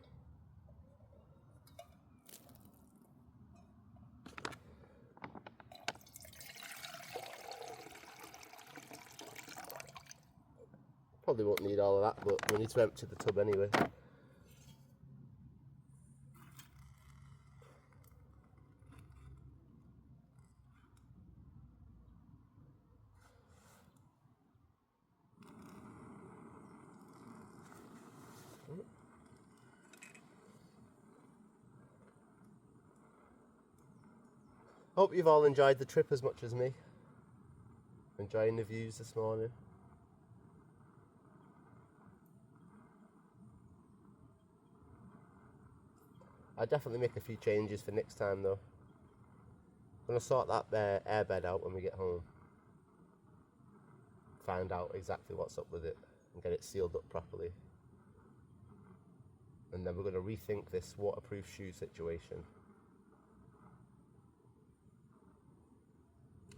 Probably won't need all of that, but we need to empty the tub anyway. Hope you've all enjoyed the trip as much as me. Enjoying the views this morning. I'll definitely make a few changes for next time though. I'm going to sort that airbed out when we get home. Find out exactly what's up with it and get it sealed up properly. And then we're going to rethink this waterproof shoe situation.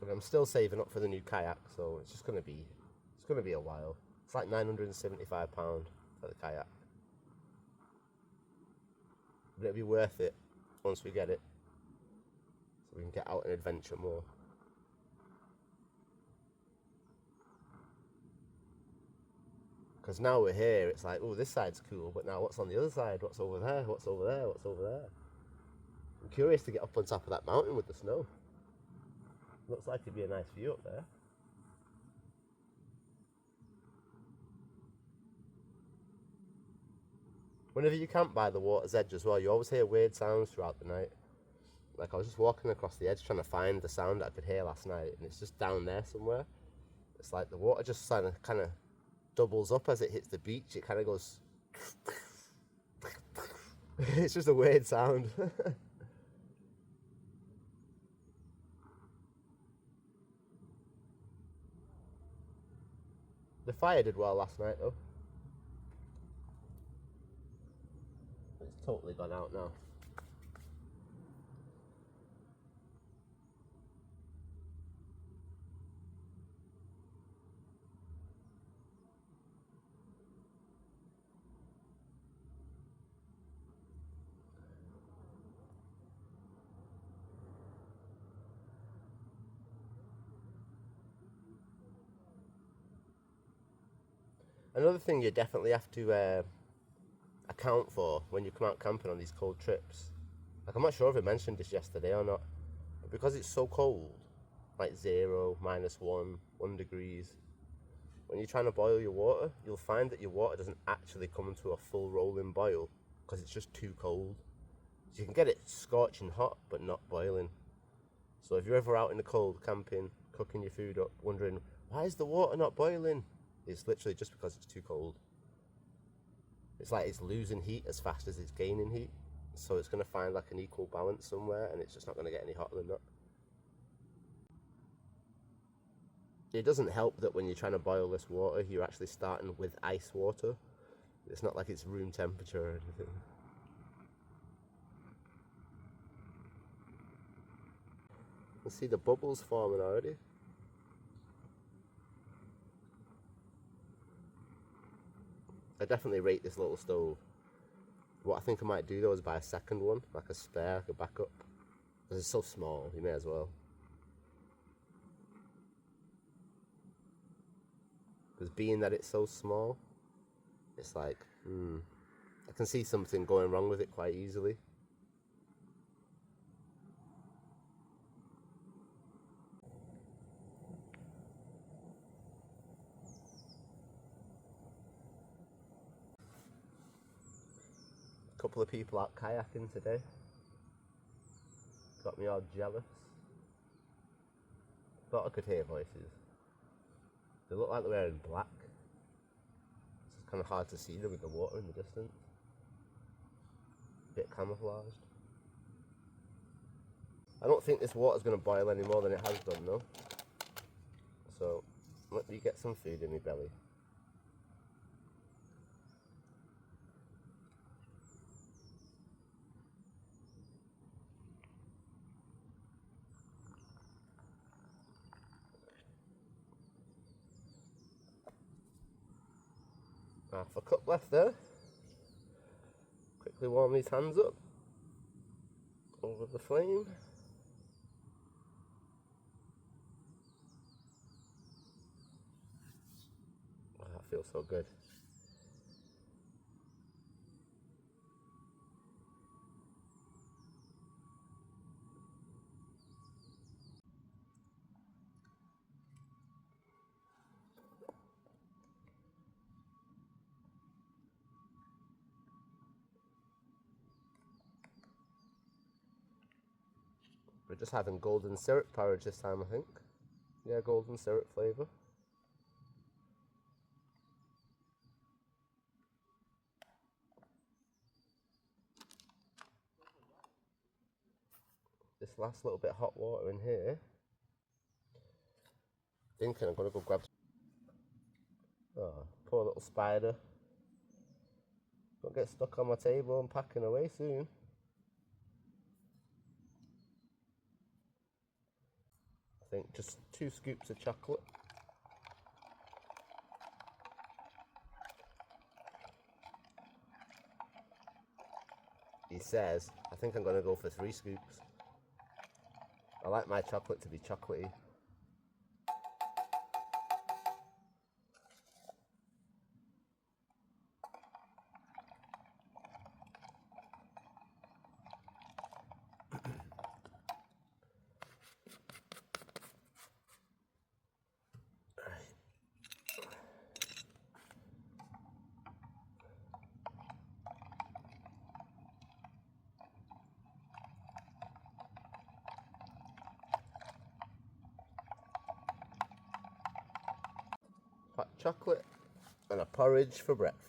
And I'm still saving up for the new kayak, so it's just going to be a while. It's like £975 for the kayak. But it'll be worth it once we get it, so we can get out and adventure more. Because now we're here, it's like, oh, this side's cool, but now what's on the other side? What's over there? What's over there? What's over there? I'm curious to get up on top of that mountain with the snow. Looks like it'd be a nice view up there. Whenever you camp by the water's edge as well, you always hear weird sounds throughout the night. Like I was just walking across the edge trying to find the sound that I could hear last night, and it's just down there somewhere. It's like the water just kind of doubles up as it hits the beach. It kind of goes... It's just a weird sound. The fire did well last night though. It's totally gone out now. Another thing you definitely have to account for when you come out camping on these cold trips, like I'm not sure if I mentioned this yesterday or not, but because it's so cold, like 0, -1, 1 degrees, when you're trying to boil your water, you'll find that your water doesn't actually come to a full rolling boil because it's just too cold. So you can get it scorching hot but not boiling. So if you're ever out in the cold camping, cooking your food up, wondering why is the water not boiling, it's literally just because it's too cold. It's like it's losing heat as fast as it's gaining heat. So it's going to find like an equal balance somewhere, and it's just not going to get any hotter than that. It doesn't help that when you're trying to boil this water, you're actually starting with ice water. It's not like it's room temperature or anything. You can see the bubbles forming already. I definitely rate this little stove. What I think I might do though is buy a second one, like a spare, like a backup. Because it's so small, you may as well. Because being that it's so small, it's like, I can see something going wrong with it quite easily. A couple of people out kayaking today. Got me all jealous. Thought I could hear voices. They look like they're wearing black. It's kind of hard to see them with the water in the distance. A bit camouflaged. I don't think this water's going to boil any more than it has done though. So let me get some food in my belly. Half a cup left there. Quickly warm these hands up over the flame. Oh, that feels so good. We're just having golden syrup porridge this time, I think. Yeah, golden syrup flavour. This last little bit of hot water in here. Thinking I'm gonna go grab. Oh, poor little spider. Don't get stuck on my table and packing away soon. I think just 2 scoops of chocolate. He says, I think I'm gonna go for 3 scoops. I like my chocolate to be chocolatey. Hot chocolate and a porridge for breakfast.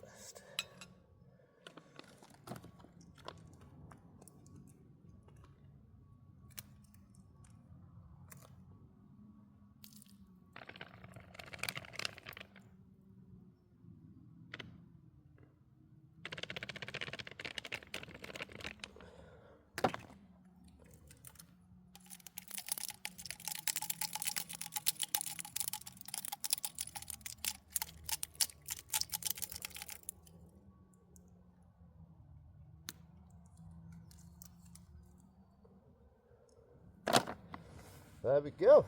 There we go.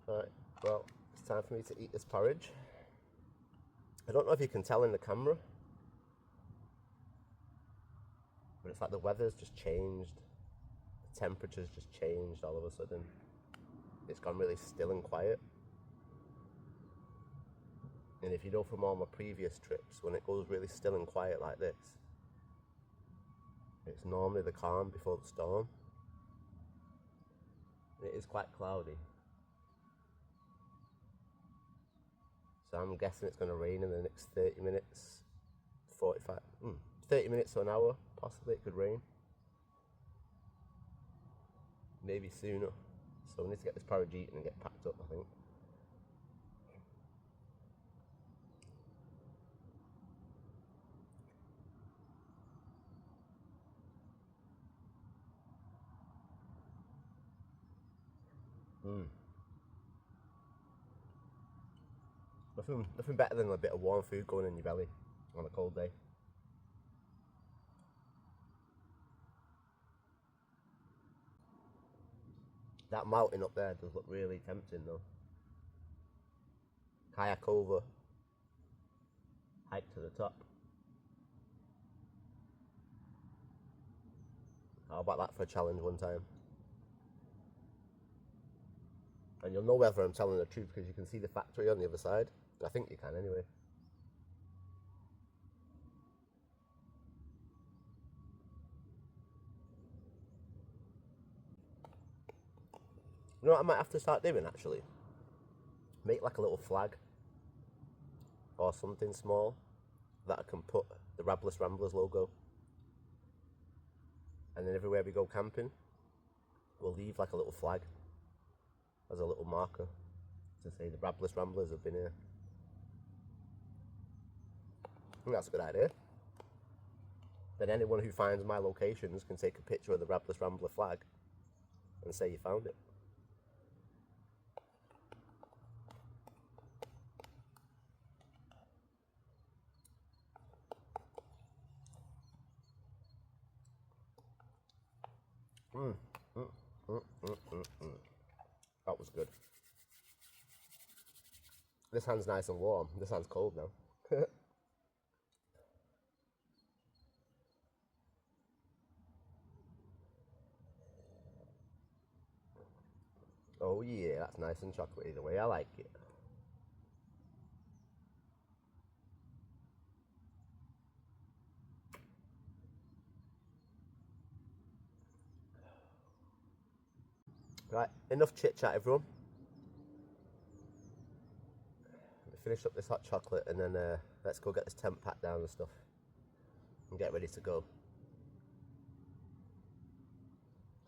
Alright, well, it's time for me to eat this porridge. I don't know if you can tell in the camera, but it's like the weather's just changed. The temperature's just changed all of a sudden. It's gone really still and quiet. And if you know from all my previous trips, when it goes really still and quiet like this, it's normally the calm before the storm. It is quite cloudy. So I'm guessing it's going to rain in the next 30 minutes, 30 minutes to an hour, possibly it could rain. Maybe sooner. So we need to get this porridge eaten and get packed up, I think. Nothing better than a bit of warm food going in your belly on a cold day. That mountain up there does look really tempting though. Kayak over, hike to the top. How about that for a challenge one time? And you'll know whether I'm telling the truth because you can see the factory on the other side. I think you can anyway. You know what I might have to start doing actually? Make like a little flag or something small that I can put the Rabless Ramblers logo. And then everywhere we go camping, we'll leave like a little flag as a little marker to say the Rabless Ramblers have been here. I think that's a good idea. Then anyone who finds my locations can take a picture of the Rabless Rambler flag and say you found it. That was good. This hand's nice and warm. This hand's cold now. Oh yeah, that's nice and chocolatey the way I like it. Right, enough chit chat, everyone. Let me finish up this hot chocolate and then let's go get this tent packed down and stuff and get ready to go.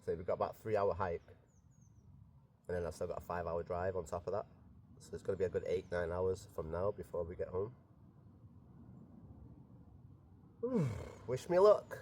So we've got about a 3-hour hike and then I've still got a 5-hour drive on top of that. So it's going to be a good 8-9 hours from now before we get home. Wish me luck.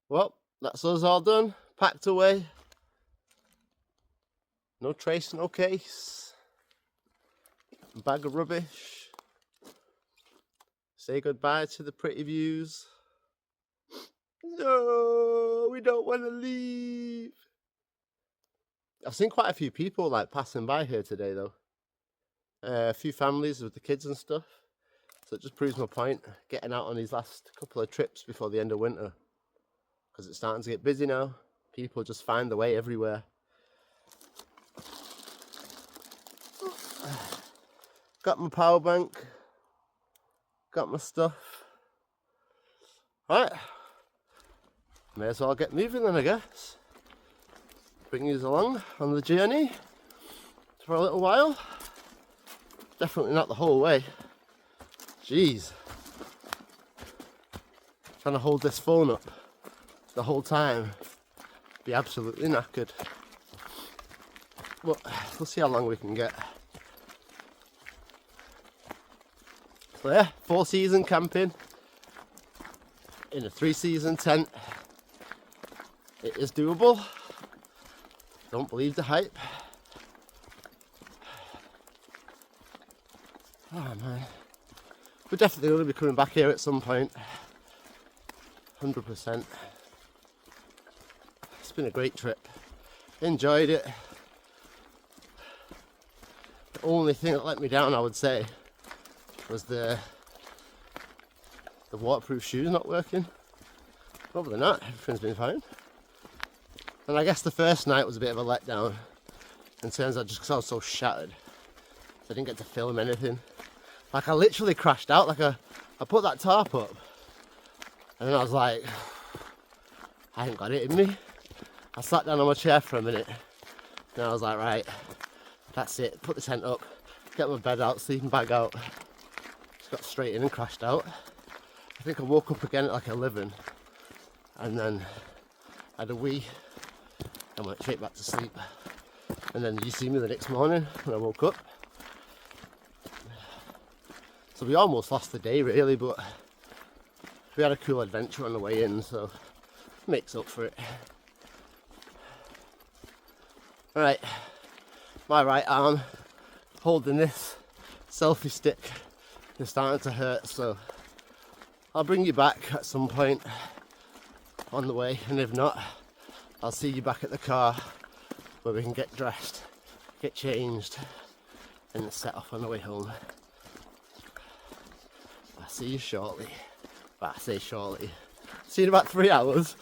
Well, that's us all done, packed away. No trace, no case. Bag of rubbish. Say goodbye to the pretty views. No, we don't want to leave. I've seen quite a few people like passing by here today though. A few families with the kids and stuff. So it just proves my point, getting out on these last couple of trips before the end of winter. Because it's starting to get busy now. People just find the way everywhere. Got my power bank. Got my stuff. Right. May as well get moving then, I guess. Bring you along on the journey for a little while. Definitely not the whole way. Jeez. Trying to hold this phone up the whole time. Be absolutely knackered. But we'll see how long we can get. So yeah, 4-season camping in a 3-season tent. It is doable. Don't believe the hype. Oh man. We're definitely going to be coming back here at some point. 100%. It's been a great trip. Enjoyed it. The only thing that let me down, I would say, was the waterproof shoes not working. Other than that, everything's been fine. And I guess the first night was a bit of a letdown in terms of just because I was so shattered. So I didn't get to film anything. Like I literally crashed out. Like I put that tarp up and then I was like, I ain't got it in me. I sat down on my chair for a minute. Then I was like, right, that's it. Put the tent up, get my bed out, sleeping bag out. Just got straight in and crashed out. I think I woke up again at like 11 and then had a wee and went straight back to sleep. And then you see me the next morning when I woke up. So we almost lost the day really, but we had a cool adventure on the way in, so it makes up for it. Alright, my right arm holding this selfie stick is starting to hurt, so I'll bring you back at some point on the way, and if not, I'll see you back at the car where we can get dressed, get changed, and set off on the way home. I'll see you shortly. But I say shortly. See you in about 3 hours.